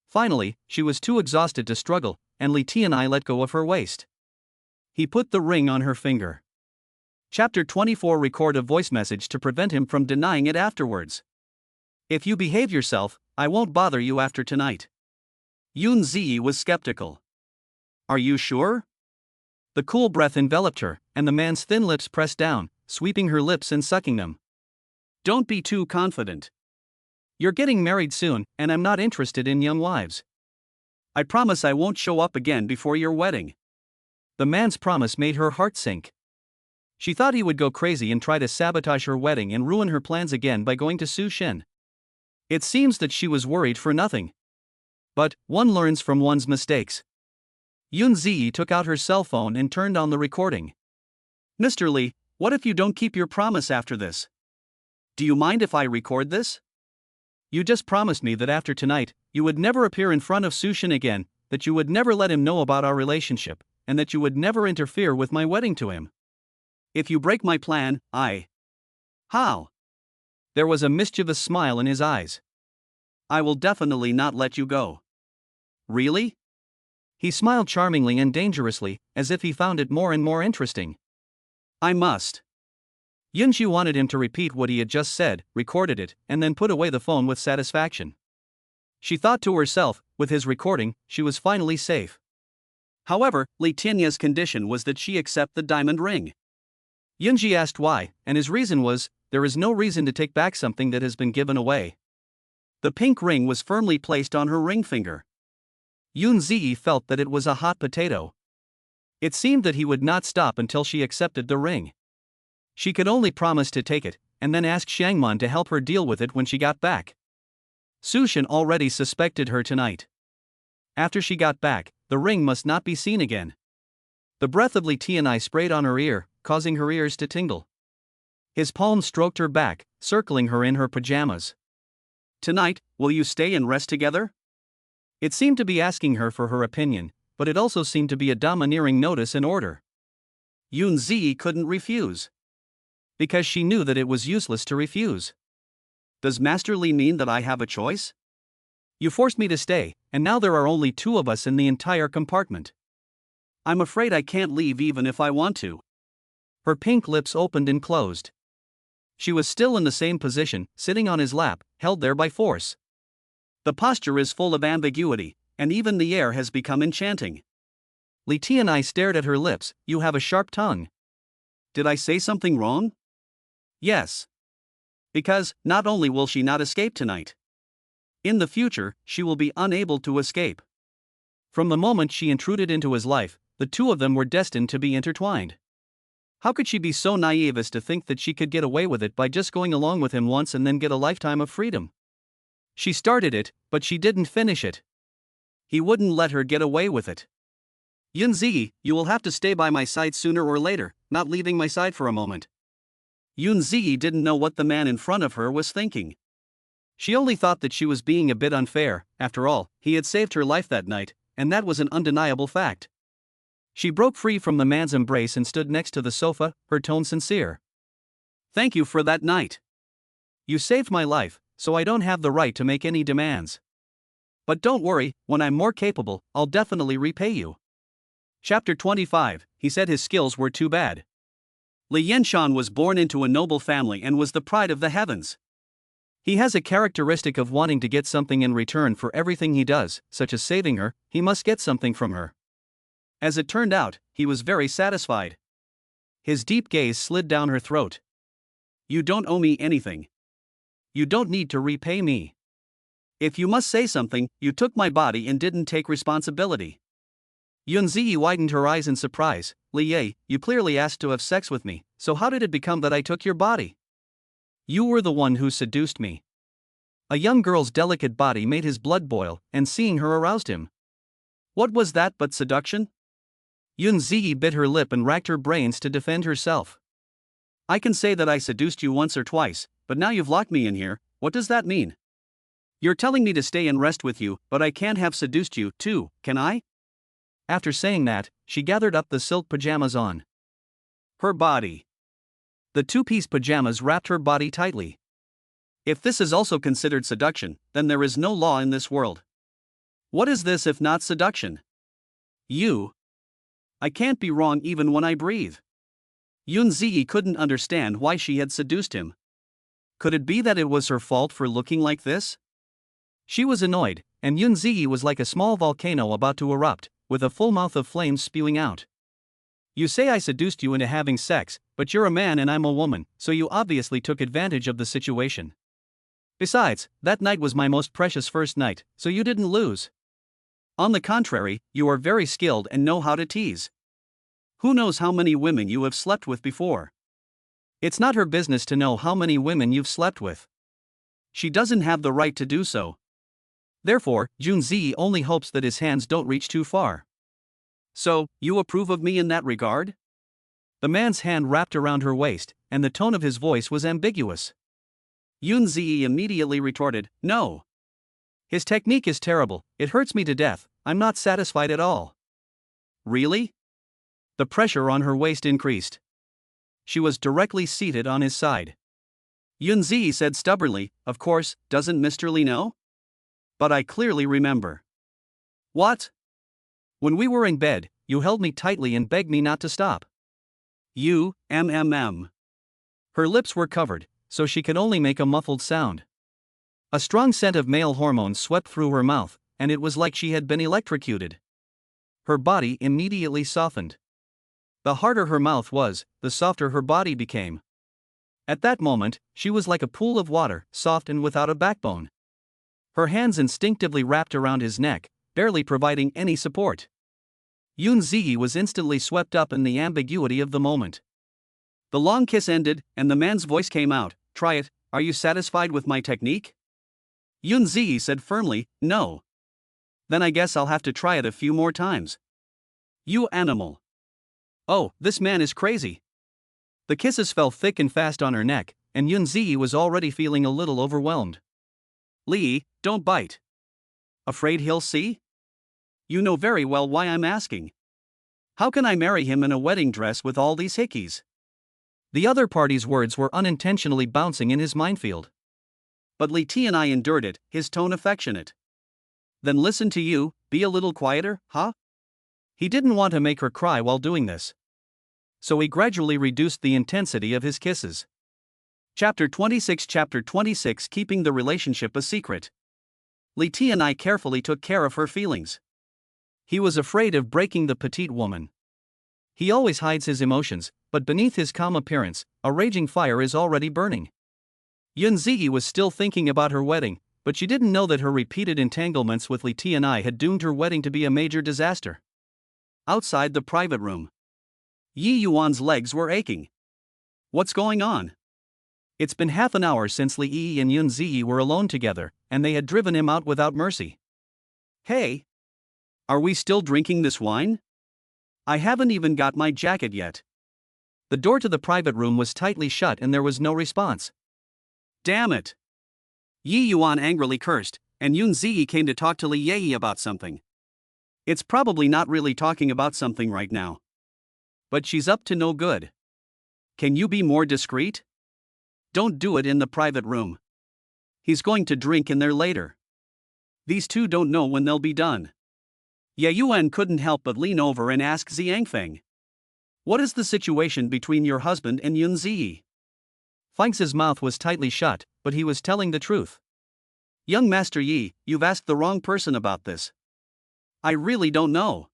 Finally, she was too exhausted to struggle, and Tian let go of her waist. He put the ring on her finger. Chapter 24. Record a voice message to prevent him from denying it afterwards. If you behave yourself, I won't bother you after tonight. Yunzi was skeptical. Are you sure? The cool breath enveloped her, and the man's thin lips pressed down, sweeping her lips and sucking them. Don't be too confident. You're getting married soon, and I'm not interested in young wives. I promise I won't show up again before your wedding. The man's promise made her heart sink. She thought he would go crazy and try to sabotage her wedding and ruin her plans again by going to Sushin. It seems that she was worried for nothing. But one learns from one's mistakes. Yunzi took out her cell phone and turned on the recording. Mr. Li, what if you don't keep your promise after this? Do you mind if I record this? You just promised me that after tonight, you would never appear in front of Sushin again, that you would never let him know about our relationship, and that you would never interfere with my wedding to him. If you break my plan, How? There was a mischievous smile in his eyes. I will definitely not let you go. Really? He smiled charmingly and dangerously, as if he found it more and more interesting. I must. Yunji wanted him to repeat what he had just said, recorded it, and then put away the phone with satisfaction. She thought to herself, with his recording, she was finally safe. However, Tian's condition was that she accept the diamond ring. Yunji asked why, and his reason was, there is no reason to take back something that has been given away. The pink ring was firmly placed on her ring finger. Yunzi felt that it was a hot potato. It seemed that he would not stop until she accepted the ring. She could only promise to take it, and then ask Xiangman to help her deal with it when she got back. Sushin already suspected her tonight. After she got back, the ring must not be seen again. The breath of Tian sprayed on her ear, causing her ears to tingle. His palm stroked her back, circling her in her pajamas. Tonight, will you stay and rest together? It seemed to be asking her for her opinion, but it also seemed to be a domineering notice and order. Yunzi couldn't refuse. Because she knew that it was useless to refuse. Does Master Li mean that I have a choice? You forced me to stay, and now there are only two of us in the entire compartment. I'm afraid I can't leave even if I want to. Her pink lips opened and closed. She was still in the same position, sitting on his lap, held there by force. The posture is full of ambiguity, and even the air has become enchanting. Tian stared at her lips. You have a sharp tongue. Did I say something wrong? Yes. Because, not only will she not escape tonight. In the future, she will be unable to escape. From the moment she intruded into his life, the two of them were destined to be intertwined. How could she be so naive as to think that she could get away with it by just going along with him once and then get a lifetime of freedom? She started it, but she didn't finish it. He wouldn't let her get away with it. Yunzi, you will have to stay by my side sooner or later, not leaving my side for a moment. Yunzi didn't know what the man in front of her was thinking. She only thought that she was being a bit unfair. After all, he had saved her life that night, and that was an undeniable fact. She broke free from the man's embrace and stood next to the sofa, her tone sincere. Thank you for that night. You saved my life, so I don't have the right to make any demands. But don't worry, when I'm more capable, I'll definitely repay you. Chapter 25. He said his skills were too bad. Li Yenshan was born into a noble family and was the pride of the heavens. He has a characteristic of wanting to get something in return for everything he does, such as saving her. He must get something from her. As it turned out, he was very satisfied. His deep gaze slid down her throat. You don't owe me anything. You don't need to repay me. If you must say something, you took my body and didn't take responsibility. Yunzi widened her eyes in surprise. Li Ye, you clearly asked to have sex with me, so how did it become that I took your body? You were the one who seduced me. A young girl's delicate body made his blood boil, and seeing her aroused him. What was that but seduction? Yun Ziyi bit her lip and racked her brains to defend herself. I can say that I seduced you once or twice, but now you've locked me in here. What does that mean? You're telling me to stay and rest with you, but I can't have seduced you, too, can I? After saying that, she gathered up the silk pajamas on her body. The two-piece pajamas wrapped her body tightly. If this is also considered seduction, then there is no law in this world. What is this if not seduction? I can't be wrong even when I breathe. Yun Ziyi couldn't understand why she had seduced him. Could it be that it was her fault for looking like this? She was annoyed, and Yun Ziyi was like a small volcano about to erupt, with a full mouth of flames spewing out. You say I seduced you into having sex, but you're a man and I'm a woman, so you obviously took advantage of the situation. Besides, that night was my most precious first night, so you didn't lose. On the contrary, you are very skilled and know how to tease. Who knows how many women you have slept with before? It's not her business to know how many women you've slept with. She doesn't have the right to do so. Therefore, Yun Ziyi only hopes that his hands don't reach too far. So, you approve of me in that regard? The man's hand wrapped around her waist, and the tone of his voice was ambiguous. Yun Ziyi immediately retorted, no. His technique is terrible, it hurts me to death, I'm not satisfied at all. Really? The pressure on her waist increased. She was directly seated on his side. Yun Ziyi said stubbornly, of course, doesn't Mr. Li know? But I clearly remember. What? When we were in bed, you held me tightly and begged me not to stop. Her lips were covered, so she could only make a muffled sound. A strong scent of male hormones swept through her mouth, and it was like she had been electrocuted. Her body immediately softened. The harder her mouth was, the softer her body became. At that moment, she was like a pool of water, soft and without a backbone. Her hands instinctively wrapped around his neck, barely providing any support. Yun Ziyi was instantly swept up in the ambiguity of the moment. The long kiss ended, and the man's voice came out, try it, are you satisfied with my technique? Yun Ziyi said firmly, no. Then I guess I'll have to try it a few more times. You animal. Oh, this man is crazy. The kisses fell thick and fast on her neck, and Yun Ziyi was already feeling a little overwhelmed. Li, don't bite. Afraid he'll see? You know very well why I'm asking. How can I marry him in a wedding dress with all these hickeys? The other party's words were unintentionally bouncing in his minefield. But Li Tian endured it, his tone affectionate. Then listen to you, be a little quieter, huh? He didn't want to make her cry while doing this. So he gradually reduced the intensity of his kisses. Chapter 26 Keeping the relationship a secret. Li Tian carefully took care of her feelings. He was afraid of breaking the petite woman. He always hides his emotions, but beneath his calm appearance, a raging fire is already burning. Yun Ziyi was still thinking about her wedding, but she didn't know that her repeated entanglements with Li Tian had doomed her wedding to be a major disaster. Outside the private room, Yi Yuan's legs were aching. What's going on? It's been half an hour since Li Yi and Yun Ziyi were alone together, and they had driven him out without mercy. Hey! Are we still drinking this wine? I haven't even got my jacket yet. The door to the private room was tightly shut and there was no response. Damn it! Yi Yuan angrily cursed, and Yun Ziyi came to talk to Li Yi about something. It's probably not really talking about something right now. But she's up to no good. Can you be more discreet? Don't do it in the private room. He's going to drink in there later. These two don't know when they'll be done. Ye Yuan couldn't help but lean over and ask Xiangfeng. What is the situation between your husband and Yun Ziyi? Feng's mouth was tightly shut, but he was telling the truth. Young Master Yi, you've asked the wrong person about this. I really don't know.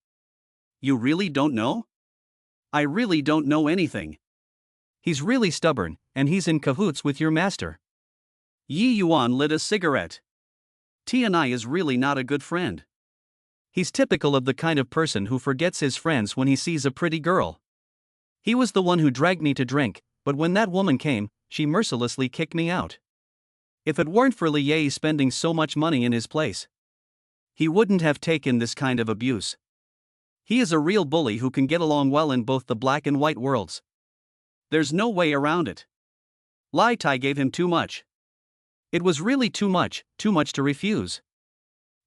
You really don't know? I really don't know anything. He's really stubborn, and he's in cahoots with your master. Yi Yuan lit a cigarette. Tian is really not a good friend. He's typical of the kind of person who forgets his friends when he sees a pretty girl. He was the one who dragged me to drink, but when that woman came, she mercilessly kicked me out. If it weren't for Li Yi spending so much money in his place, he wouldn't have taken this kind of abuse. He is a real bully who can get along well in both the black and white worlds. There's no way around it. Lai Tai gave him too much. It was really too much to refuse.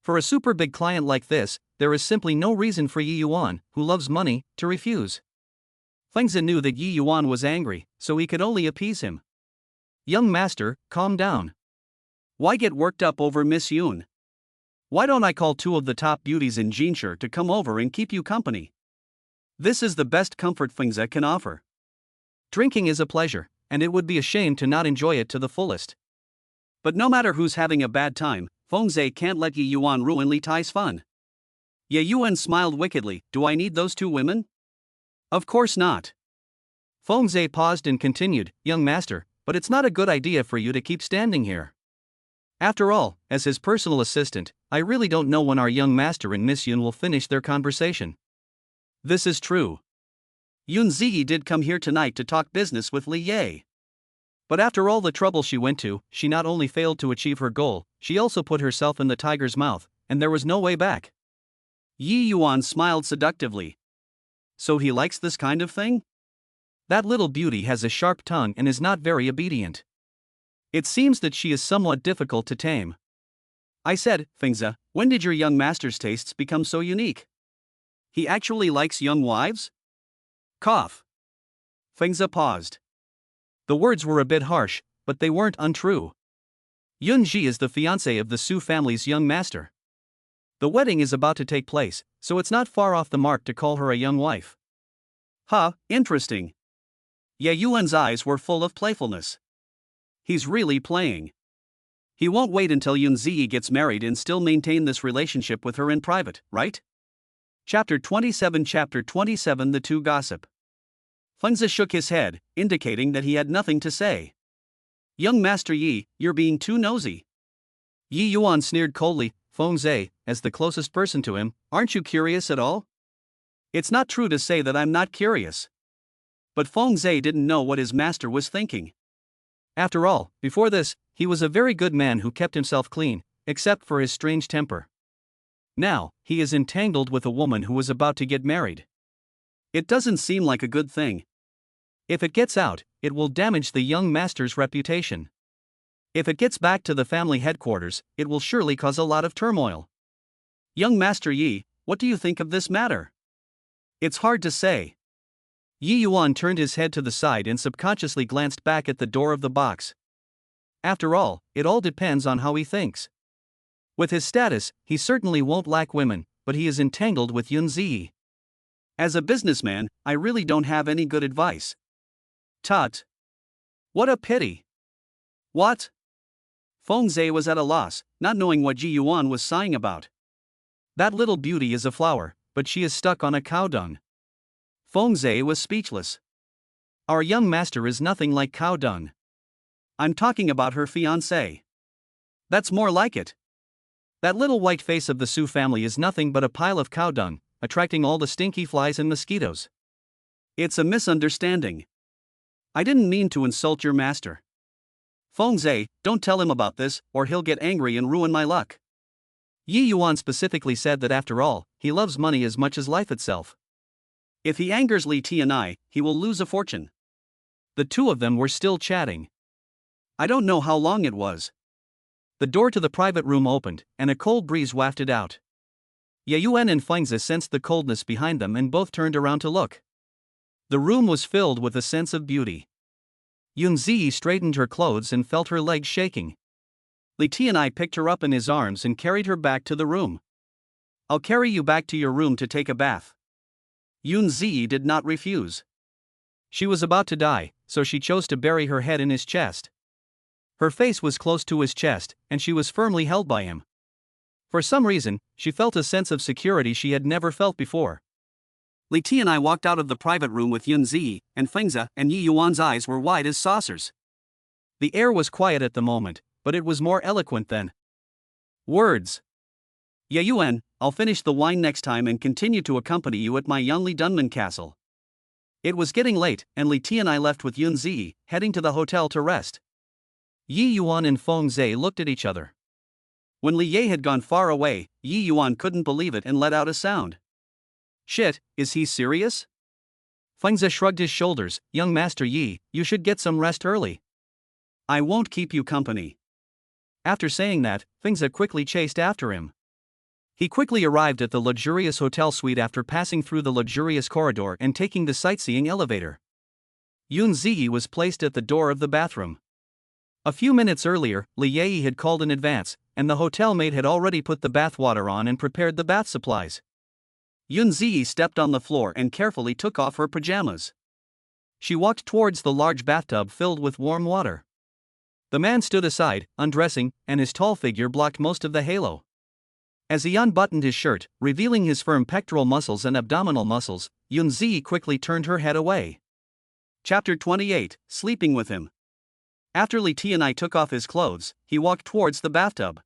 For a super big client like this, there is simply no reason for Yi Yuan, who loves money, to refuse. Fengzi knew that Yi Yuan was angry, so he could only appease him. Young master, calm down. Why get worked up over Miss Yun? Why don't I call two of the top beauties in Jinshi to come over and keep you company? This is the best comfort Fengzi can offer. Drinking is a pleasure, and it would be a shame to not enjoy it to the fullest. But no matter who's having a bad time, Fengzi can't let Yi Yuan ruin Li Tai's fun. Ye Yuan smiled wickedly. Do I need those two women? Of course not. Fengzi paused and continued, young master, but it's not a good idea for you to keep standing here. After all, as his personal assistant, I really don't know when our young master and Miss Yun will finish their conversation. This is true. Yun Ziyi did come here tonight to talk business with Li Ye. But after all the trouble she went to, she not only failed to achieve her goal, she also put herself in the tiger's mouth, and there was no way back. Yi Yuan smiled seductively. So he likes this kind of thing? That little beauty has a sharp tongue and is not very obedient. It seems that she is somewhat difficult to tame. I said, Fengzi, when did your young master's tastes become so unique? He actually likes young wives? Cough. Fengzi paused. The words were a bit harsh, but they weren't untrue. Yun Ji is the fiancé of the Su family's young master. The wedding is about to take place, so it's not far off the mark to call her a young wife. Huh, interesting. Ye Yuan's eyes were full of playfulness. He's really playing. He won't wait until Yun Ziyi gets married and still maintain this relationship with her in private, right? Chapter 27 The Two Gossip. Fengzi shook his head, indicating that he had nothing to say. Young Master Yi, you're being too nosy. Yi Yuan sneered coldly. Fengzi, as the closest person to him, aren't you curious at all? It's not true to say that I'm not curious. But Fengzi didn't know what his master was thinking. After all, before this, he was a very good man who kept himself clean, except for his strange temper. Now, he is entangled with a woman who is about to get married. It doesn't seem like a good thing. If it gets out, it will damage the young master's reputation. If it gets back to the family headquarters, it will surely cause a lot of turmoil. Young Master Yi, what do you think of this matter? It's hard to say. Yi Yuan turned his head to the side and subconsciously glanced back at the door of the box. After all, it all depends on how he thinks. With his status, he certainly won't lack women, but he is entangled with Yun Ziyi. As a businessman, I really don't have any good advice. Tut. What a pity. What? Fengzi was at a loss, not knowing what Yi Yuan was sighing about. That little beauty is a flower, but she is stuck on a cow dung. Fengzi was speechless. Our young master is nothing like cow dung. I'm talking about her fiancé. That's more like it. That little white face of the Su family is nothing but a pile of cow dung, attracting all the stinky flies and mosquitoes. It's a misunderstanding. I didn't mean to insult your master. Fengzi, don't tell him about this, or he'll get angry and ruin my luck. Yi Yuan specifically said that after all, he loves money as much as life itself. If he angers Li Tian, he will lose a fortune. The two of them were still chatting. I don't know how long it was. The door to the private room opened, and a cold breeze wafted out. Ye Yuan and Fengzi sensed the coldness behind them and both turned around to look. The room was filled with a sense of beauty. Yun Ziyi straightened her clothes and felt her legs shaking. Li Tian picked her up in his arms and carried her back to the room. I'll carry you back to your room to take a bath. Yun Ziyi did not refuse. She was about to die, so she chose to bury her head in his chest. Her face was close to his chest, and she was firmly held by him. For some reason, she felt a sense of security she had never felt before. Li Tian walked out of the private room with Yun Ziyi, and Fengzi and Yi Yuan's eyes were wide as saucers. The air was quiet at the moment, but it was more eloquent than words. Ye Yuan, I'll finish the wine next time and continue to accompany you at my Yanli Dunman castle. It was getting late, and Li Tian left with Yun Ziyi, heading to the hotel to rest. Yi Yuan and Fengzi looked at each other. When Li Ye had gone far away, Yi Yuan couldn't believe it and let out a sound. Shit, is he serious? Fengzi shrugged his shoulders. Young Master Yi, you should get some rest early. I won't keep you company. After saying that, Fengzi quickly chased after him. He quickly arrived at the luxurious hotel suite after passing through the luxurious corridor and taking the sightseeing elevator. Yun Ziyi was placed at the door of the bathroom. A few minutes earlier, Li Yi had called in advance, and the hotel maid had already put the bath water on and prepared the bath supplies. Yun Ziyi stepped on the floor and carefully took off her pajamas. She walked towards the large bathtub filled with warm water. The man stood aside, undressing, and his tall figure blocked most of the halo. As he unbuttoned his shirt, revealing his firm pectoral muscles and abdominal muscles, Yun Ziyi quickly turned her head away. Chapter 28, Sleeping with Him. After Tian took off his clothes, he walked towards the bathtub.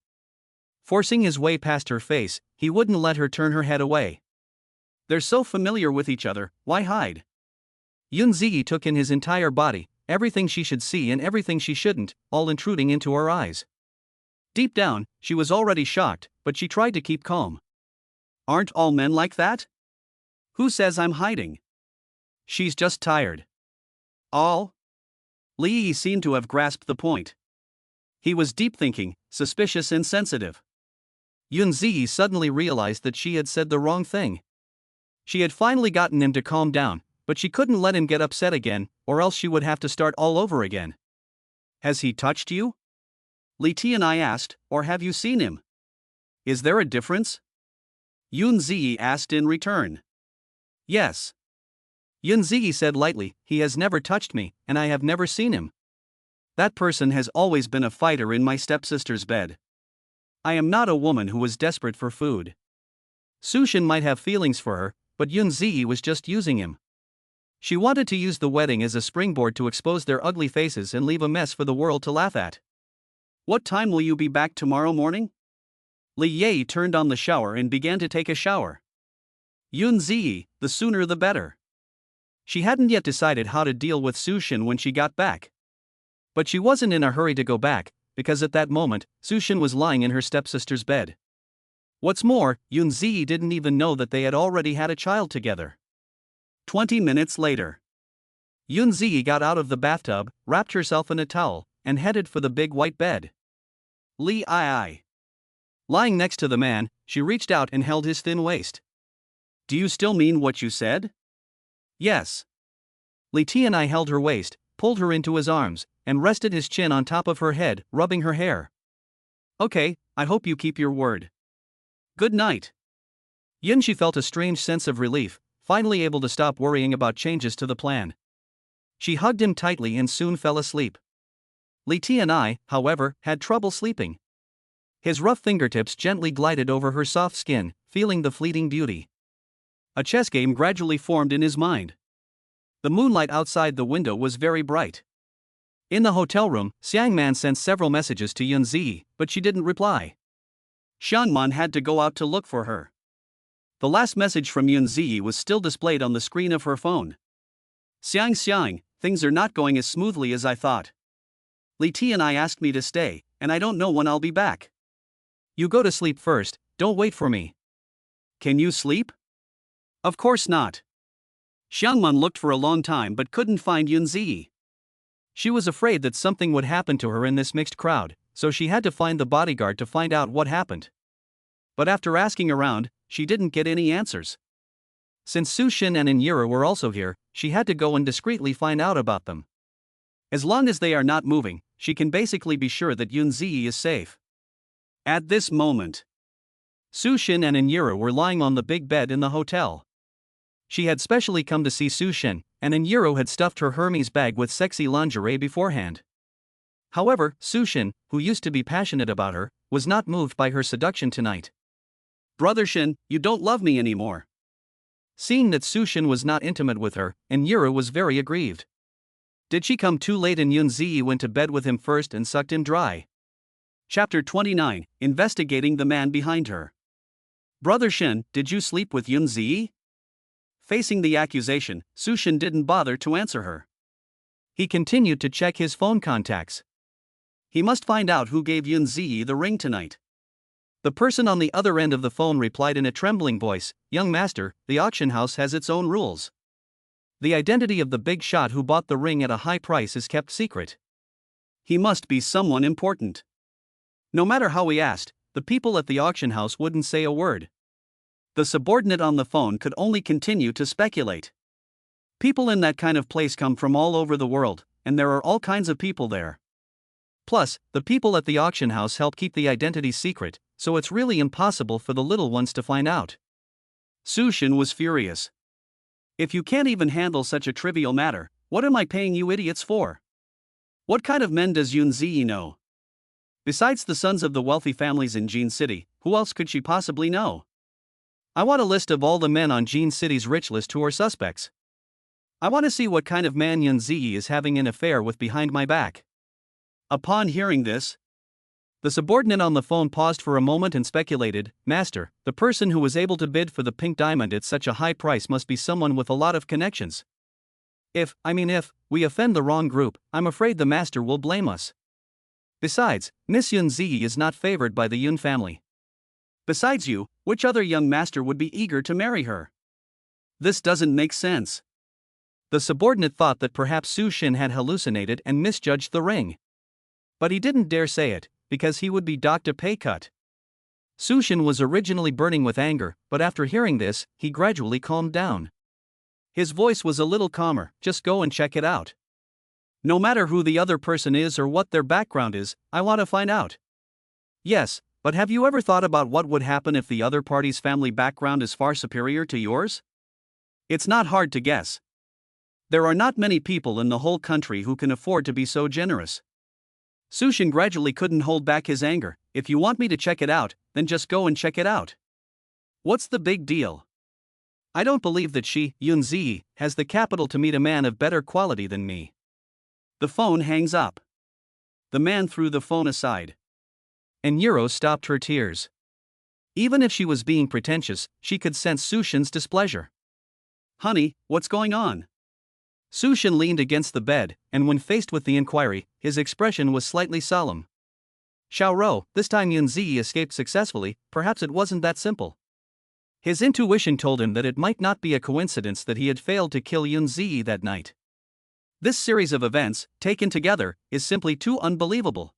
Forcing his way past her face, he wouldn't let her turn her head away. They're so familiar with each other, why hide? Yun Ziyi took in his entire body, everything she should see and everything she shouldn't, all intruding into her eyes. Deep down, she was already shocked, but she tried to keep calm. Aren't all men like that? Who says I'm hiding? She's just tired. All? Li Yi seemed to have grasped the point. He was deep thinking, suspicious and sensitive. Yun Ziyi suddenly realized that she had said the wrong thing. She had finally gotten him to calm down, but she couldn't let him get upset again, or else she would have to start all over again. Has he touched you? Tian asked, or have you seen him? Is there a difference? Yun Ziyi asked in return. Yes. Yun Ziyi said lightly, he has never touched me, and I have never seen him. That person has always been a fighter in my stepsister's bed. I am not a woman who was desperate for food. Sushin might have feelings for her, but Yun Ziyi was just using him. She wanted to use the wedding as a springboard to expose their ugly faces and leave a mess for the world to laugh at. What time will you be back tomorrow morning? Li Yi turned on the shower and began to take a shower. Yun Ziyi, the sooner the better. She hadn't yet decided how to deal with Sushin when she got back. But she wasn't in a hurry to go back, because at that moment, Sushin was lying in her stepsister's bed. What's more, Yun Ziyi didn't even know that they had already had a child together. 20 minutes later. Yun Ziyi got out of the bathtub, wrapped herself in a towel, and headed for the big white bed. Li Yi. Lying next to the man, she reached out and held his thin waist. Do you still mean what you said? Yes. Tian held her waist, pulled her into his arms, and rested his chin on top of her head, rubbing her hair. Okay, I hope you keep your word. Good night. She felt a strange sense of relief, finally able to stop worrying about changes to the plan. She hugged him tightly and soon fell asleep. Tian, however, had trouble sleeping. His rough fingertips gently glided over her soft skin, feeling the fleeting beauty. A chess game gradually formed in his mind. The moonlight outside the window was very bright. In the hotel room, Xiangman sent several messages to Yun Ziyi, but she didn't reply. Xiangman had to go out to look for her. The last message from Yun Ziyi was still displayed on the screen of her phone. Xiang, things are not going as smoothly as I thought. Tian asked me to stay, and I don't know when I'll be back. You go to sleep first, don't wait for me. Can you sleep? Of course not. Xiangman looked for a long time but couldn't find Yun Ziyi. She was afraid that something would happen to her in this mixed crowd, so she had to find the bodyguard to find out what happened. But after asking around, she didn't get any answers. Since Sushin and Inyiru were also here, she had to go and discreetly find out about them. As long as they are not moving, she can basically be sure that Yun Ziyi is safe. At this moment, Sushin and Inyiru were lying on the big bed in the hotel. She had specially come to see Sushin, and Inyiru had stuffed her Hermes bag with sexy lingerie beforehand. However, Sushin, who used to be passionate about her, was not moved by her seduction tonight. Brother Shin, you don't love me anymore. Seeing that Sushin was not intimate with her, Inyiru was very aggrieved. Did she come too late and Yun Ziyi went to bed with him first and sucked him dry? Chapter 29, Investigating the man behind her. Brother Shin, did you sleep with Yun Ziyi? Facing the accusation, Sushin didn't bother to answer her. He continued to check his phone contacts. He must find out who gave Yun Ziyi the ring tonight. The person on the other end of the phone replied in a trembling voice, "Young master, the auction house has its own rules. The identity of the big shot who bought the ring at a high price is kept secret. He must be someone important." No matter how we asked, the people at the auction house wouldn't say a word. The subordinate on the phone could only continue to speculate. People in that kind of place come from all over the world, and there are all kinds of people there. Plus, the people at the auction house help keep the identity secret, so it's really impossible for the little ones to find out. Sushin was furious. "If you can't even handle such a trivial matter, what am I paying you idiots for? What kind of men does Yunzi know? Besides the sons of the wealthy families in Jean City, who else could she possibly know? I want a list of all the men on Jean City's rich list who are suspects. I want to see what kind of man Yunzi is having an affair with behind my back." Upon hearing this, the subordinate on the phone paused for a moment and speculated, "Master, the person who was able to bid for the pink diamond at such a high price must be someone with a lot of connections. If we offend the wrong group, I'm afraid the master will blame us. Besides, Miss Yunzi is not favored by the Yun family. Besides you, which other young master would be eager to marry her? This doesn't make sense." The subordinate thought that perhaps Sushin had hallucinated and misjudged the ring. But he didn't dare say it, because he would be docked a pay cut. Sushin was originally burning with anger, but after hearing this, he gradually calmed down. His voice was a little calmer. "Just go and check it out. No matter who the other person is or what their background is, I want to find out." "Yes, but have you ever thought about what would happen if the other party's family background is far superior to yours? It's not hard to guess. There are not many people in the whole country who can afford to be so generous." Sushin gradually couldn't hold back his anger. "If you want me to check it out, then just go and check it out. What's the big deal? I don't believe that she, Yunzi, has the capital to meet a man of better quality than me." The phone hangs up. The man threw the phone aside. Inyiru stopped her tears. Even if she was being pretentious, she could sense Sushin's displeasure. "Honey, what's going on?" Sushin leaned against the bed, and when faced with the inquiry, his expression was slightly solemn. "Xiaoro, this time Yunzi escaped successfully, perhaps it wasn't that simple." His intuition told him that it might not be a coincidence that he had failed to kill Yunzi that night. This series of events, taken together, is simply too unbelievable.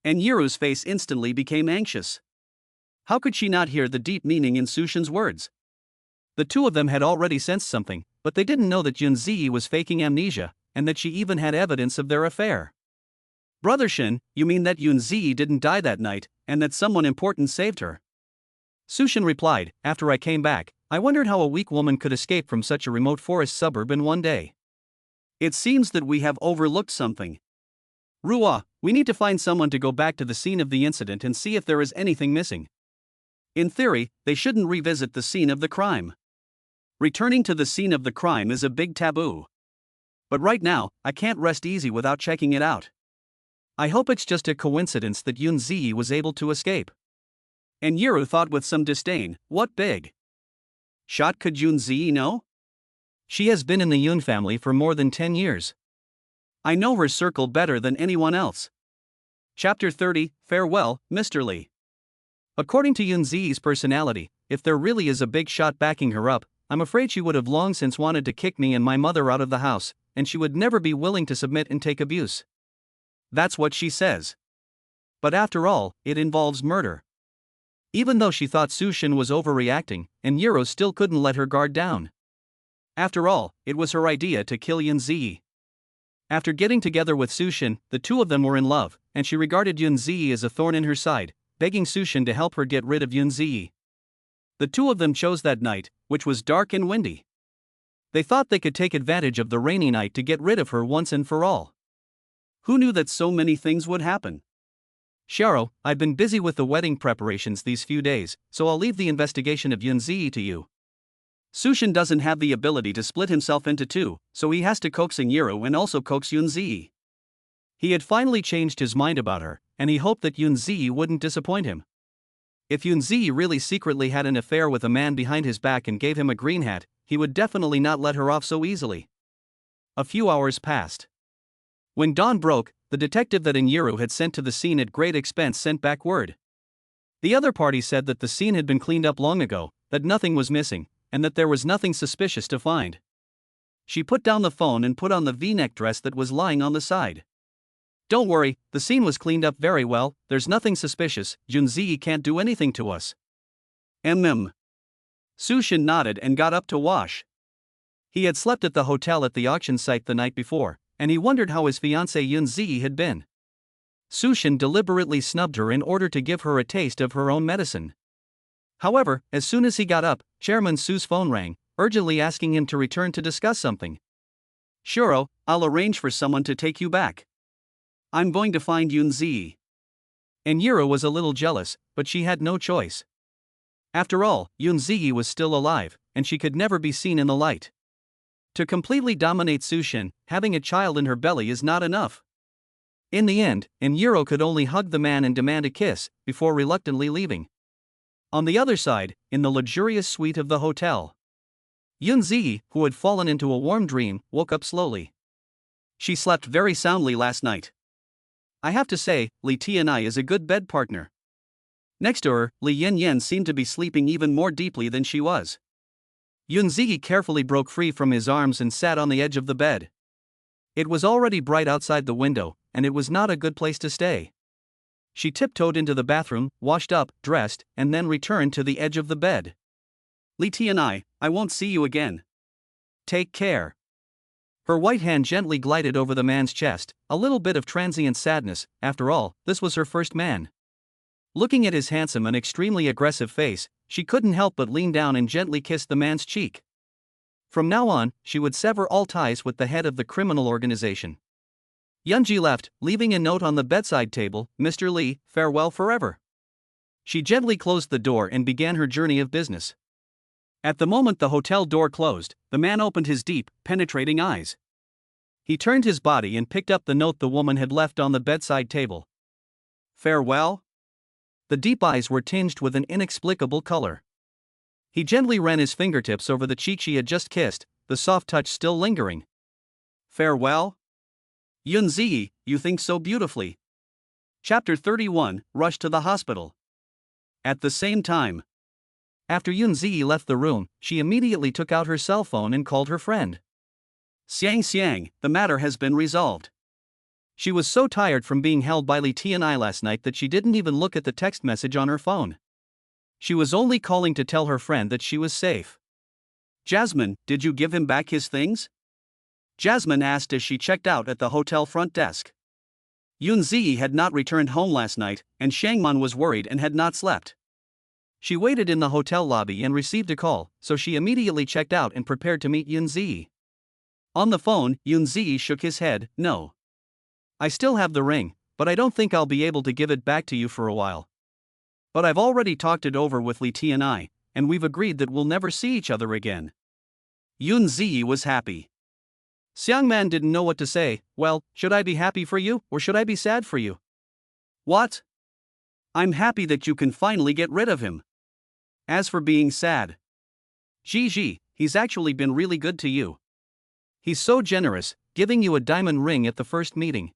And Yiru's face instantly became anxious. How could she not hear the deep meaning in Sushin's words? The two of them had already sensed something, but they didn't know that Yunzi was faking amnesia, and that she even had evidence of their affair. "Brother Shin, you mean that Yunzi didn't die that night, and that someone important saved her?" Sushin replied, "After I came back, I wondered how a weak woman could escape from such a remote forest suburb in one day. It seems that we have overlooked something. Ruwa, we need to find someone to go back to the scene of the incident and see if there is anything missing. In theory, they shouldn't revisit the scene of the crime. Returning to the scene of the crime is a big taboo. But right now, I can't rest easy without checking it out. I hope it's just a coincidence that Yunzi was able to escape." And Inyiru thought with some disdain, "What big shot could Yunzi know? She has been in the Yun family for more than 10 years. I know her circle better than anyone else." Chapter 30, Farewell, Mr. Lee. According to Yunzi's personality, if there really is a big shot backing her up, I'm afraid she would have long since wanted to kick me and my mother out of the house, and she would never be willing to submit and take abuse. That's what she says. But after all, it involves murder. Even though she thought Sushin was overreacting, Inyiru still couldn't let her guard down. After all, it was her idea to kill Yunzi. After getting together with Sushin, the two of them were in love, and she regarded Yunzi as a thorn in her side, begging Sushin to help her get rid of Yunzi. The two of them chose that night, which was dark and windy. They thought they could take advantage of the rainy night to get rid of her once and for all. Who knew that so many things would happen? "Xiaoro, I've been busy with the wedding preparations these few days, so I'll leave the investigation of Yunzi to you." Sushin doesn't have the ability to split himself into two, so he has to coax Inyiru and also coax Yunzi. He had finally changed his mind about her, and he hoped that Yunzi wouldn't disappoint him. If Yunzi really secretly had an affair with a man behind his back and gave him a green hat, he would definitely not let her off so easily. A few hours passed. When dawn broke, the detective that Inyiru had sent to the scene at great expense sent back word. The other party said that the scene had been cleaned up long ago, that nothing was missing, and that there was nothing suspicious to find. She put down the phone and put on the V-neck dress that was lying on the side. Don't worry, the scene was cleaned up very well, there's nothing suspicious, Junzi can't do anything to us. Sushin nodded and got up to wash. He had slept at the hotel at the auction site the night before, and he wondered how his fiancée Yunzi had been. Sushin deliberately snubbed her in order to give her a taste of her own medicine. However, as soon as he got up, Chairman Su's phone rang, urgently asking him to return to discuss something. Shuro, I'll arrange for someone to take you back. I'm going to find Yunzi. Inyiru was a little jealous, but she had no choice. After all, Yunzi was still alive, and she could never be seen in the light. To completely dominate Sushin, having a child in her belly is not enough. In the end, Inyiru could only hug the man and demand a kiss, before reluctantly leaving. On the other side, in the luxurious suite of the hotel, Yunzi, who had fallen into a warm dream, woke up slowly. She slept very soundly last night. I have to say, Tian is a good bed partner. Next to her, Li Yen seemed to be sleeping even more deeply than she was. Yunzi carefully broke free from his arms and sat on the edge of the bed. It was already bright outside the window, and it was not a good place to stay. She tiptoed into the bathroom, washed up, dressed, and then returned to the edge of the bed. Tian, I won't see you again. Take care. Her white hand gently glided over the man's chest, a little bit of transient sadness, after all, this was her first man. Looking at his handsome and extremely aggressive face, she couldn't help but lean down and gently kiss the man's cheek. From now on, she would sever all ties with the head of the criminal organization. Yunji left, leaving a note on the bedside table, Mr. Li, farewell forever. She gently closed the door and began her journey of business. At the moment the hotel door closed, the man opened his deep, penetrating eyes. He turned his body and picked up the note the woman had left on the bedside table. Farewell? The deep eyes were tinged with an inexplicable color. He gently ran his fingertips over the cheek she had just kissed, the soft touch still lingering. Farewell? Yunzi, you think so beautifully. Chapter 31, Rush to the hospital. At the same time. After Yunzi left the room, she immediately took out her cell phone and called her friend. Xiang, the matter has been resolved. She was so tired from being held by Tian last night that she didn't even look at the text message on her phone. She was only calling to tell her friend that she was safe. Jasmine, did you give him back his things? Jasmine asked as she checked out at the hotel front desk. Yunzi had not returned home last night, and Shangman was worried and had not slept. She waited in the hotel lobby and received a call, so she immediately checked out and prepared to meet Yunzi. On the phone, Yunzi shook his head, no. I still have the ring, but I don't think I'll be able to give it back to you for a while. But I've already talked it over with Tian, and we've agreed that we'll never see each other again. Yunzi was happy. Xiangman didn't know what to say. Well, should I be happy for you, or should I be sad for you? What? I'm happy that you can finally get rid of him. As for being sad, Gigi, he's actually been really good to you. He's so generous, giving you a diamond ring at the first meeting.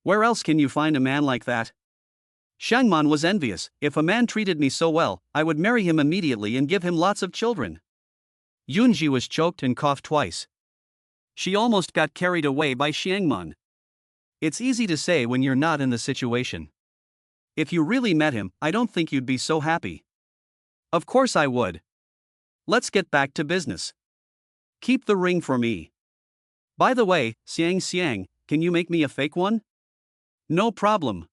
Where else can you find a man like that? Shangman was envious. If a man treated me so well, I would marry him immediately and give him lots of children. Yunji was choked and coughed twice. She almost got carried away by Xiangman. It's easy to say when you're not in the situation. If you really met him, I don't think you'd be so happy. Of course I would. Let's get back to business. Keep the ring for me. By the way, Xiang, can you make me a fake one? No problem.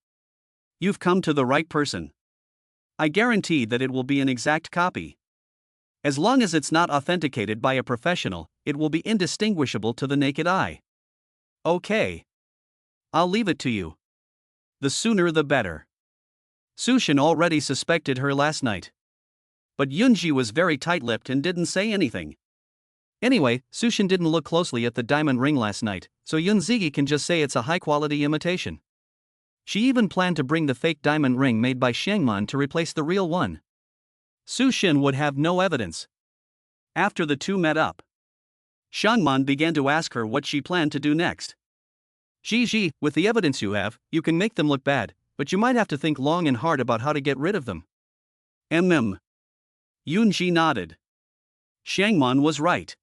You've come to the right person. I guarantee that it will be an exact copy. As long as it's not authenticated by a professional, it will be indistinguishable to the naked eye. Okay. I'll leave it to you. The sooner the better. Sushin already suspected her last night. But Yunji was very tight-lipped and didn't say anything. Anyway, Sushin didn't look closely at the diamond ring last night, so Yunzi can just say it's a high-quality imitation. She even planned to bring the fake diamond ring made by Shangman to replace the real one. Sushin would have no evidence. After the two met up, Shangman began to ask her what she planned to do next. Gigi, with the evidence you have, you can make them look bad, but you might have to think long and hard about how to get rid of them. Yunji nodded. Xiangman was right.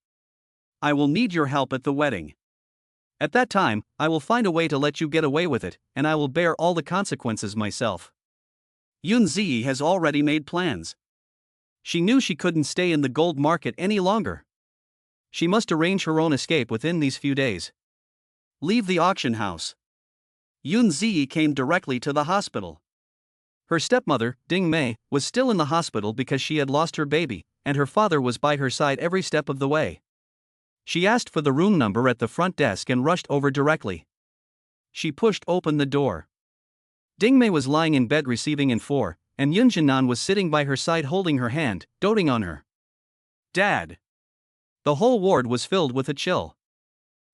I will need your help at the wedding. At that time, I will find a way to let you get away with it, and I will bear all the consequences myself. Yun Ziyi has already made plans. She knew she couldn't stay in the gold market any longer. She must arrange her own escape within these few days. Leave the auction house. Yun Ziyi came directly to the hospital. Her stepmother, Ding Mei, was still in the hospital because she had lost her baby, and her father was by her side every step of the way. She asked for the room number at the front desk and rushed over directly. She pushed open the door. Ding Mei was lying in bed receiving in 4, and Yun Jinan was sitting by her side holding her hand, doting on her. Dad! The whole ward was filled with a chill.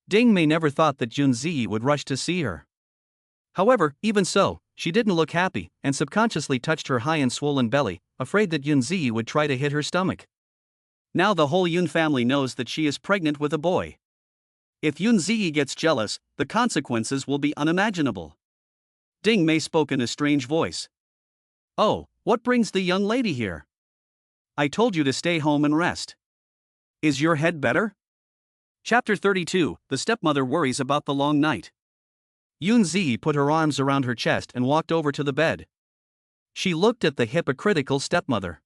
Ding Mei never thought that Yun Ziyi would rush to see her. However, even so, she didn't look happy, and subconsciously touched her high and swollen belly, afraid that Yun Ziyi would try to hit her stomach. Now the whole Yun family knows that she is pregnant with a boy. If Yun Ziyi gets jealous, the consequences will be unimaginable. Ding Mei spoke in a strange voice. Oh, what brings the young lady here? I told you to stay home and rest. Is your head better? Chapter 32, The stepmother worries about the long night. Yun Ziyi put her arms around her chest and walked over to the bed. She looked at the hypocritical stepmother.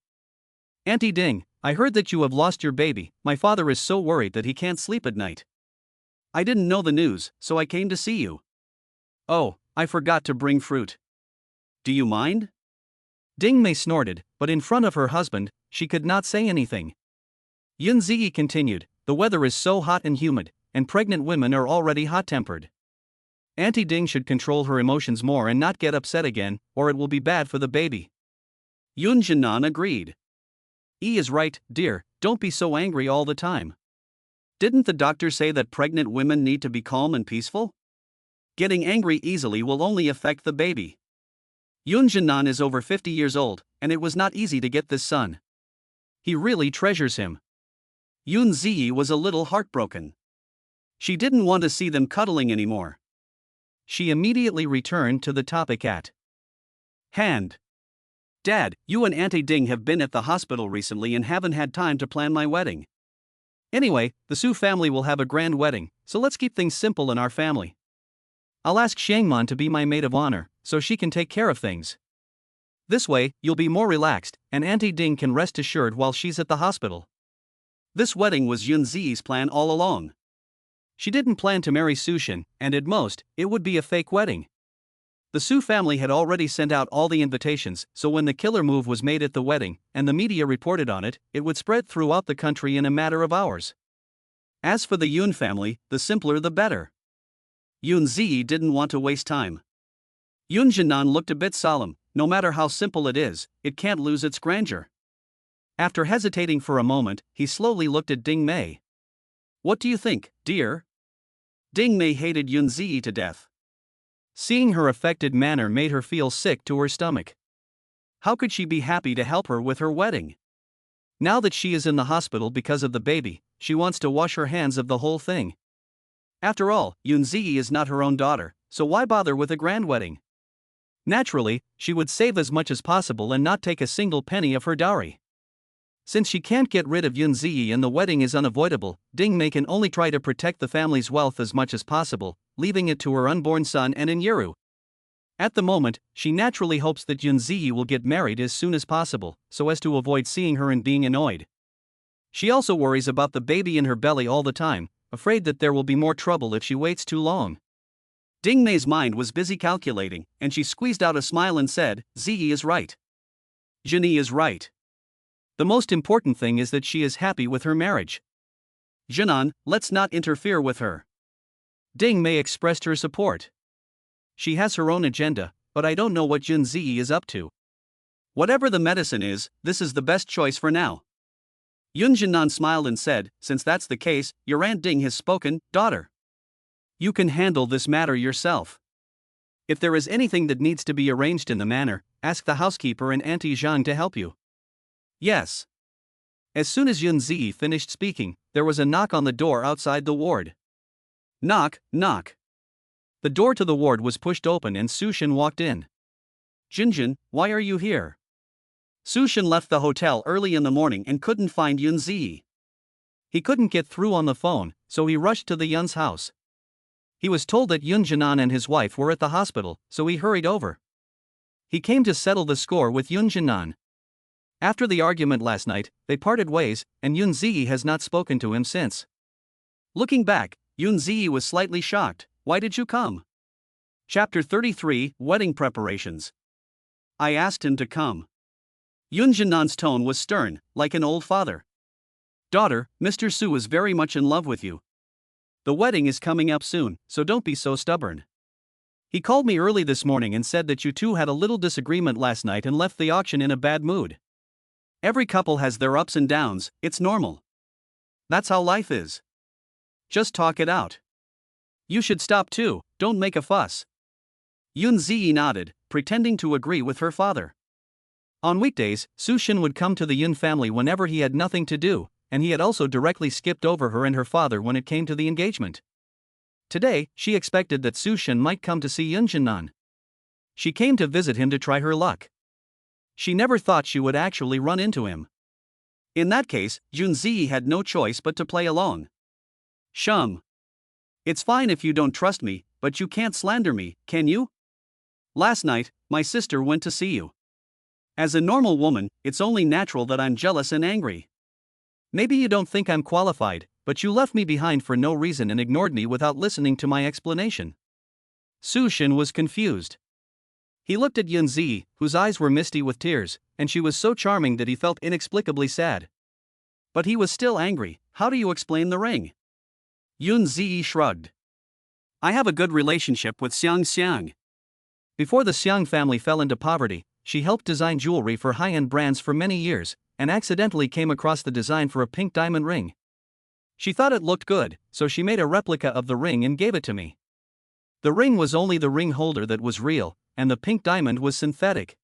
Auntie Ding, I heard that you have lost your baby. My father is so worried that he can't sleep at night. I didn't know the news, so I came to see you. Oh, I forgot to bring fruit. Do you mind? Ding Mei snorted, but in front of her husband, she could not say anything. Yun Ziyi continued, the weather is so hot and humid, and pregnant women are already hot-tempered. Auntie Ding should control her emotions more and not get upset again, or it will be bad for the baby. Yun Jinan agreed. He is right, dear, don't be so angry all the time. Didn't the doctor say that pregnant women need to be calm and peaceful? Getting angry easily will only affect the baby. Yun Jinan is over 50 years old, and it was not easy to get this son. He really treasures him. Yun Ziyi was a little heartbroken. She didn't want to see them cuddling anymore. She immediately returned to the topic at hand. Dad, you and Auntie Ding have been at the hospital recently and haven't had time to plan my wedding. Anyway, the Su family will have a grand wedding, so let's keep things simple in our family. I'll ask Xiangman to be my maid of honor, so she can take care of things. This way, you'll be more relaxed, and Auntie Ding can rest assured while she's at the hospital. This wedding was Yun Ziyi's plan all along. She didn't plan to marry Sushin, and at most, it would be a fake wedding. The Su family had already sent out all the invitations, so when the killer move was made at the wedding, and the media reported on it, it would spread throughout the country in a matter of hours. As for the Yun family, the simpler the better. Yun Ziyi didn't want to waste time. Yun Jinan looked a bit solemn. No matter how simple it is, it can't lose its grandeur. After hesitating for a moment, he slowly looked at Ding Mei. What do you think, dear? Ding Mei hated Yun Ziyi to death. Seeing her affected manner made her feel sick to her stomach. How could she be happy to help her with her wedding? Now that she is in the hospital because of the baby, she wants to wash her hands of the whole thing. After all, Yun Ziyi is not her own daughter, so why bother with a grand wedding? Naturally, she would save as much as possible and not take a single penny of her dowry. Since she can't get rid of Yun Ziyi and the wedding is unavoidable, Ding Mei can only try to protect the family's wealth as much as possible, leaving it to her unborn son and Inyiru. At the moment, she naturally hopes that Yun Ziyi will get married as soon as possible, so as to avoid seeing her and being annoyed. She also worries about the baby in her belly all the time, afraid that there will be more trouble if she waits too long. Ding Mei's mind was busy calculating, and she squeezed out a smile and said, Ziyi is right. Zheni is right. The most important thing is that she is happy with her marriage. Jinan, let's not interfere with her. Ding Mei expressed her support. She has her own agenda, but I don't know what Yun Ziyi is up to. Whatever the medicine is, this is the best choice for now. Yun Jinan smiled and said, since that's the case, your Aunt Ding has spoken, daughter. You can handle this matter yourself. If there is anything that needs to be arranged in the manor, ask the housekeeper and Auntie Zhang to help you. Yes. As soon as Yun Ziyi finished speaking, there was a knock on the door outside the ward. Knock, knock. The door to the ward was pushed open and Sushin walked in. Jinjin, why are you here? Sushin left the hotel early in the morning and couldn't find Yunzi. He couldn't get through on the phone, so he rushed to the Yun's house. He was told that Yun Jinan and his wife were at the hospital, so he hurried over. He came to settle the score with Yun Jinan. After the argument last night, they parted ways, and Yun Zi has not spoken to him since. Looking back, Yun Zi was slightly shocked. Why did you come? Chapter 33, Wedding Preparations. I asked him to come. Yun Jinan's tone was stern, like an old father. Daughter, Mr. Su is very much in love with you. The wedding is coming up soon, so don't be so stubborn. He called me early this morning and said that you two had a little disagreement last night and left the auction in a bad mood. Every couple has their ups and downs, it's normal. That's how life is. Just talk it out. You should stop too, don't make a fuss. Yun Zi nodded, pretending to agree with her father. On weekdays, Sushin would come to the Yun family whenever he had nothing to do, and he had also directly skipped over her and her father when it came to the engagement. Today, she expected that Sushin might come to see Yun Jinan. She came to visit him to try her luck. She never thought she would actually run into him. In that case, Yun Zi had no choice but to play along. Shum. It's fine if you don't trust me, but you can't slander me, can you? Last night, my sister went to see you. As a normal woman, it's only natural that I'm jealous and angry. Maybe you don't think I'm qualified, but you left me behind for no reason and ignored me without listening to my explanation. Sushin was confused. He looked at Yun Zi, whose eyes were misty with tears, and she was so charming that he felt inexplicably sad. But he was still angry. How do you explain the ring? Yun Zi shrugged. I have a good relationship with Xiang. Before the Xiang family fell into poverty, she helped design jewelry for high-end brands for many years, and accidentally came across the design for a pink diamond ring. She thought it looked good, so she made a replica of the ring and gave it to me. The ring was only the ring holder that was real, and the pink diamond was synthetic.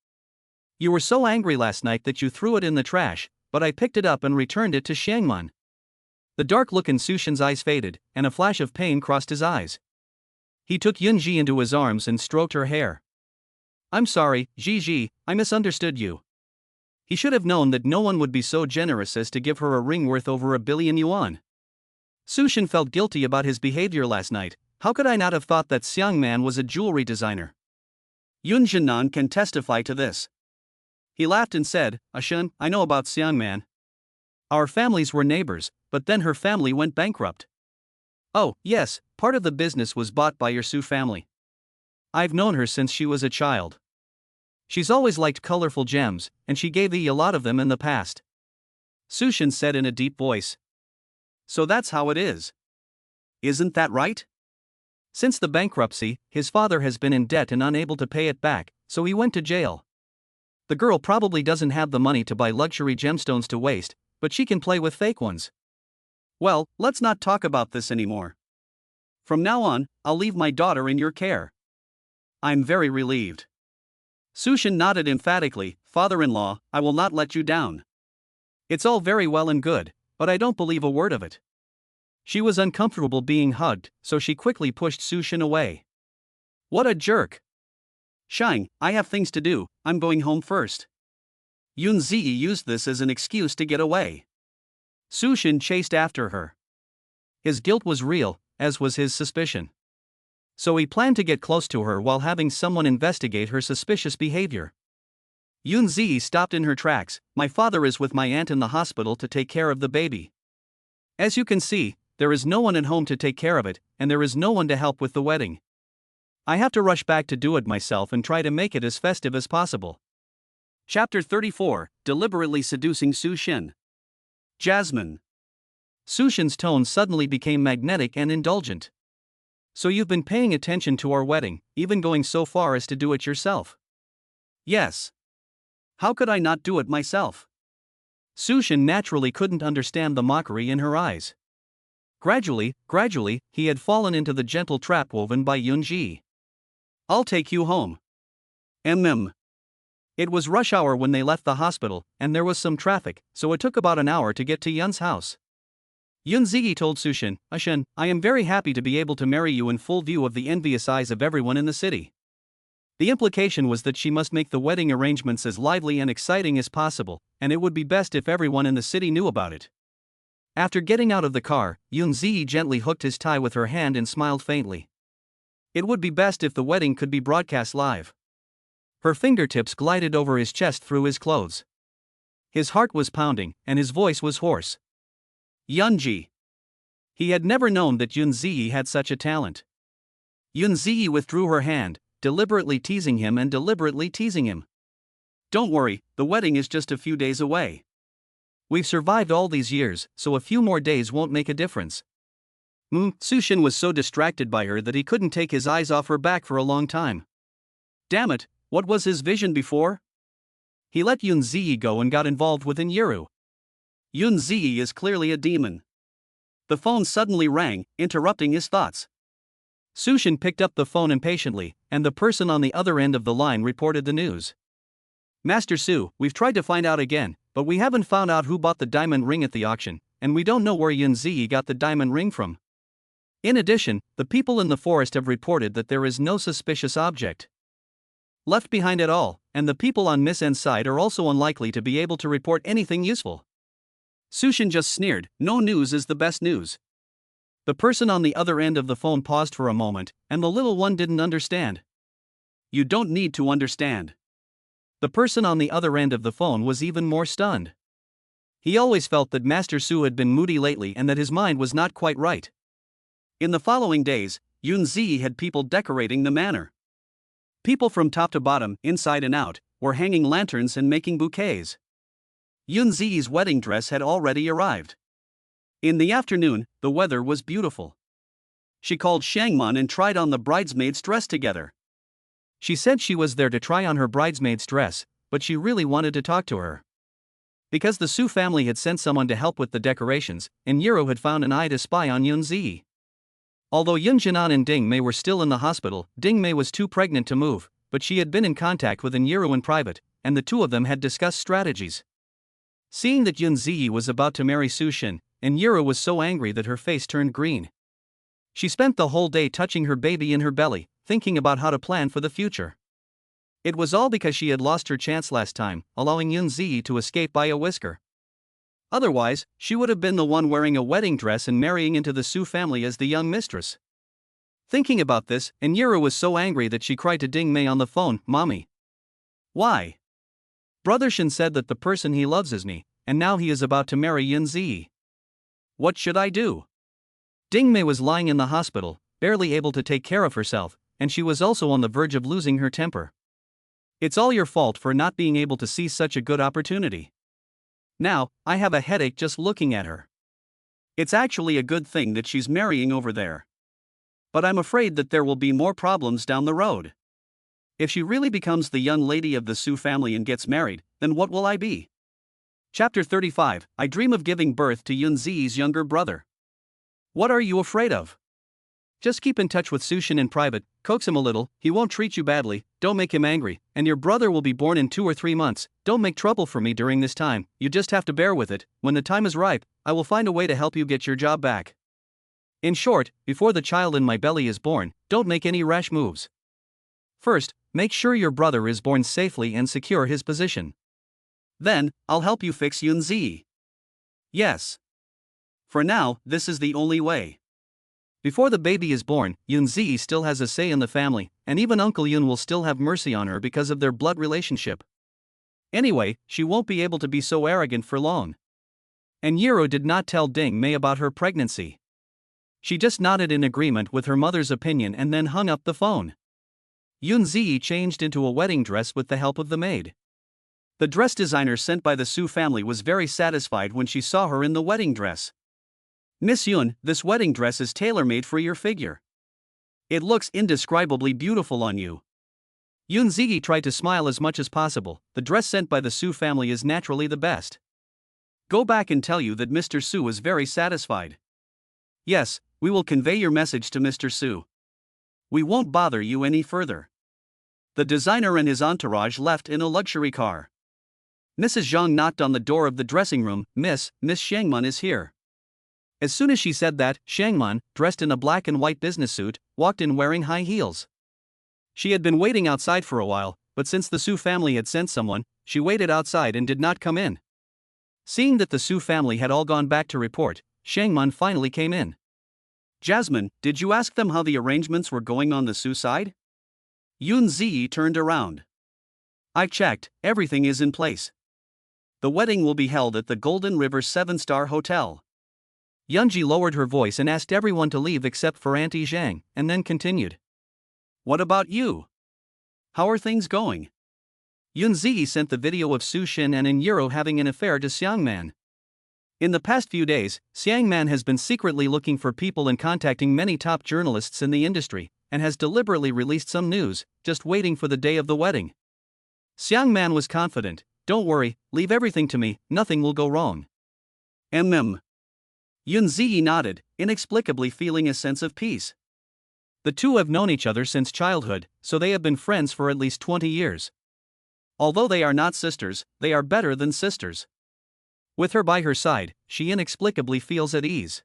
You were so angry last night that you threw it in the trash, but I picked it up and returned it to Xiangman. The dark look in Sushin's eyes faded, and a flash of pain crossed his eyes. He took Yunji into his arms and stroked her hair. I'm sorry, Gigi, I misunderstood you. He should have known that no one would be so generous as to give her a ring worth over 1 billion yuan. Sushin felt guilty about his behavior last night. How could I not have thought that Xiangman was a jewelry designer? Yun Jinan can testify to this. He laughed and said, Ashun, I know about Xiangman. Our families were neighbors, but then her family went bankrupt. Oh, yes, part of the business was bought by your Su family. I've known her since she was a child. She's always liked colorful gems, and she gave Yi a lot of them in the past. Sushin said in a deep voice. So that's how it is. Isn't that right? Since the bankruptcy, his father has been in debt and unable to pay it back, so he went to jail. The girl probably doesn't have the money to buy luxury gemstones to waste, but she can play with fake ones. Well, let's not talk about this anymore. From now on, I'll leave my daughter in your care. I'm very relieved. Sushin nodded emphatically. Father-in-law, I will not let you down. It's all very well and good, but I don't believe a word of it. She was uncomfortable being hugged, so she quickly pushed Sushin away. What a jerk! Shine, I have things to do, I'm going home first. Yun Zi used this as an excuse to get away. Sushin chased after her. His guilt was real, as was his suspicion. So he planned to get close to her while having someone investigate her suspicious behavior. Yun Zi stopped in her tracks. My father is with my aunt in the hospital to take care of the baby. As you can see, there is no one at home to take care of it, and there is no one to help with the wedding. I have to rush back to do it myself and try to make it as festive as possible. Chapter 34, Deliberately Seducing Sushin. Jasmine. Sushin's tone suddenly became magnetic and indulgent. So you've been paying attention to our wedding, even going so far as to do it yourself? Yes. How could I not do it myself? Sushin naturally couldn't understand the mockery in her eyes. Gradually, he had fallen into the gentle trap woven by Yunji. I'll take you home. It was rush hour when they left the hospital, and there was some traffic, so it took about an hour to get to Yun's house. Yunzi told Sushin, Ashun, I am very happy to be able to marry you in full view of the envious eyes of everyone in the city. The implication was that she must make the wedding arrangements as lively and exciting as possible, and it would be best if everyone in the city knew about it. After getting out of the car, Yunzi gently hooked his tie with her hand and smiled faintly. It would be best if the wedding could be broadcast live. Her fingertips glided over his chest through his clothes. His heart was pounding, and his voice was hoarse. Yunji. He had never known that Yunzi had such a talent. Yunzi withdrew her hand, deliberately teasing him. Don't worry, the wedding is just a few days away. We've survived all these years, so a few more days won't make a difference. Sushin was so distracted by her that he couldn't take his eyes off her back for a long time. Damn it, what was his vision before? He let Yunzi go and got involved with Inyiru. Yunzi is clearly a demon. The phone suddenly rang, interrupting his thoughts. Sushin picked up the phone impatiently, and the person on the other end of the line reported the news. Master Su, we've tried to find out again, but we haven't found out who bought the diamond ring at the auction, and we don't know where Yunzi got the diamond ring from. In addition, the people in the forest have reported that there is no suspicious object left behind at all, and the people on Miss N's side are also unlikely to be able to report anything useful. Sushin just sneered, no news is the best news. The person on the other end of the phone paused for a moment, and the little one didn't understand. You don't need to understand. The person on the other end of the phone was even more stunned. He always felt that Master Su had been moody lately and that his mind was not quite right. In the following days, Yunzi had people decorating the manor. People from top to bottom, inside and out, were hanging lanterns and making bouquets. Yunzi's wedding dress had already arrived. In the afternoon, the weather was beautiful. She called Shangman and tried on the bridesmaid's dress together. She said she was there to try on her bridesmaid's dress, but she really wanted to talk to her. Because the Su family had sent someone to help with the decorations, Inyiru had found an eye to spy on Yunzi. Although Yunjinan and Ding Mei were still in the hospital, Ding Mei was too pregnant to move, but she had been in contact with Inyiru in private, and the two of them had discussed strategies. Seeing that Yunzi was about to marry Sushin, Inyiru was so angry that her face turned green. She spent the whole day touching her baby in her belly, thinking about how to plan for the future. It was all because she had lost her chance last time, allowing Yunzi to escape by a whisker. Otherwise, she would have been the one wearing a wedding dress and marrying into the Su family as the young mistress. Thinking about this, Inyiru was so angry that she cried to Ding Mei on the phone, "Mommy. Why? Brother Shin said that the person he loves is me, and now he is about to marry Yunzi. What should I do?" Ding Mei was lying in the hospital, barely able to take care of herself, and she was also on the verge of losing her temper. It's all your fault for not being able to see such a good opportunity. Now, I have a headache just looking at her. It's actually a good thing that she's marrying over there. But I'm afraid that there will be more problems down the road. If she really becomes the young lady of the Su family and gets married, then what will I be? Chapter 35, I dream of giving birth to Yunzi's younger brother. What are you afraid of? Just keep in touch with Sushin in private, coax him a little, he won't treat you badly, don't make him angry, and your brother will be born in 2 or 3 months, don't make trouble for me during this time, you just have to bear with it, when the time is ripe, I will find a way to help you get your job back. In short, before the child in my belly is born, don't make any rash moves. First, make sure your brother is born safely and secure his position. Then, I'll help you fix Yunzi. Yes. For now, this is the only way. Before the baby is born, Yunzi still has a say in the family, and even Uncle Yun will still have mercy on her because of their blood relationship. Anyway, she won't be able to be so arrogant for long. And Inyiru did not tell Ding Mei about her pregnancy. She just nodded in agreement with her mother's opinion and then hung up the phone. Yunzi changed into a wedding dress with the help of the maid. The dress designer sent by the Su family was very satisfied when she saw her in the wedding dress. "Miss Yun, this wedding dress is tailor-made for your figure. It looks indescribably beautiful on you." Yunzi tried to smile as much as possible, the dress sent by the Su family is naturally the best. Go back and tell you that Mr. Su is very satisfied. Yes, we will convey your message to Mr. Su. We won't bother you any further. The designer and his entourage left in a luxury car. Mrs. Zhang knocked on the door of the dressing room. Miss Shangman is here." As soon as she said that, Shangman, dressed in a black and white business suit, walked in wearing high heels. She had been waiting outside for a while, but since the Su family had sent someone, she waited outside and did not come in. Seeing that the Su family had all gone back to report, Shangman finally came in. Jasmine, did you ask them how the arrangements were going on the Su side? Yun Zi turned around. I checked, everything is in place. The wedding will be held at the Golden River 7-star hotel. Yunji lowered her voice and asked everyone to leave except for Auntie Zhang, and then continued. What about you? How are things going? Yun Zi sent the video of Sushin and Inyiru having an affair to Xiangman. In the past few days, Xiangman has been secretly looking for people and contacting many top journalists in the industry, and has deliberately released some news, just waiting for the day of the wedding. Xiangman was confident, don't worry, leave everything to me, nothing will go wrong. Yun Zi nodded, inexplicably feeling a sense of peace. The two have known each other since childhood, so they have been friends for at least 20 years. Although they are not sisters, they are better than sisters. With her by her side, she inexplicably feels at ease.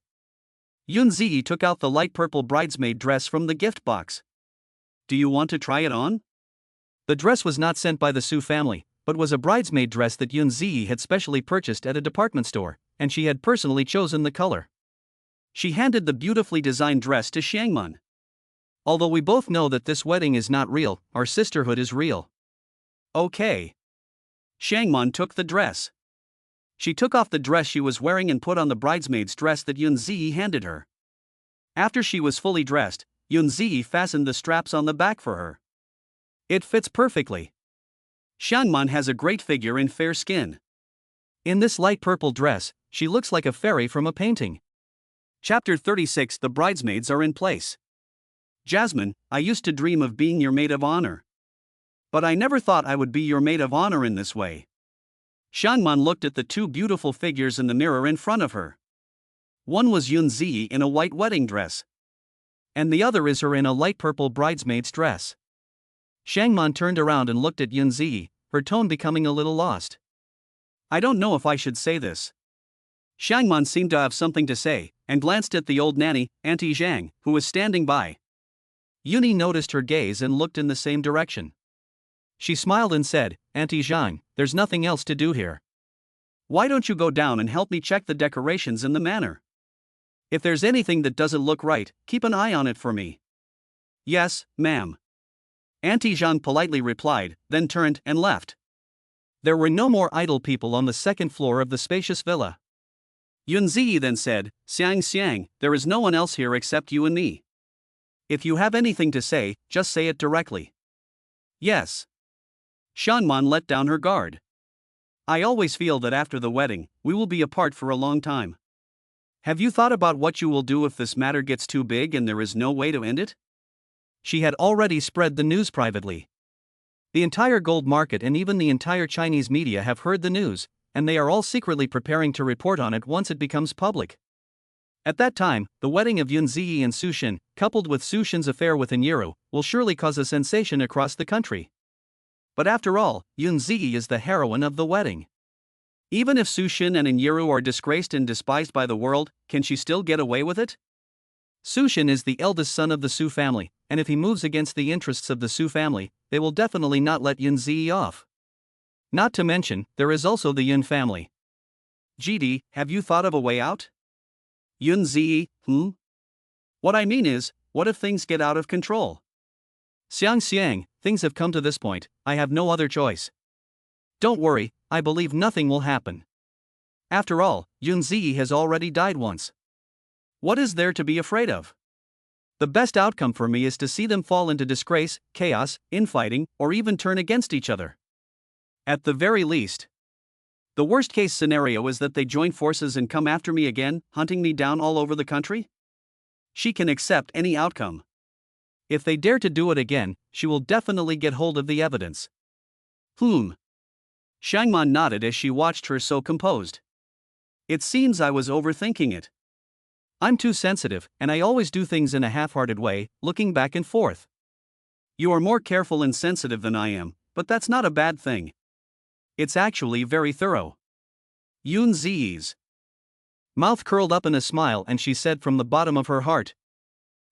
Yun Zi took out the light purple bridesmaid dress from the gift box. Do you want to try it on? The dress was not sent by the Su family, but was a bridesmaid dress that Yun Zi had specially purchased at a department store, and she had personally chosen the color. She handed the beautifully designed dress to Shangman. Although we both know that this wedding is not real, our sisterhood is real. Okay. Shangman took the dress. She took off the dress she was wearing and put on the bridesmaid's dress that Yun Zi handed her. After she was fully dressed, Yun Zi fastened the straps on the back for her. It fits perfectly. Shangman has a great figure and fair skin. In this light purple dress, she looks like a fairy from a painting. Chapter 36. The bridesmaids are in place. Jasmine, I used to dream of being your maid of honor. But I never thought I would be your maid of honor in this way. Shangman looked at the two beautiful figures in the mirror in front of her. One was Yun Zi in a white wedding dress. And the other is her in a light purple bridesmaid's dress. Shangman turned around and looked at Yun Zi, her tone becoming a little lost. I don't know if I should say this. Shangman seemed to have something to say, and glanced at the old nanny, Auntie Zhang, who was standing by. Yuni noticed her gaze and looked in the same direction. She smiled and said, Auntie Zhang, there's nothing else to do here. Why don't you go down and help me check the decorations in the manor? If there's anything that doesn't look right, keep an eye on it for me. Yes, ma'am. Auntie Zhang politely replied, then turned and left. There were no more idle people on the second floor of the spacious villa. Yun Zi then said, Xiang, there is no one else here except you and me. If you have anything to say, just say it directly. Yes. Shangman let down her guard. I always feel that after the wedding, we will be apart for a long time. Have you thought about what you will do if this matter gets too big and there is no way to end it? She had already spread the news privately. The entire gold market and even the entire Chinese media have heard the news, and they are all secretly preparing to report on it once it becomes public. At that time, the wedding of Yun Zi and Sushin, coupled with Sushin's affair with Inyiru, will surely cause a sensation across the country. But after all, Yun Zi is the heroine of the wedding. Even if Sushin and Inyiru are disgraced and despised by the world, can she still get away with it? Sushin is the eldest son of the Su family, and if he moves against the interests of the Su family, they will definitely not let Yun Zi off. Not to mention, there is also the Yun family. GD, have you thought of a way out? Yun Zi, What I mean is, what if things get out of control? Xiang, things have come to this point, I have no other choice. Don't worry, I believe nothing will happen. After all, Yun Zi has already died once. What is there to be afraid of? The best outcome for me is to see them fall into disgrace, chaos, infighting, or even turn against each other. At the very least. The worst-case scenario is that they join forces and come after me again, hunting me down all over the country? She can accept any outcome. If they dare to do it again, she will definitely get hold of the evidence. Shangman nodded as she watched her so composed. It seems I was overthinking it. I'm too sensitive, and I always do things in a half-hearted way, looking back and forth. You are more careful and sensitive than I am, but that's not a bad thing. It's actually very thorough. Yun Zi's mouth curled up in a smile and she said from the bottom of her heart,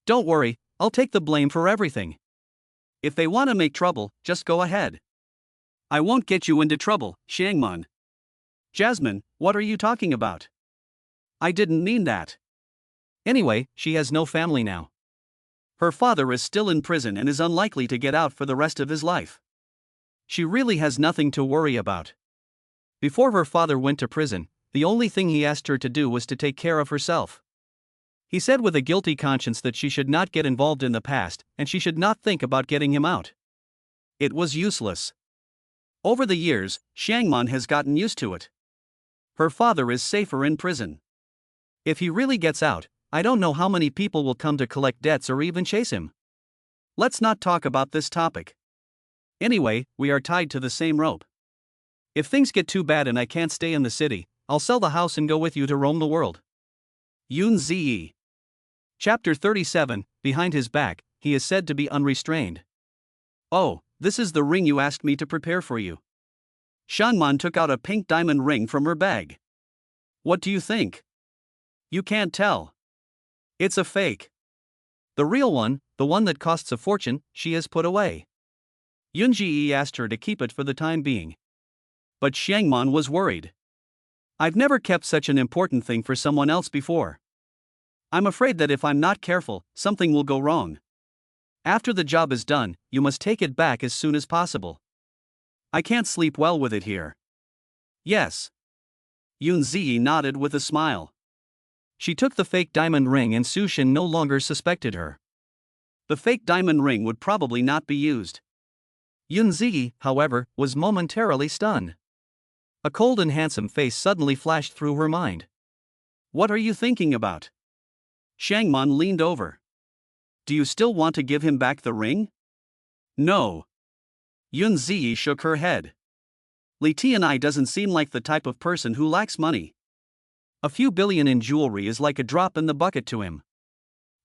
Don't worry, I'll take the blame for everything. If they want to make trouble, just go ahead. I won't get you into trouble, Shangman. Jasmine, what are you talking about? I didn't mean that. Anyway, she has no family now. Her father is still in prison and is unlikely to get out for the rest of his life. She really has nothing to worry about. Before her father went to prison, the only thing he asked her to do was to take care of herself. He said with a guilty conscience that she should not get involved in the past and she should not think about getting him out. It was useless. Over the years, Shangman has gotten used to it. Her father is safer in prison. If he really gets out, I don't know how many people will come to collect debts or even chase him. Let's not talk about this topic. Anyway, we are tied to the same rope. If things get too bad and I can't stay in the city, I'll sell the house and go with you to roam the world. Yun Ziyi. Chapter 37, behind his back, he is said to be unrestrained. Oh, this is the ring you asked me to prepare for you. Shangman took out a pink diamond ring from her bag. What do you think? You can't tell. It's a fake. The real one, the one that costs a fortune, she has put away. Yunji asked her to keep it for the time being. But Shangman was worried. I've never kept such an important thing for someone else before. I'm afraid that if I'm not careful, something will go wrong. After the job is done, you must take it back as soon as possible. I can't sleep well with it here. Yes. Yunzi nodded with a smile. She took the fake diamond ring and Sushin no longer suspected her. The fake diamond ring would probably not be used. Yunzi, however, was momentarily stunned. A cold and handsome face suddenly flashed through her mind. What are you thinking about? Shangman leaned over. Do you still want to give him back the ring? No. Yunzi shook her head. Tian doesn't seem like the type of person who lacks money. A few billion in jewelry is like a drop in the bucket to him.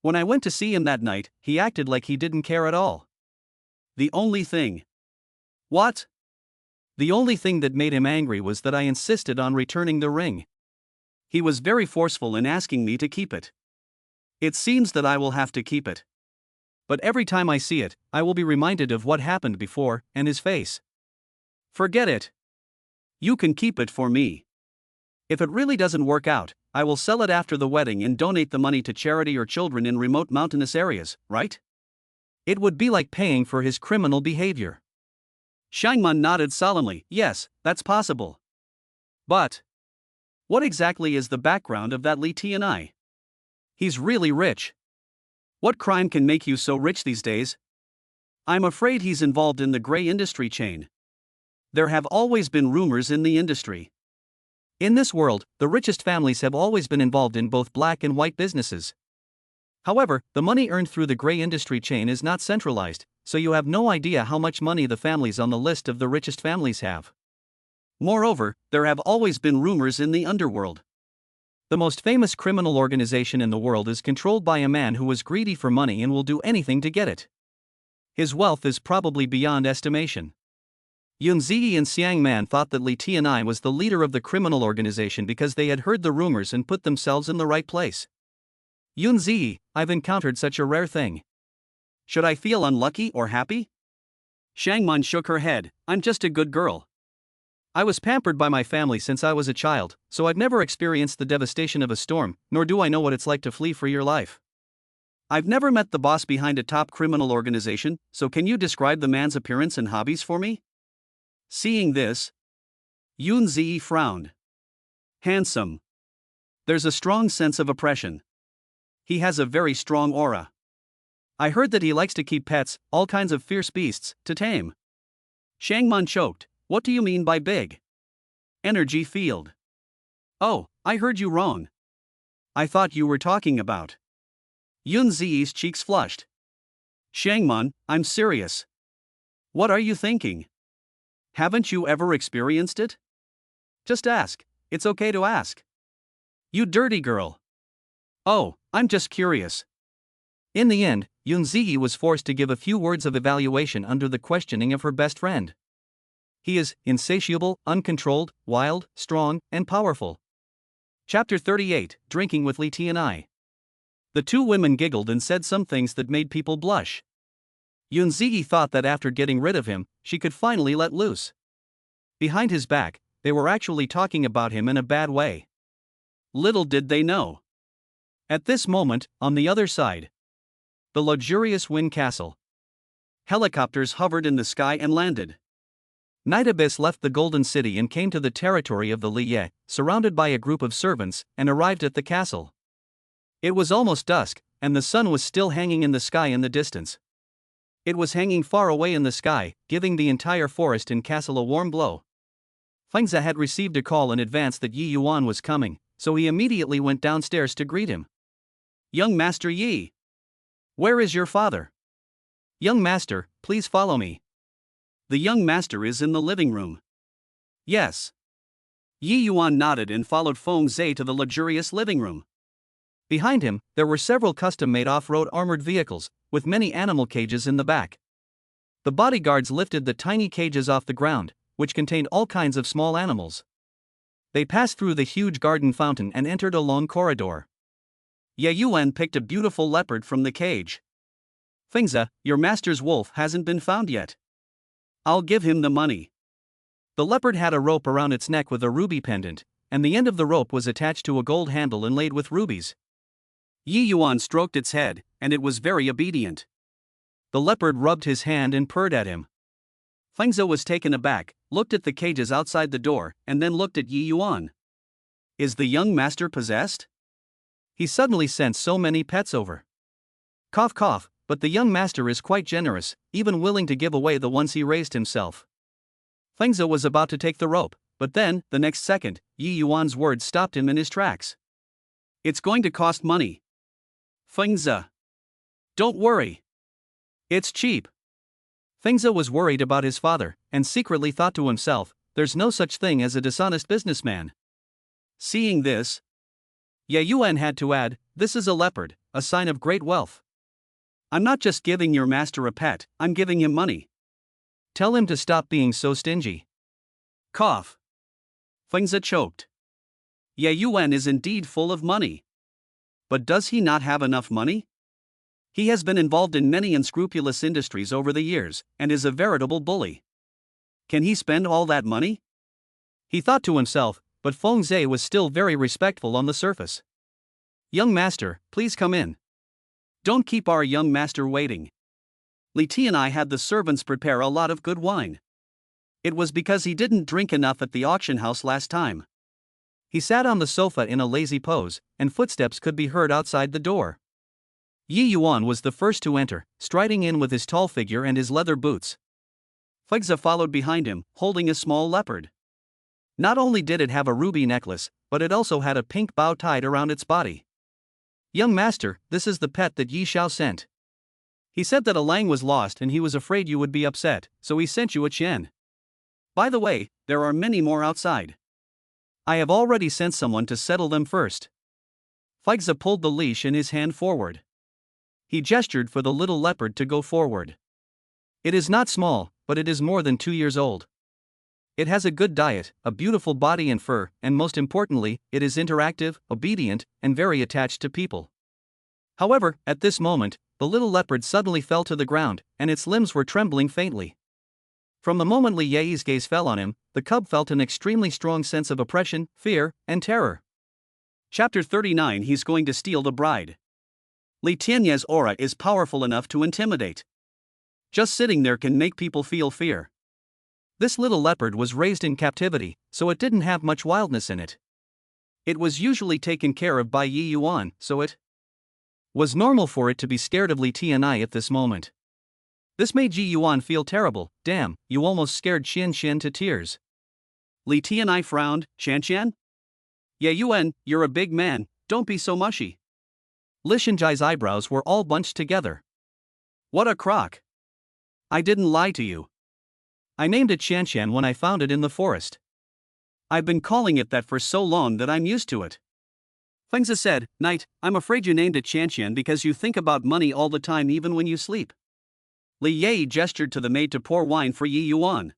When I went to see him that night, he acted like he didn't care at all. The only thing. What? The only thing that made him angry was that I insisted on returning the ring. He was very forceful in asking me to keep it. It seems that I will have to keep it. But every time I see it, I will be reminded of what happened before, and his face. Forget it. You can keep it for me. If it really doesn't work out, I will sell it after the wedding and donate the money to charity or children in remote mountainous areas, right? It would be like paying for his criminal behavior. Shangman nodded solemnly. Yes, that's possible. But what exactly is the background of that Tian? He's really rich. What crime can make you so rich these days? I'm afraid he's involved in the gray industry chain. There have always been rumors in the industry. In this world, the richest families have always been involved in both black and white businesses. However, the money earned through the gray industry chain is not centralized, so you have no idea how much money the families on the list of the richest families have. Moreover, there have always been rumors in the underworld. The most famous criminal organization in the world is controlled by a man who is greedy for money and will do anything to get it. His wealth is probably beyond estimation. Yunzi and Xiang Man thought that Tian was the leader of the criminal organization because they had heard the rumors and put themselves in the right place. Yunzi, I've encountered such a rare thing. Should I feel unlucky or happy? Shangman shook her head. I'm just a good girl. I was pampered by my family since I was a child, so I've never experienced the devastation of a storm, nor do I know what it's like to flee for your life. I've never met the boss behind a top criminal organization, so can you describe the man's appearance and hobbies for me? Seeing this, Yunzi frowned. Handsome. There's a strong sense of oppression. He has a very strong aura. I heard that he likes to keep pets, all kinds of fierce beasts, to tame. Shangman choked. What do you mean by big? Energy field. Oh, I heard you wrong. I thought you were talking about. Yunzi's cheeks flushed. Shangman, I'm serious. What are you thinking? Haven't you ever experienced it? Just ask. It's okay to ask. You dirty girl. Oh, I'm just curious. In the end, Yunzi was forced to give a few words of evaluation under the questioning of her best friend. He is insatiable, uncontrolled, wild, strong, and powerful. Chapter 38, Drinking with Tian. The two women giggled and said some things that made people blush. Yunziyi thought that after getting rid of him, she could finally let loose. Behind his back, they were actually talking about him in a bad way. Little did they know. At this moment, on the other side, the luxurious Wind Castle. Helicopters hovered in the sky and landed. Night Abyss left the Golden City and came to the territory of the Liye, surrounded by a group of servants, and arrived at the castle. It was almost dusk, and the sun was still hanging in the sky in the distance. It was hanging far away in the sky, giving the entire forest and castle a warm glow. Fengza had received a call in advance that Yi Yuan was coming, so he immediately went downstairs to greet him. "Young Master Yi! Where is your father?" "Young Master, please follow me." "The young master is in the living room." "Yes." Yi Yuan nodded and followed Feng Zhe to the luxurious living room. Behind him, there were several custom-made off-road armored vehicles, with many animal cages in the back. The bodyguards lifted the tiny cages off the ground, which contained all kinds of small animals. They passed through the huge garden fountain and entered a long corridor. Ye Yuan picked a beautiful leopard from the cage. "Fengza, your master's wolf hasn't been found yet. I'll give him the money." The leopard had a rope around its neck with a ruby pendant, and the end of the rope was attached to a gold handle inlaid with rubies. Yi Yuan stroked its head, and it was very obedient. The leopard rubbed his hand and purred at him. Fengza was taken aback, looked at the cages outside the door, and then looked at Yi Yuan. Is the young master possessed? He suddenly sent so many pets over. Cough cough, but the young master is quite generous, even willing to give away the ones he raised himself. Fengza was about to take the rope, but then, the next second, Yi Yuan's words stopped him in his tracks. "It's going to cost money." "Fengza, don't worry. It's cheap." Fengza was worried about his father, and secretly thought to himself, there's no such thing as a dishonest businessman. Seeing this, Ye Yuan had to add, "This is a leopard, a sign of great wealth. I'm not just giving your master a pet, I'm giving him money. Tell him to stop being so stingy." Cough. Fengza choked. Ye Yuan is indeed full of money. But does he not have enough money? He has been involved in many unscrupulous industries over the years, and is a veritable bully. Can he spend all that money? He thought to himself, but Feng Zhe was still very respectful on the surface. "Young master, please come in. Don't keep our young master waiting. Li Ti and I had the servants prepare a lot of good wine. It was because he didn't drink enough at the auction house last time." He sat on the sofa in a lazy pose, and footsteps could be heard outside the door. Yi Yuan was the first to enter, striding in with his tall figure and his leather boots. Fengza followed behind him, holding a small leopard. Not only did it have a ruby necklace, but it also had a pink bow tied around its body. "Young master, this is the pet that Yi Xiao sent. He said that a lang was lost and he was afraid you would be upset, so he sent you a Tian. By the way, there are many more outside. I have already sent someone to settle them first." Fengza pulled the leash in his hand forward. He gestured for the little leopard to go forward. It is not small, but it is more than 2 years old. It has a good diet, a beautiful body and fur, and most importantly, it is interactive, obedient, and very attached to people. However, at this moment, the little leopard suddenly fell to the ground, and its limbs were trembling faintly. From the moment Li Yi's gaze fell on him, the cub felt an extremely strong sense of oppression, fear, and terror. Chapter 39. He's going to steal the bride. Li Tianye's aura is powerful enough to intimidate. Just sitting there can make people feel fear. This little leopard was raised in captivity, so it didn't have much wildness in it. It was usually taken care of by Yi Yuan, so it was normal for it to be scared of Li Tian at this moment. This made Yi Yuan feel terrible. "Damn, you almost scared Qian Qian to tears." Li Tian frowned. "Qian Qian? Ye Yuan, you're a big man, don't be so mushy." Li Shenjai's eyebrows were all bunched together. "What a crock. I didn't lie to you. I named it Qian Qian when I found it in the forest. I've been calling it that for so long that I'm used to it." Fengza said, "Knight, I'm afraid you named it Qian Qian because you think about money all the time even when you sleep." Li Yi gestured to the maid to pour wine for Yi Yuan.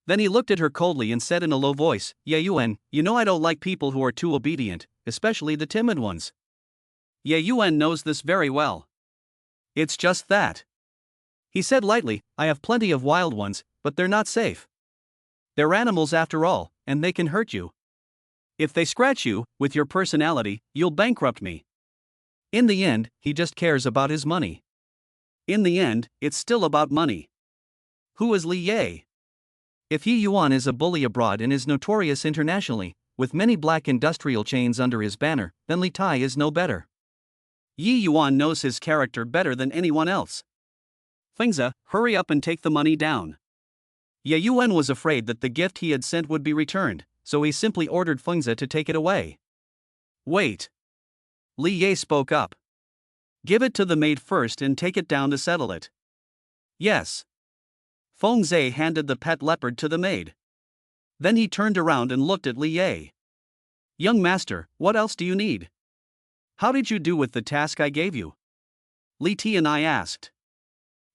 Then he looked at her coldly and said in a low voice, "Ye Yuan, you know I don't like people who are too obedient, especially the timid ones. Ye Yuan knows this very well. It's just that He said lightly, I have plenty of wild ones, but they're not safe. They're animals after all, and they can hurt you. If they scratch you, with your personality, you'll bankrupt me. In the end, he just cares about his money. In the end, it's still about money. Who is Li Ye? If Yi Yuan is a bully abroad and is notorious internationally, with many black industrial chains under his banner, then Li Tai is no better. Yi Yuan knows his character better than anyone else. Fengza, hurry up and take the money down. Ye Yuan was afraid that the gift he had sent would be returned, so he simply ordered Fengza to take it away. Wait. Li Ye spoke up. Give it to the maid first and take it down to settle it. Yes. Feng Zhe handed the pet leopard to the maid. Then he turned around and looked at Li Ye. Young master, what else do you need? How did you do with the task I gave you? Li Tian asked.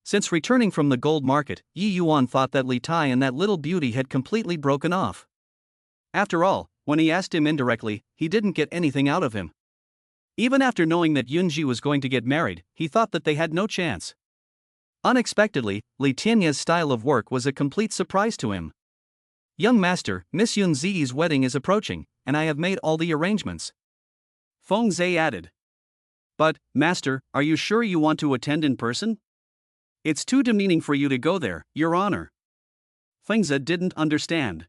Since returning from the gold market, Yi Yuan thought that Li Tai and that little beauty had completely broken off. After all, when he asked him indirectly, he didn't get anything out of him. Even after knowing that Yunji was going to get married, he thought that they had no chance. Unexpectedly, Li Tian's style of work was a complete surprise to him. Young master, Miss Yunzi's wedding is approaching, and I have made all the arrangements. Feng Zhe added. But, master, are you sure you want to attend in person? It's too demeaning for you to go there, your honor. Fengza didn't understand.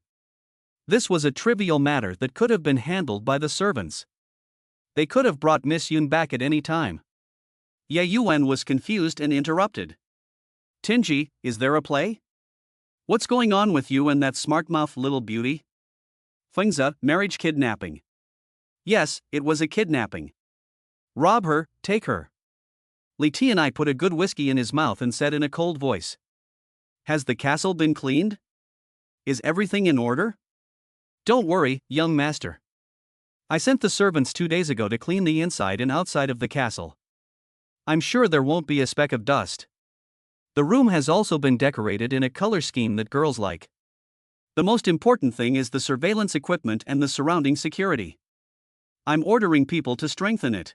This was a trivial matter that could have been handled by the servants. They could have brought Miss Yun back at any time. Ye Yuan was confused and interrupted. Tinji, is there a play? What's going on with you and that smart-mouthed little beauty? Fengza, marriage kidnapping. Yes, it was a kidnapping. Rob her, take her. Li Tian put a good whiskey in his mouth and said in a cold voice. Has the castle been cleaned? Is everything in order? Don't worry, young master. I sent the servants 2 days ago to clean the inside and outside of the castle. I'm sure there won't be a speck of dust. The room has also been decorated in a color scheme that girls like. The most important thing is the surveillance equipment and the surrounding security. I'm ordering people to strengthen it.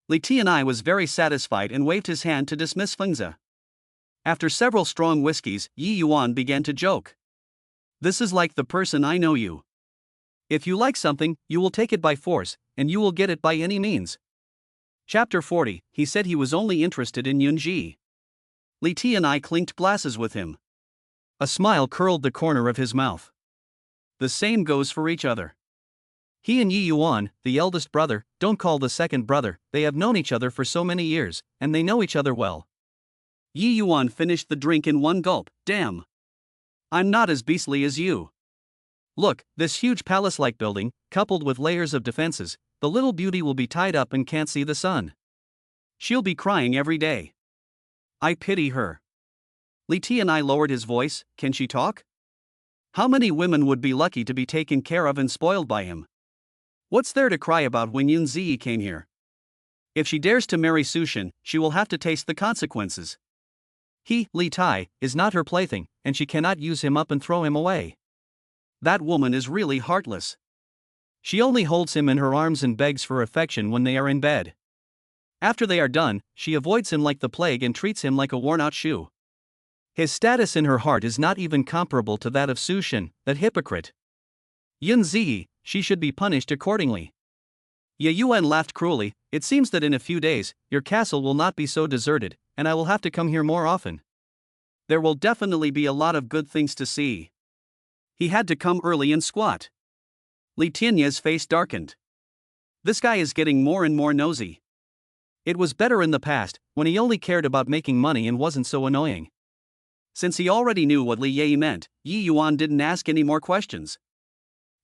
Li Tian was very satisfied and waved his hand to dismiss Fengza. After several strong whiskeys, Yi Yuan began to joke. This is like the person I know you. If you like something, you will take it by force, and you will get it by any means. Chapter 40, he said he was only interested in Yunji. Li Tian clinked glasses with him. A smile curled the corner of his mouth. The same goes for each other. He and Yi Yuan, the eldest brother, don't call the second brother, they have known each other for so many years, and they know each other well. Yi Yuan finished the drink in one gulp. Damn. I'm not as beastly as you. Look, this huge palace-like building, coupled with layers of defenses, the little beauty will be tied up and can't see the sun. She'll be crying every day. I pity her. Li Tian lowered his voice. Can she talk? How many women would be lucky to be taken care of and spoiled by him? What's there to cry about when Yunzi came here? If she dares to marry Sushin, she will have to taste the consequences. He, Li Tai, is not her plaything, and she cannot use him up and throw him away. That woman is really heartless. She only holds him in her arms and begs for affection when they are in bed. After they are done, she avoids him like the plague and treats him like a worn-out shoe. His status in her heart is not even comparable to that of Sushin, that hypocrite. Yunzi, she should be punished accordingly. Ye Yuan laughed cruelly. It seems that in a few days, your castle will not be so deserted, and I will have to come here more often. There will definitely be a lot of good things to see. He had to come early and squat. Li Tian's face darkened. This guy is getting more and more nosy. It was better in the past, when he only cared about making money and wasn't so annoying. Since he already knew what Li Ye meant, Yi Yuan didn't ask any more questions.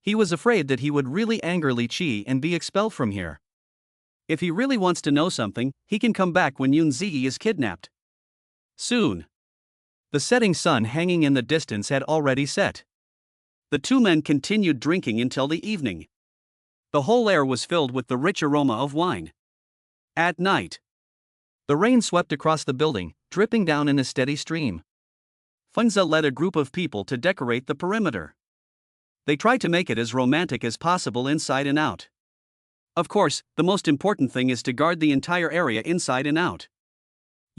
He was afraid that he would really anger Li Qi and be expelled from here. If he really wants to know something, he can come back when Yunzi is kidnapped. Soon. The setting sun hanging in the distance had already set. The two men continued drinking until the evening. The whole air was filled with the rich aroma of wine. At night, the rain swept across the building, dripping down in a steady stream. Fengza led a group of people to decorate the perimeter. They tried to make it as romantic as possible inside and out. Of course, the most important thing is to guard the entire area inside and out.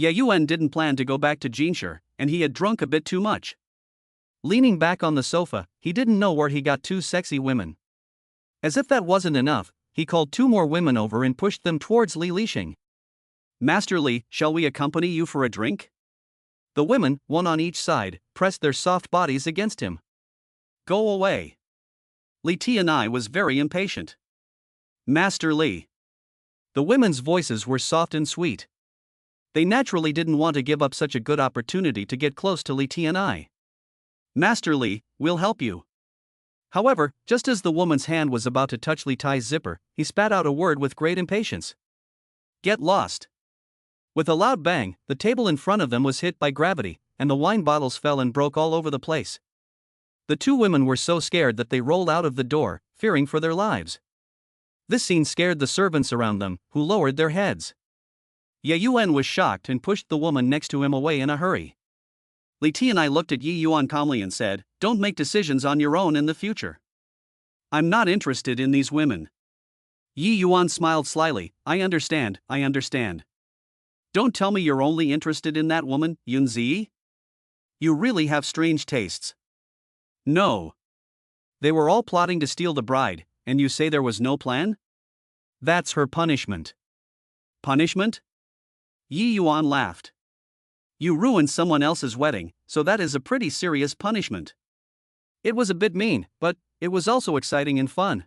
Ye Yuan didn't plan to go back to Jinsher, and he had drunk a bit too much. Leaning back on the sofa, he didn't know where he got two sexy women. As if that wasn't enough, he called two more women over and pushed them towards Li Lixing. Master Li, shall we accompany you for a drink? The women, one on each side, pressed their soft bodies against him. Go away. Li Tian was very impatient. Master Li. The women's voices were soft and sweet. They naturally didn't want to give up such a good opportunity to get close to Li Tian. Master Li, we'll help you. However, just as the woman's hand was about to touch Li Tai's zipper, he spat out a word with great impatience. Get lost. With a loud bang, the table in front of them was hit by gravity, and the wine bottles fell and broke all over the place. The two women were so scared that they rolled out of the door, fearing for their lives. This scene scared the servants around them, who lowered their heads. Ye Yuan was shocked and pushed the woman next to him away in a hurry. Li Tian looked at Yi Yuan calmly and said, Don't make decisions on your own in the future. I'm not interested in these women. Yi Yuan smiled slyly, I understand. Don't tell me you're only interested in that woman, Yun Zi? You really have strange tastes. No. They were all plotting to steal the bride, and you say there was no plan? That's her punishment. Punishment? Yi Yuan laughed. You ruined someone else's wedding, so that is a pretty serious punishment. It was a bit mean, but it was also exciting and fun.